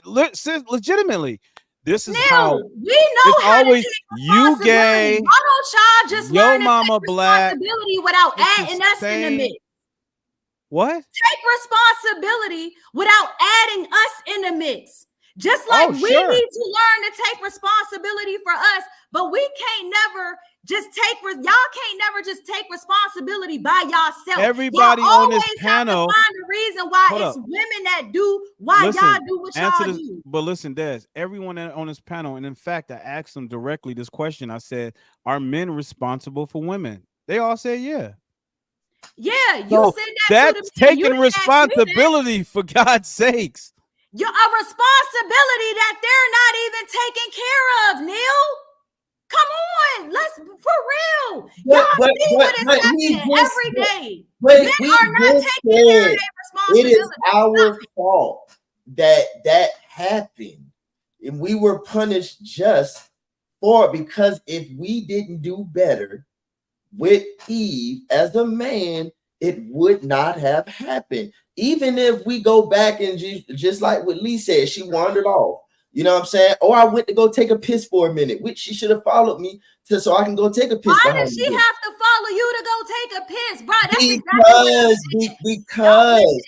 legitimately. This is how we know how always you gay. Why don't y'all just your mama black responsibility without adding us in the mix? What? Take responsibility without adding us in the mix. Just like we need to learn to take responsibility for us, but we can't never just y'all can't never just take responsibility by yourself. Everybody on this panel find a reason why it's women that do y'all do what y'all do. But listen, Des, everyone on this panel, and in fact, I asked them directly this question. I said, "Are men responsible for women?" They all said, "Yeah." Yeah, you said that. That's taking responsibility, for God's sakes. You're a responsibility that they're not even taking care of, Neil. Come on, let's for real. Y'all see what is happening every day. Men are not taking care of their responsibility. It is our fault that happened, and we were punished just for it, because if we didn't do better with Eve as a man, it would not have happened. Even if we go back and just like what Lee said, she wandered off. You know what I'm saying? Or I went to go take a piss for a minute, which she should have followed me so I can go take a piss. Why does she have to follow you to go take a piss, bro? Because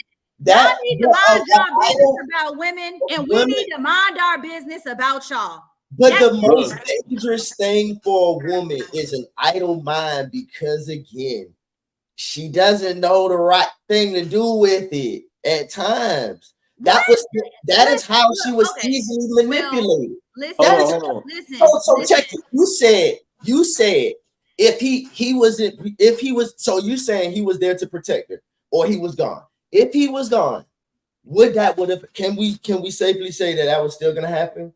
y'all need to mind y'all business about women, and we need to mind our business about y'all. But the most dangerous thing for a woman is an idle mind, because again, she doesn't know the right thing to do with it at times. That is how she was easily manipulated. Listen. So check it. You said if he was so you saying he was there to protect her, or he was gone. If he was gone, can we safely say that was still gonna happen?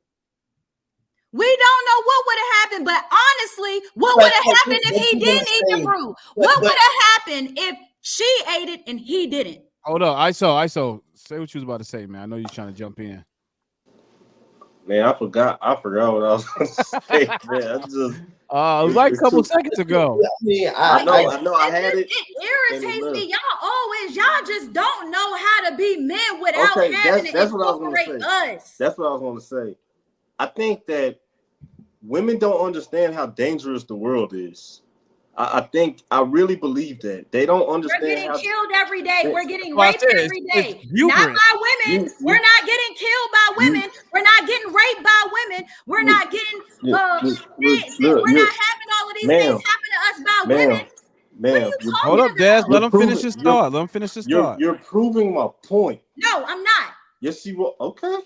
We don't know what would have happened, but honestly, what would have happened if he didn't eat the fruit? What would have happened if she ate it and he didn't? Hold on, ISO. Say what you was about to say, man. I know you're trying to jump in. Man, I forgot what I was going to say. Man, it was like a couple seconds ago. I know. I had it. It irritates me. Y'all just don't know how to be men without having to incorporate us. That's what I was going to say. I think that women don't understand how dangerous the world is. I really believe that they don't understand. We're getting killed every day. We're getting raped every day. Not by women. We're not getting killed by women. We're not getting raped by women. We're not getting. We're not having all of these things happen to us by women. Man, hold up, Des. Let him finish his thought. You're proving my point. No, I'm not. Yes, you will. Okay.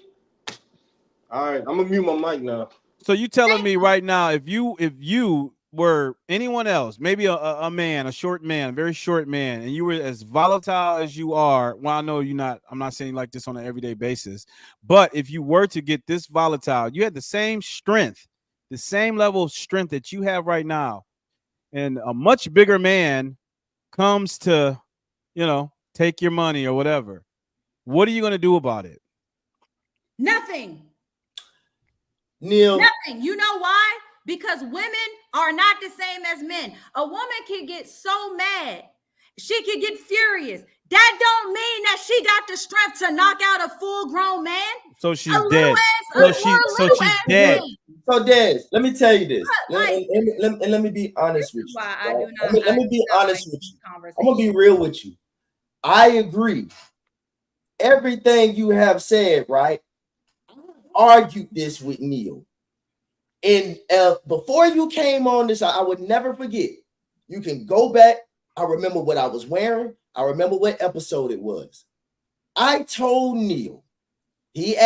All right, I'm gonna mute my mic now. So you telling me right now, if you were anyone else, maybe a man, a short man, a very short man, and you were as volatile as you are, well, I know you're not, I'm not saying like this on an everyday basis, but if you were to get this volatile, you had the same strength, the same level of strength that you have right now, and a much bigger man comes to, take your money or whatever, what are you going to do about it? Nothing. Neil. Nothing. You know why? because women are not the same as men. A woman can get so mad, she can get furious. That don't mean that she got the strength to knock out a full-grown man. So she's dead. So she's dead. So Des, let me tell you this. Like, Let me be honest with you. why Right? I do not. Let me be honest like with you. I'm gonna be real with you. I agree. Everything you have said, right? I argued this with Neil. And before you came on this, I would never forget. You can go back. I remember what I was wearing. I remember what episode it was. I told Neil, he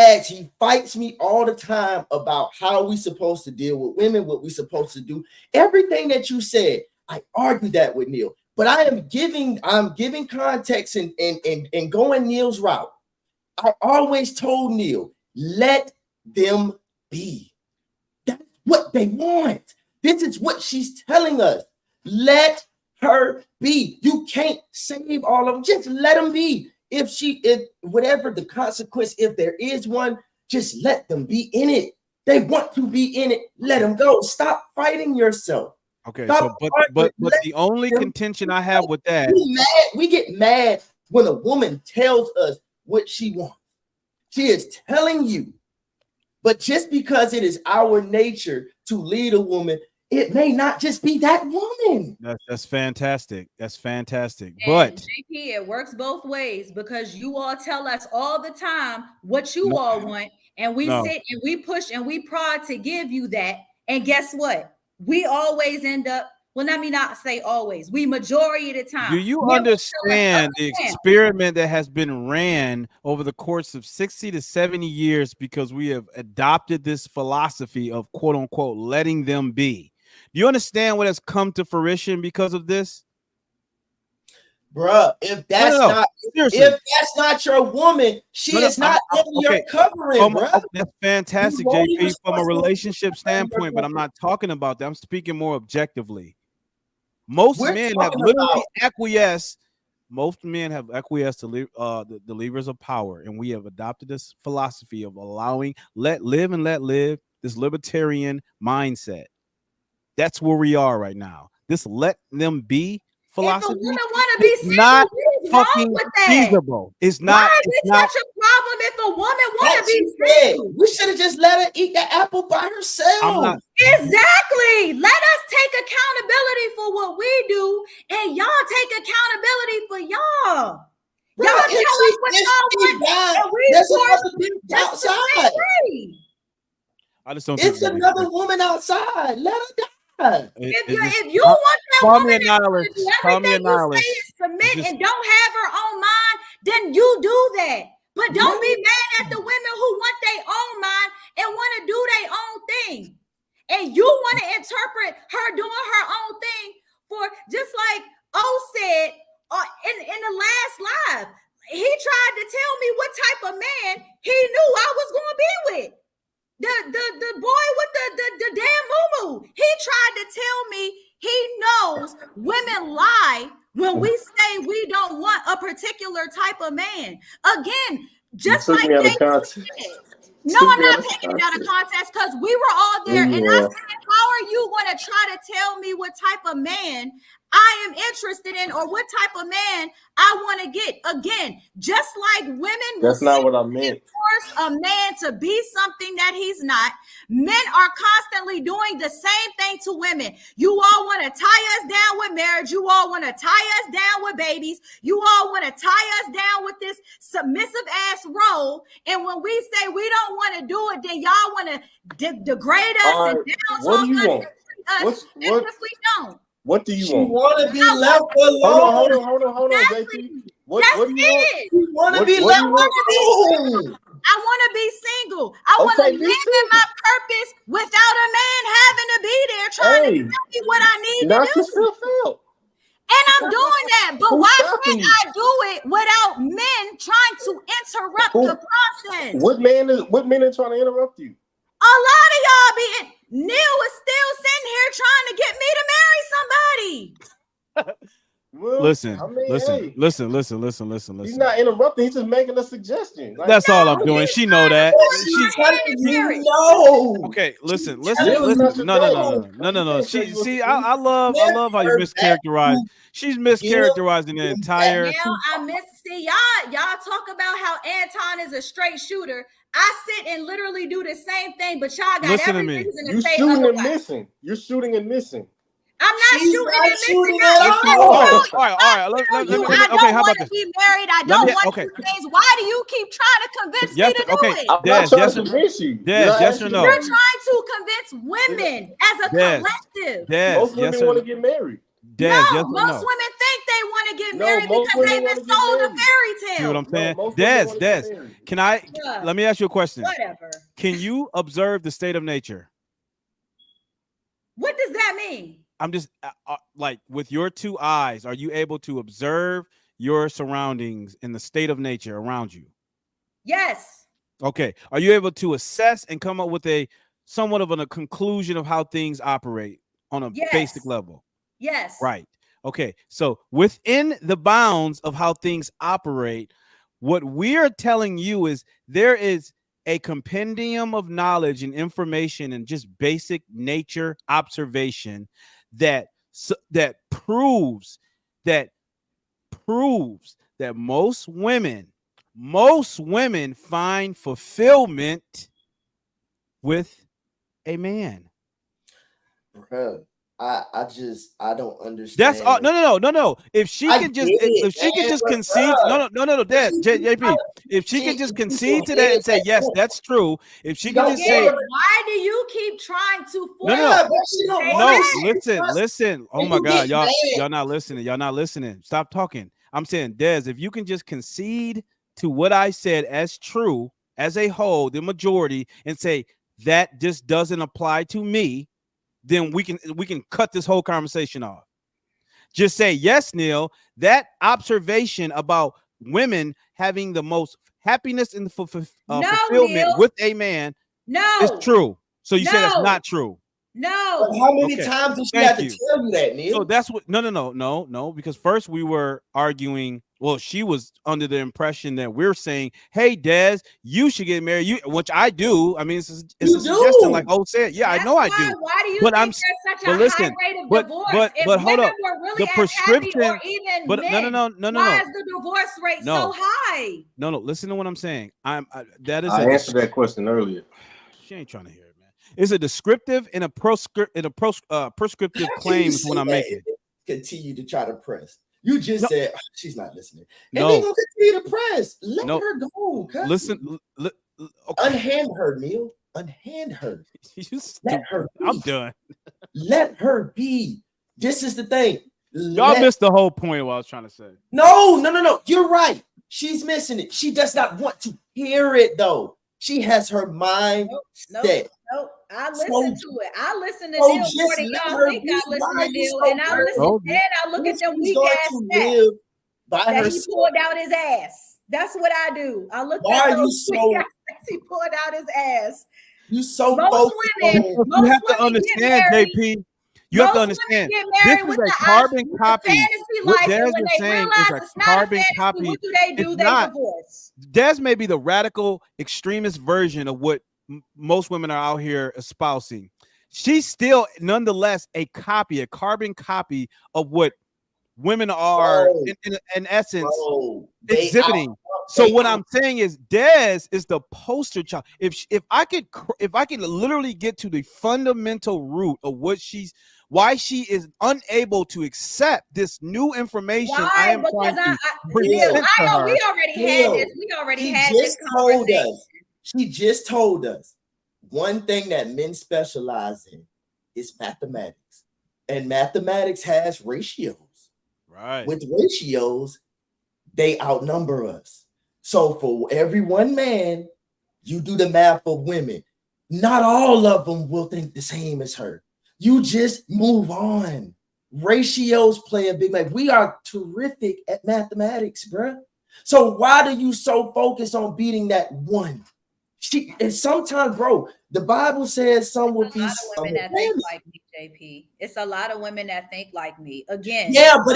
fights me all the time about how we supposed to deal with women, what we supposed to do. Everything that you said, I argued that with Neil. But I'm giving context and going Neil's route. I always told Neil, let them be. That's what they want. This is what she's telling us. Let her be. You can't save all of them. Just let them be. If whatever the consequence, if there is one, just let them be in it. They want to be in it. Let them go. Stop fighting yourself. Okay, so but the only contention I have with that, we get mad when a woman tells us what she wants. She is telling you, but just because it is our nature to lead a woman, it may not just be that woman. That's fantastic. That's fantastic. And but JP, it works both ways, because you all tell us all the time what you all want, and we sit and we push and we prod to give you that. And guess what? We always end up, well, let me not say always, we majority of the time. Do you understand the experiment that has been ran over the course of 60 to 70 years because we have adopted this philosophy of quote unquote letting them be? Do you understand what has come to fruition because of this? Bruh, if that's not your woman, she is not under your covering, bruh. That's fantastic, JP, from a relationship standpoint, but I'm not talking about that. I'm speaking more objectively. Most men have literally acquiesced. Most men have acquiesced to the levers of power, and we have adopted this philosophy of allowing let live, this libertarian mindset. That's where we are right now. This let them be philosophy is not fucking feasible. It's not. Why is it such a problem if a woman want to be single? We should have just let her eat the apple by herself. Exactly. Let us take accountability for what we do, and y'all take accountability for y'all. Y'all tell us what y'all want, and we force outside. I just don't. It's another woman outside. Let her die. If you want that woman to do everything you say is submit and don't have her own mind, then you do that. But don't be mad at the women who want their own mind and want to do their own thing. And you want to interpret her doing her own thing for, just like O said in the last live, he tried to tell me what type of man he knew I was going to be with. The boy with the damn moo-moo. He tried to tell me he knows women lie when we say we don't want a particular type of man. Again, just like they said. No, I'm not taking it out of context, because we were all there. And I said, how are you going to try to tell me what type of man I am interested in, or what type of man I want to get? Again, just like women, that's not what I meant. Force a man to be something that he's not. Men are constantly doing the same thing to women. You all want to tie us down with marriage. You all want to tie us down with babies. You all want to tie us down with this submissive ass role. And when we say we don't want to do it, then y'all want to degrade us and down talk us. What if we don't? What do you want? Want to be left alone. Hold on, JP. What do you want? You want to be left alone. I want to be single. I want to live in my purpose without a man having to be there trying to tell me what I need to do. Yourself out. And I'm doing that. But why can't I do it without men trying to interrupt the process? What men are trying to interrupt you? A lot of y'all be. Neil is still sitting here trying to get me to marry somebody. Listen, I mean, listen, hey, listen. he's not interrupting. He's just making a suggestion. Like, That's all I'm No, doing. he's She know trying to that. force She my telling hand in you marriage. no. okay. Listen. Neil is No. Nostradamus. She You see. can't I love how you Never back mischaracterize. to She's give mischaracterizing the him entire. Now I miss see y'all talk about how Anton is a straight shooter. I sit and literally do the same thing, but y'all got Listen to every me. reason to You say shooting and otherwise. missing. You're shooting and missing. I'm not She's shooting not and missing shooting out. at If I all. tell All right. you Let me. I Okay, don't how want about to this? be married, I Let don't me. want Okay. these things. Why do you keep trying to convince me Yes. to do Okay. it? I'm Des, not trying yes to or no? convince you. Des, Did I yes ask or you no? You're to trying to convince women as a Des, collective. Most yes women or want no? to get married. Des, No, yes or most no? women think they want to get No, married most because women they've want been to get sold a married. fairy See what I'm tale. No, saying? most women want to get Des, married. can I? Bruh, Let me ask you a question. whatever. Can you observe the state of nature? What does that mean? I'm just like with your two eyes, are you able to observe your surroundings and the state of nature around you? Yes. Okay. Are you able to assess and come up with a somewhat of a conclusion of how things operate on a Yes. basic level? Yes. Right. Okay. So within the bounds of how things operate, what we're telling you is there is a compendium of knowledge and information and just basic nature observation that that proves that most women find fulfillment with a man. Bruh, I don't That's all. understand. No. If she I can get just, it, if she can man, just but concede, no, bruh, Dad, JP. If she can she just she concede gonna to that hit and say that yes, point. that's true. If she She can don't just care. say Again, why do you keep trying to no, force Yeah, me but she to don't say want no, to. yes? listen. Oh And my you get God, y'all mad. not listening. Y'all not listening. Stop talking. I'm saying, Des, if you can just concede to what I said as true as a whole, the majority, and say that just doesn't apply to me, then we can cut this whole conversation off. Just say yes, Neil. That observation about women having the most happiness and No, fulfillment Neil. with a man is No. true. So you say that's No. not true. But No. how many Okay. times did she Thank have to you. tell you that, So Neil? that's what no, because first we were arguing. Well, she was under the impression that we're saying, hey, Des, you should get married, which I do. I mean, it's a You suggestion, like do. O said. Yeah, I That's know I why. do. Why do you But think there's such a high listen, rate of but divorce? If hold women up. were really The as happy or prescription, even but men, no. why is the divorce rate so No. high? No. Listen to what I'm saying. That is I a answered that question earlier. she ain't trying to hear it, man. It's a descriptive and a prescriptive How can you claim is say what I'm that making. and then continue to try to press? You just No, said, "Oh, she's not listening. And they no, gonna continue to press. Let no. her go, cuz. Listen, okay. Unhand her, Neil. Unhand her. You Let stupid. her I'm be. done. Let her be. This is the thing. Y'all missed the whole point of what I was trying to say. No. You're right. She's missing it. She does not want to hear it though. She has her mind set. Nope. I listen So, to it. I listen to so Neil more just than let y'all her think be. I listen Why are to you Neil. so And I worried? listen, Told you. and I look at them She's weak going ass to stats live by that he herself. pulled out his ass. That's what I do. I look Why at are you those so weak ass stats he pulled out his ass. you so Most focused women, on? You most have to women get understand, married. JP. You have to Most women understand. get This married is with a the carbon with the copy. fantasy What life, Des and when is they saying is realize a it's not a carbon fantasy, copy. what do? It's They not. divorce. Des may be the radical extremist version of what most women are out here espousing. She's still, nonetheless, a carbon copy of what women are Bro, in essence bro. exhibiting. So what I'm saying is Des is the poster child. If I could literally get to the fundamental root of why she is unable to accept this new information I Why? am Because trying to Neil, present I to know her. we already had this. We already She had this just told conversation. us. She just told us one thing that men specialize in is mathematics, and mathematics has ratios. Right. With ratios, they outnumber us. So for every one man, you do the math of women. Not all of them will think the same as her. You just move on. Ratios play a big like we are terrific at mathematics, bruh. So why do you so focus on beating that one? And sometimes, bro, the Bible says some will A lot feast, of some women will that think famine. like me, JP. It's a lot of women that think like me. Again. Yeah, but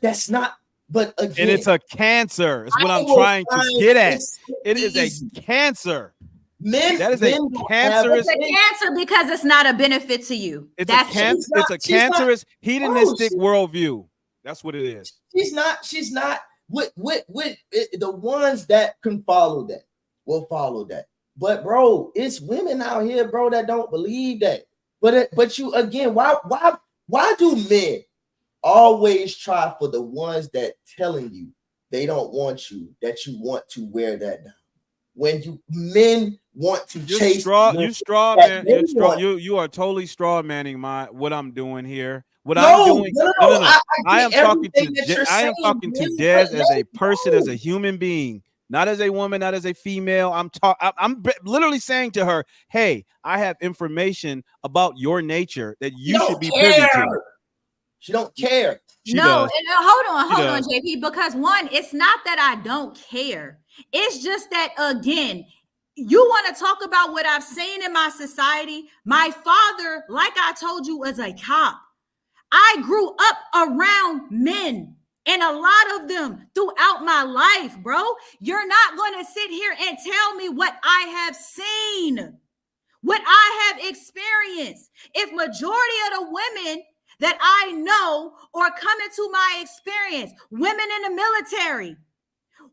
that's not. But again, and it's a cancer. Is what I I'm will trying to find get at. it's It is easy. a cancer. Men, That is men a don't cancerous. have- It's a cancer because it's not a benefit to you. It's That's a She's not- it's a she's not- cancerous hedonistic she- worldview. That's what it is. She's not with the ones that can follow that will follow that. But bro, it's women out here, bro, that don't believe that. But you again, why do men always try for the ones that telling you they don't want you, that you want to wear that down? When you men want to chase you are totally straw manning what I'm doing here. I am talking to Des as a person, as a human being, not as a woman, not as a female. I'm literally saying to her, hey, I have information about your nature that you should be privy to. She don't care. Hold on, JP, because one, it's not that I don't care. It's just that, again, you want to talk about what I've seen in my society. My father, like I told you, was a cop. I grew up around men, and a lot of them throughout my life, bro. You're not going to sit here and tell me what I have seen, what I have experienced. If majority of the women that I know or come into my experience, women in the military,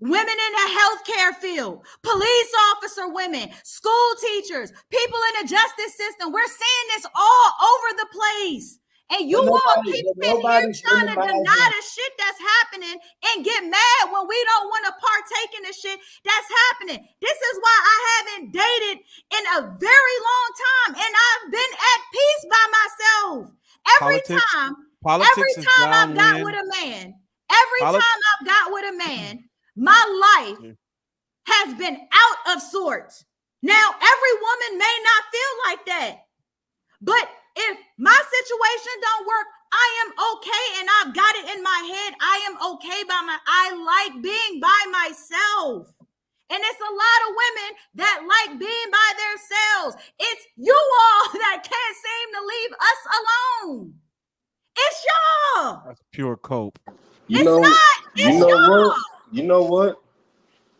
women in the healthcare field, police officer women, school teachers, people in the justice system, we're seeing this all over the place. And you all keep sitting here trying to deny the shit that's happening and get mad when we don't want to partake in the shit that's happening. This is why I haven't dated in a very long time, and I've been at peace by myself. Every time I've got with a man, my life has been out of sorts. Now, every woman may not feel like that, but if my situation don't work, I am okay, and I've got it in my head. I am okay I like being by myself. And it's a lot of women that like being by themselves. It's you all that can't seem to leave us alone. It's y'all. That's pure cope. You know what?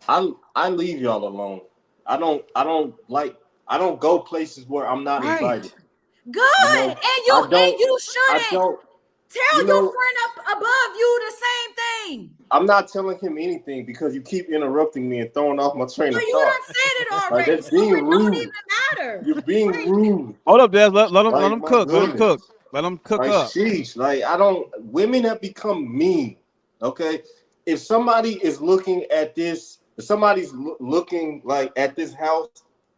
I leave y'all alone. I don't go places where I'm not invited. Good. And you shouldn't tell your friend up above you the same thing. I'm not telling him anything because you keep interrupting me and throwing off my train of thought. You done said it already. That's being rude. Don't even matter. You're being rude. Hold up, Des. Let him cook. Let him cook. Let him cook up. Sheesh. Women have become mean. Okay. If somebody is looking at this, if somebody's looking like at this house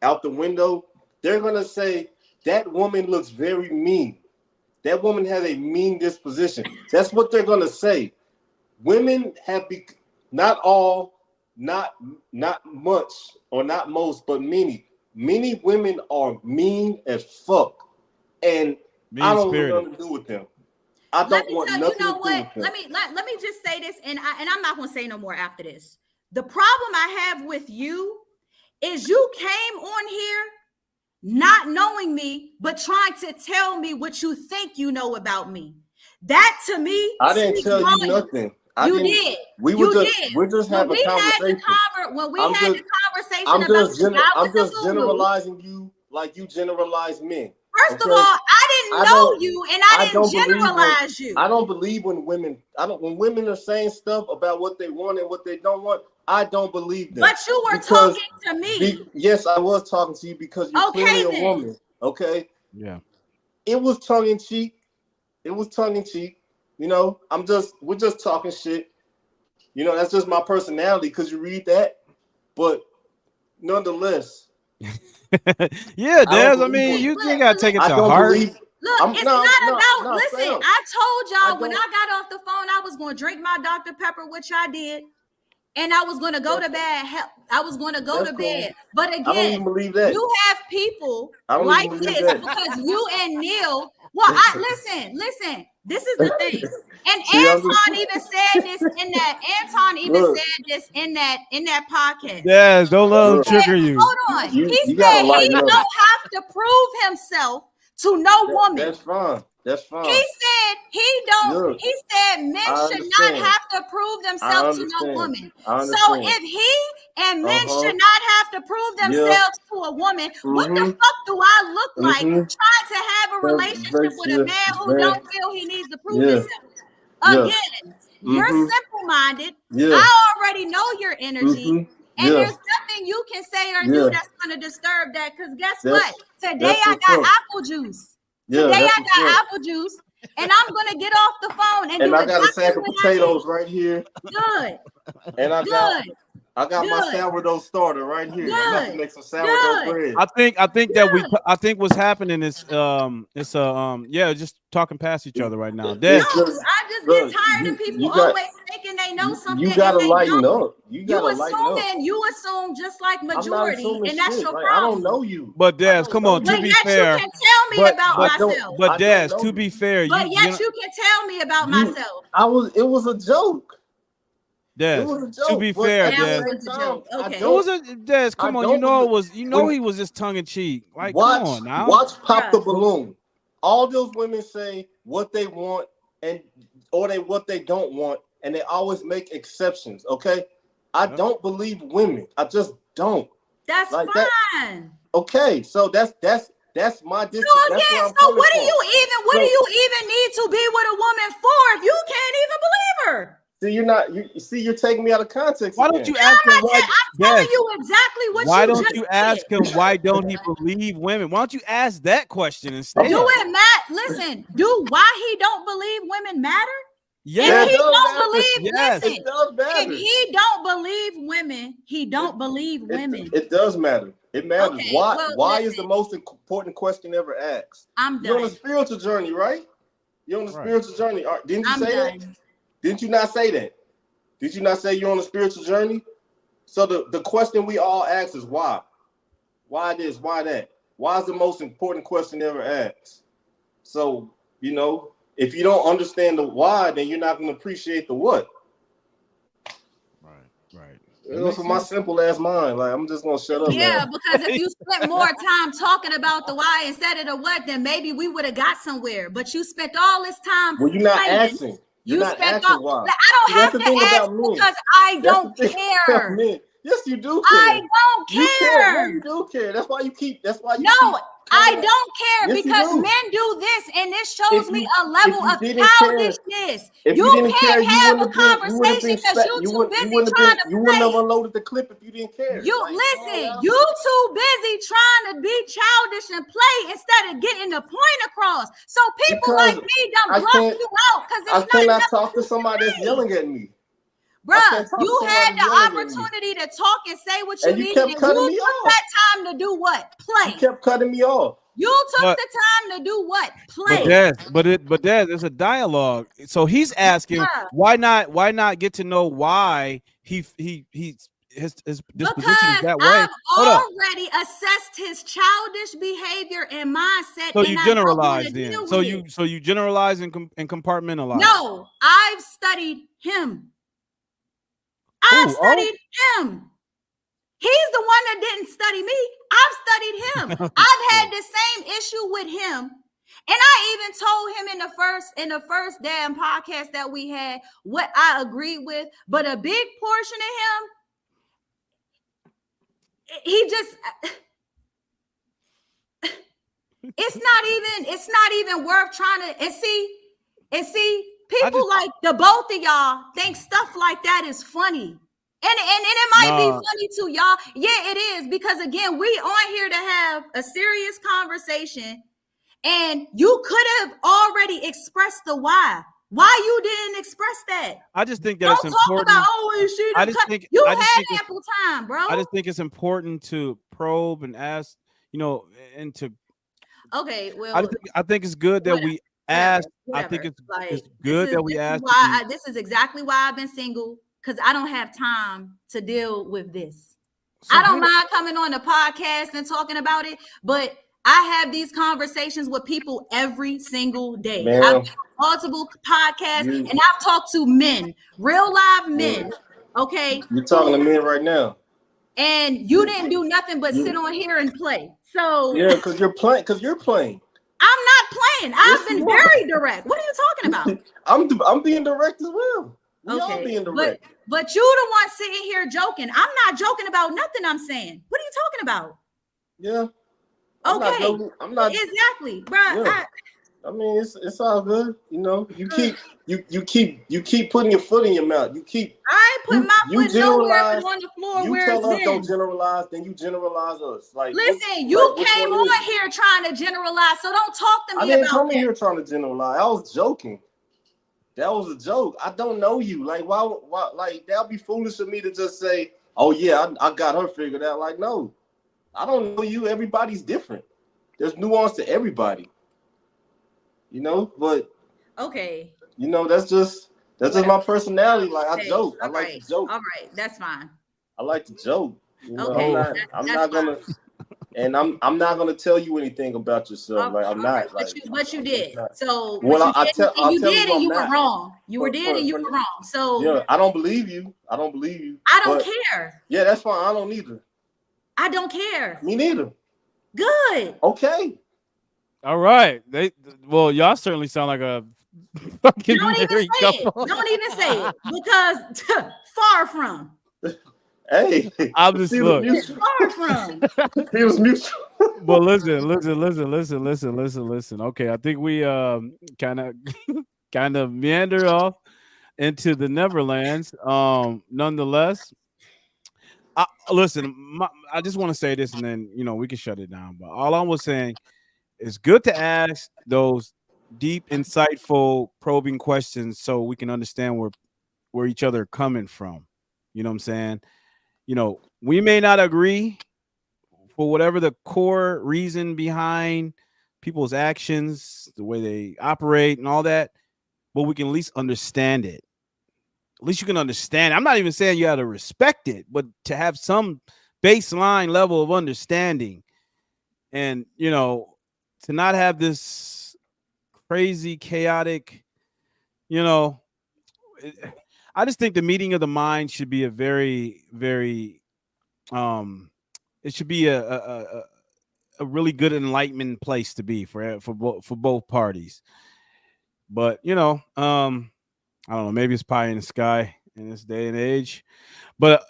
out the window, they're going to say, that woman looks very mean. That woman has a mean disposition. That's what they're going to say. Women have not much or not most, but many women are mean as fuck. And I don't want nothing to do with them. I don't want nothing to do with them. Let me just say this, and I'm not going to say no more after this. The problem I have with you is you came on here not knowing me, but trying to tell me what you think you know about me. That to me, I didn't tell you nothing. You did. We're just having a conversation. When we had the conversation I'm just generalizing you like you generalize men. First of all, I didn't know you, and I didn't generalize you. I don't believe when women are saying stuff about what they want and what they don't want. I don't believe them. But you were talking to me. Yes, I was talking to you because you're clearly a woman. Okay. Yeah. It was tongue in cheek. You know, we're just talking shit. You know, that's just my personality because you read that. But nonetheless. Yeah, Des. I mean, you gotta take it to heart. Listen, I told y'all when I got off the phone, I was going to drink my Dr. Pepper, which I did. And I was going to go to bed. I was going to go to bed. But again, I don't even believe that. You have people like this because you and Neil. Well, listen. This is the thing. And Anton even said this in that podcast. Yes, don't let him trigger you. Hold on. He said he don't have to prove himself to no woman. That's fine. That's fine. He said he don't. Look, he said men I should not understand. have to prove I themselves to no understand. woman. I So understand. if he and men Uh-huh. should not have to prove themselves to a woman, what the fuck do I look like trying to have a relationship with a man who don't feel he needs to prove himself? Again, you're simple-minded. I already know your energy. And there's nothing you can say or do that's going to disturb that. Because guess what? Today I got apple juice. Today I got apple juice. And I'm going to get off the phone and do I got a sack of potatoes right here. Good. And I got my sourdough starter right here. I'm about to make some sourdough bread. I think what's happening is just talking past each other right now. I just get tired of people always thinking they know something. You gotta lighten up. You assume just like majority, and that's your problem. I don't know you. But Des, come on, to be fair. You can tell me about myself. But Des, to be fair, but yet you can tell me about myself. It was a joke. Des, to be fair, Des, it was a Des. Come on, he was just tongue in cheek. Like, come on now. Watch Pop the Balloon. All those women say what they want or what they don't want, and they always make exceptions. Okay, I don't believe women. I just don't. That's like fine. That. Okay, so that's my distance. So what do you even need to be with a woman for if you can't even believe her? See, you're taking me out of context. Why don't you ask him why? I'm telling you exactly what why you don't just you said. ask him why don't he believe women? Why don't you ask that question instead? Do it, Matt. Listen, why he don't believe women matter? Yes, if he don't believe, listen, it does matter. If he don't believe women, he don't believe women. It does matter. It matters. Okay, why is the most important question ever asked? I'm done. You're on a spiritual journey, right? You're on a spiritual journey. Didn't you say that? Done. Didn't you not say that? Did you not say you're on a spiritual journey? So the question we all ask is why? Why this? Why that? Why is the most important question ever asked? So, if you don't understand the why, then you're not going to appreciate the what. Right. For my simple ass mind, like I'm just going to shut up. Yeah, because if you spent more time talking about the why instead of the what, then maybe we would have got somewhere. But you spent all this time. Well, you're not asking. You're not asking why. I don't have to ask because I don't care. Yes, you do care. I don't care. You do care. That's why you keep. I don't care because men do this, and this shows me a level of childishness. You can't have a conversation because you're too busy trying to play. You wouldn't have unloaded the clip if you didn't care. You too busy trying to be childish and play instead of getting the point across. So people like me done block you out because it's not. I cannot talk to somebody that's yelling at me. Bruh, you had the opportunity to talk and say what you needed, and you took that time to do what? Play. You kept cutting me off. You took the time to do what? Play. But there's a dialogue. So he's asking why not get to know why his disposition is that way. I've already assessed his childish behavior and mindset. So you generalize then. So you generalize and compartmentalize. No, I've studied him. I've studied him. He's the one that didn't study me. I've studied him. I've had the same issue with him. And I even told him in the first damn podcast that we had what I agreed with. But a big portion of him, he just it's not even worth trying to and see people like the both of y'all think stuff like that is funny. And it might be funny to y'all. Yeah, it is. Because again, we on here to have a serious conversation. And you could have already expressed the why. Why you didn't express that? I just think that it's important. Talk about, you had ample time, bro. I just think it's important to probe and ask, and to. Okay, well. I think it's good that we ask. I think it's good that we ask. This is exactly why I've been single. Because I don't have time to deal with this. So I don't mind coming on the podcast and talking about it, but I have these conversations with people every single day. I've done multiple podcasts and I've talked to men, real live men. Okay. You're talking to men right now. And you didn't do nothing but sit on here and play. So yeah, because you're playing. I'm not playing. I've been very direct. What are you talking about? I'm being direct as well. We all being direct. But you the one sitting here joking. I'm not joking about nothing I'm saying. What are you talking about? Yeah. I'm not exactly, bro. Yeah. I mean, it's all good. You know, you keep putting your foot in your mouth. I ain't putting my foot nowhere but on the floor. You tell us don't generalize, then you generalize us. Like, listen, you came on here trying to generalize, so don't talk to me about that. I didn't come in here trying to generalize. I was joking. That was a joke. I don't know you. Like, why? Like, that'd be foolish of me to just say, "Oh yeah, I got her figured out." Like, no, I don't know you. Everybody's different. There's nuance to everybody. You know, but okay. You know, that's just my personality. Like, I joke. I like to joke. All right, that's fine. I like to joke. You know, okay, I'm not gonna, and I'm not gonna tell you anything about yourself. Like, I'm not. But you did. So you did, and you were wrong. You were wrong. So yeah, I don't believe you. I don't care. Yeah, that's fine. I don't either. I don't care. Me neither. Good. Okay. All right. Y'all certainly sound like a fucking Don't even say it. Don't even say it because far from. Hey, I'm just far from. He was mutual. But listen. Okay, I think we kind of meander off into the Neverlands. Nonetheless, listen. I just want to say this, and then we can shut it down. But all I was saying. It's good to ask those deep, insightful, probing questions so we can understand where each other are coming from. You know what I'm saying? We may not agree for whatever the core reason behind people's actions, the way they operate and all that, but we can at least understand it. At least you can understand. I'm not even saying you have to respect it, but to have some baseline level of understanding. And, to not have this crazy, chaotic, I just think the meeting of the mind should be a very, very, it should be a really good enlightenment place to be for both parties. But I don't know, maybe it's pie in the sky in this day and age. But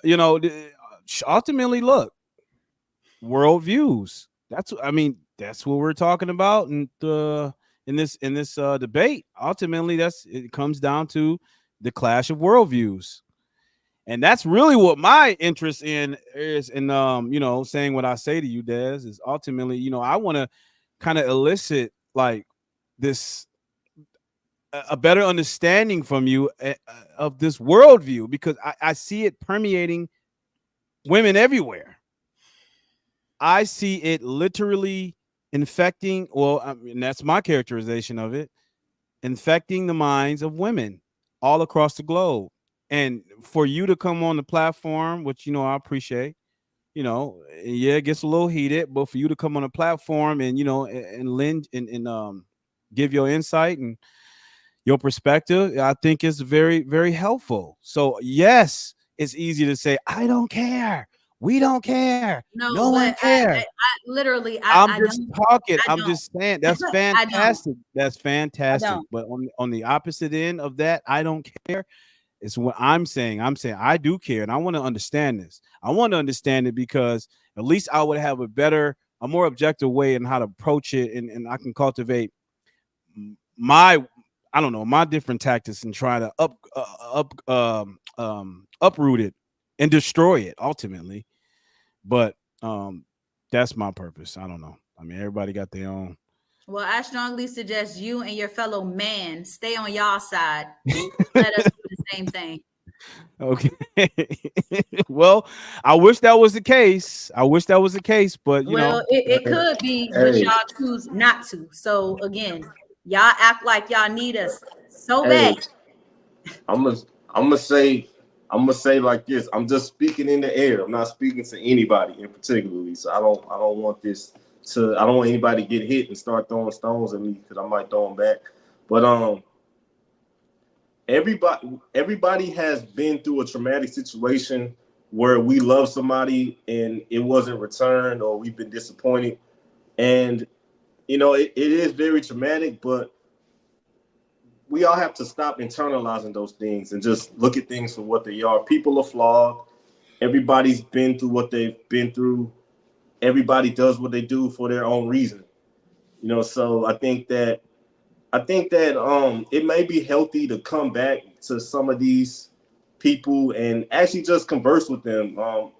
ultimately, look, worldviews. That's what we're talking about in this debate. Ultimately, it comes down to the clash of worldviews, and that's really what my interest in is. In saying what I say to you, Des, is ultimately, I want to kind of elicit like this a better understanding from you of this worldview, because I see it permeating women everywhere. I see it literally infecting, that's my characterization of it, infecting the minds of women all across the globe. And for you to come on the platform, which, I appreciate, it gets a little heated, but for you to come on a platform and, and lend and give your insight and your perspective, I think is very, very helpful. So yes, it's easy to say, I don't care. We don't care. No one cares. I'm just talking. I'm just saying that's fantastic. That's fantastic. But on the opposite end of that, I don't care. It's what I'm saying. I do care, and I want to understand this. I want to understand it because at least I would have a more objective way in how to approach it, and I can cultivate my different tactics and try to uproot it and destroy it ultimately. But that's my purpose. I don't know. I mean, everybody got their own. Well, I strongly suggest you and your fellow man stay on y'all side. Let us do the same thing. Okay. Well, I wish that was the case. But it could be, but y'all choose not to. So again, y'all act like y'all need us so bad. I'm gonna say like this. I'm just speaking in the air. I'm not speaking to anybody in particularly. So I don't want anybody to get hit and start throwing stones at me, because I might throw them back. But everybody has been through a traumatic situation where we love somebody and it wasn't returned, or we've been disappointed. And you know, it is very traumatic, but we all have to stop internalizing those things and just look at things for what they are. People are flawed. Everybody's been through what they've been through. Everybody does what they do for their own reason. You know, so I think that it may be healthy to come back to some of these people and actually just converse with them,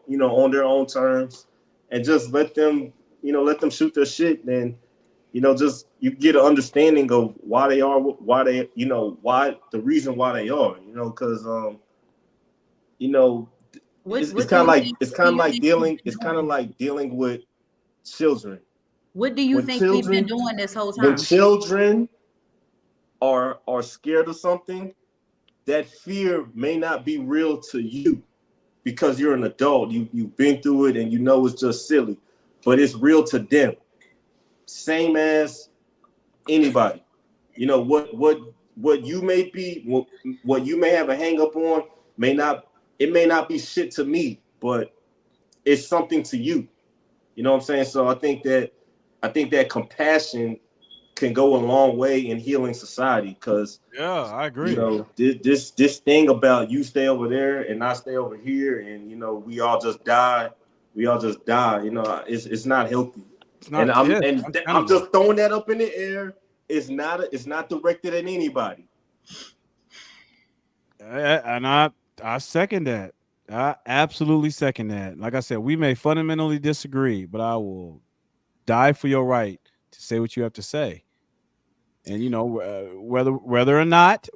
you know, on their own terms, and just let them, you know, let them shoot their shit. And you know, just you get an understanding of why they are, why they, you know, why the reason why they are, you know, because you know, it's What do kind of you like think? What do you think we've been doing? dealing with children. What do you When think we've been children, doing this whole when time? children are scared of something, that fear may not be real to you because you're an adult. You've been through it and you know it's just silly, but it's real to them. Same as anybody. You know what you may be, what you may have a hang up on may not, it may not be shit to me, but it's something to you. You know what I'm saying? So I think that compassion can go a long way in healing society, because Yeah, I you agree. know this thing about you stay over there and I stay over here, and you know we all just die, you know, it's not healthy. It's And not. Yeah, it's I'm untenable. just throwing that up in the air. It's not directed at anybody. And I second that. I absolutely second that. Like I said, we may fundamentally disagree, but I will die for your right to say what you have to say. And you know, whether or not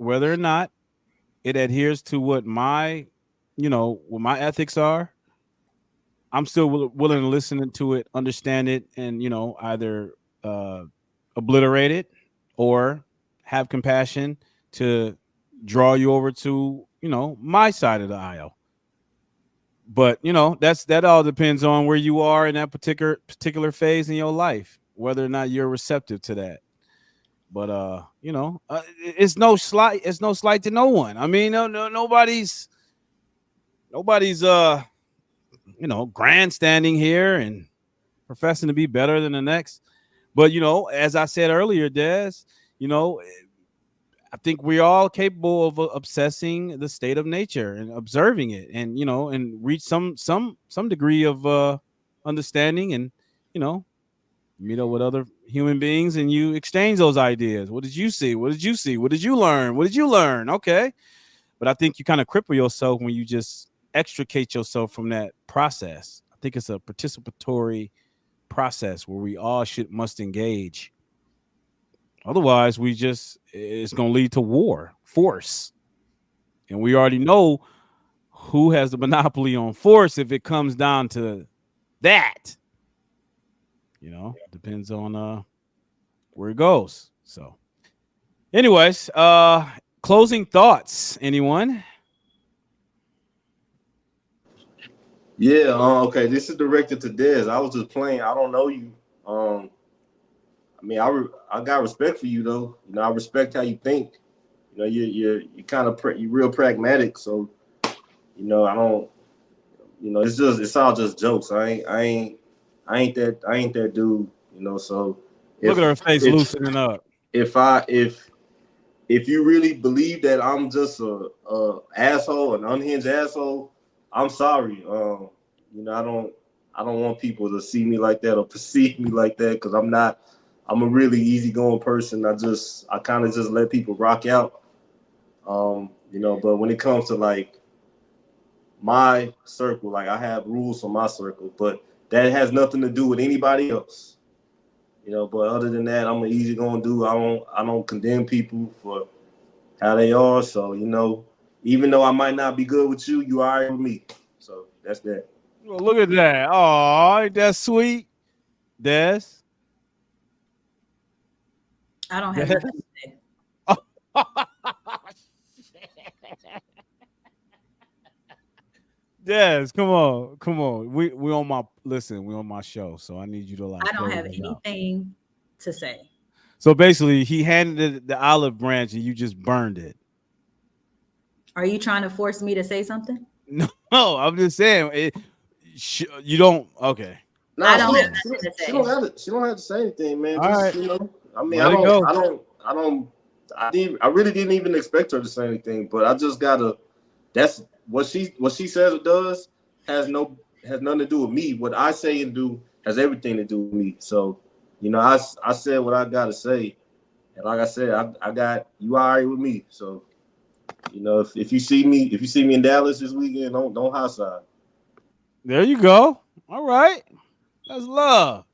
it adheres to what my, you know, what my ethics are, I'm still willing to listen to it, understand it, and you know, either uh, obliterate it or have compassion to draw you over to, you know, my side of the aisle. But you know, that all depends on where you are in that particular phase in your life, whether or not you're receptive to that. But you know, it's no slight to no one. I mean, nobody's you know, grandstanding here and professing to be better than the next. But you know, as I said earlier, Des, you know, I think we're all capable of obsessing the state of nature and observing it, and you know, and reach some degree of understanding, and you know, meet up with other human beings, and you exchange those ideas. What did you see? What did you see? What did you learn? What did you learn? Okay, but I think you kind of cripple yourself when you just extricate yourself from that process. I think it's a participatory process where we all must engage. Otherwise, it's going to lead to war, force. And we already know who has the monopoly on force if it comes down to that. You know, depends on where it goes. So, anyways, closing thoughts, anyone? Yeah, okay. This is directed to Dez. I was just playing. I don't know you. Um, I mean, I got respect for you though. You know, I respect how you think. You know, you kind of you're real pragmatic. So you know, I don't. You know, it's all just jokes. I ain't that dude. You know, so Look if at her face if loosening up. if I if you really believe that I'm just a asshole, an unhinged asshole, I'm sorry. You know, I don't want people to see me like that or perceive me like that, because I'm not. I'm a really easygoing person. I kind of just let people rock out. You know, but when it comes to like my circle, like I have rules for my circle, but that has nothing to do with anybody else. You know, but other than that, I'm an easygoing dude. I don't condemn people for how they are. So, you know, even though I might not be good with you, you are with me. So that's that. Well, look at that. Oh, ain't that sweet? Des? I don't have Des? nothing to say. Des, come on. Come on. We on my listen, we on my show, so I need you to like I don't close have it out. anything to say. So basically, he handed the olive branch and you just burned it. Are you trying to force me to say something? No, I'm just saying you don't. Okay. I she don't have don't, nothing to she say. don't have to. She don't have to say anything, man. All Just right. you know, I mean, Let it go. I really didn't even expect her to say anything, but I just gotta. That's what she says or does has nothing to do with me. What I say and do has everything to do with me. So, you know, I said what I gotta say, and like I said, I got you all right with me. So, you know, if you see me in Dallas this weekend, don't high side. There you go. All right. That's love.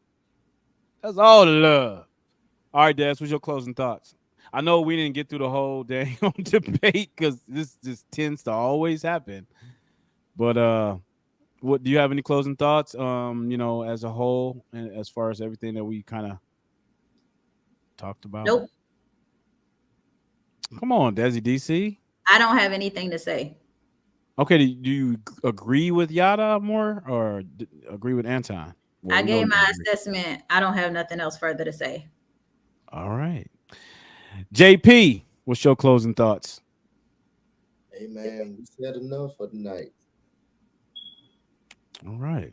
That's all the love. All right, Des, what's your closing thoughts? I know we didn't get through the whole dang debate because this just tends to always happen. But what do you have any closing thoughts? You know, as a whole, and as far as everything that we kind of talked about. Nope. Come on, Desi DC. I don't have anything to say. Okay, do you agree with Yada more or agree with Anton? Well, I we know gave you my agree. assessment. I don't have nothing else further to say. All right. JP, what's your closing thoughts? Hey man, we said enough for tonight. All right.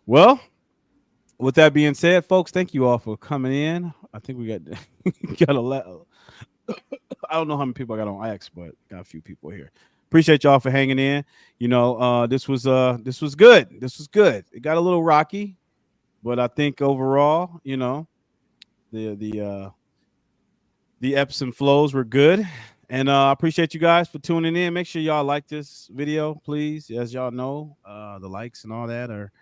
Well, with that being said, folks, thank you all for coming in. I think we got a lot. I don't know how many people I got on X, but got a few people here. Appreciate y'all for hanging in. You know, this was good. This was good. It got a little rocky, but I think overall, you know, the ebbs and flows were good. And I appreciate you guys for tuning in. Make sure y'all like this video, please. As y'all know, the likes and all that are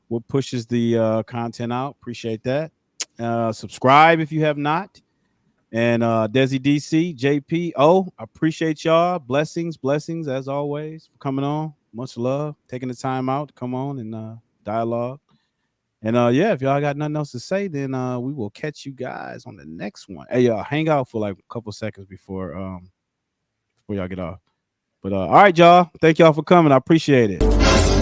what pushes the content out. Appreciate that. Subscribe if you have not. And Desi DC, JP, I appreciate y'all. Blessings as always for coming on. Much love, taking the time out to come on and dialogue. And yeah, if y'all got nothing else to say, then we will catch you guys on the next one. Hey, hang out for like a couple seconds before y'all get off. But all right, y'all. Thank y'all for coming. I appreciate it.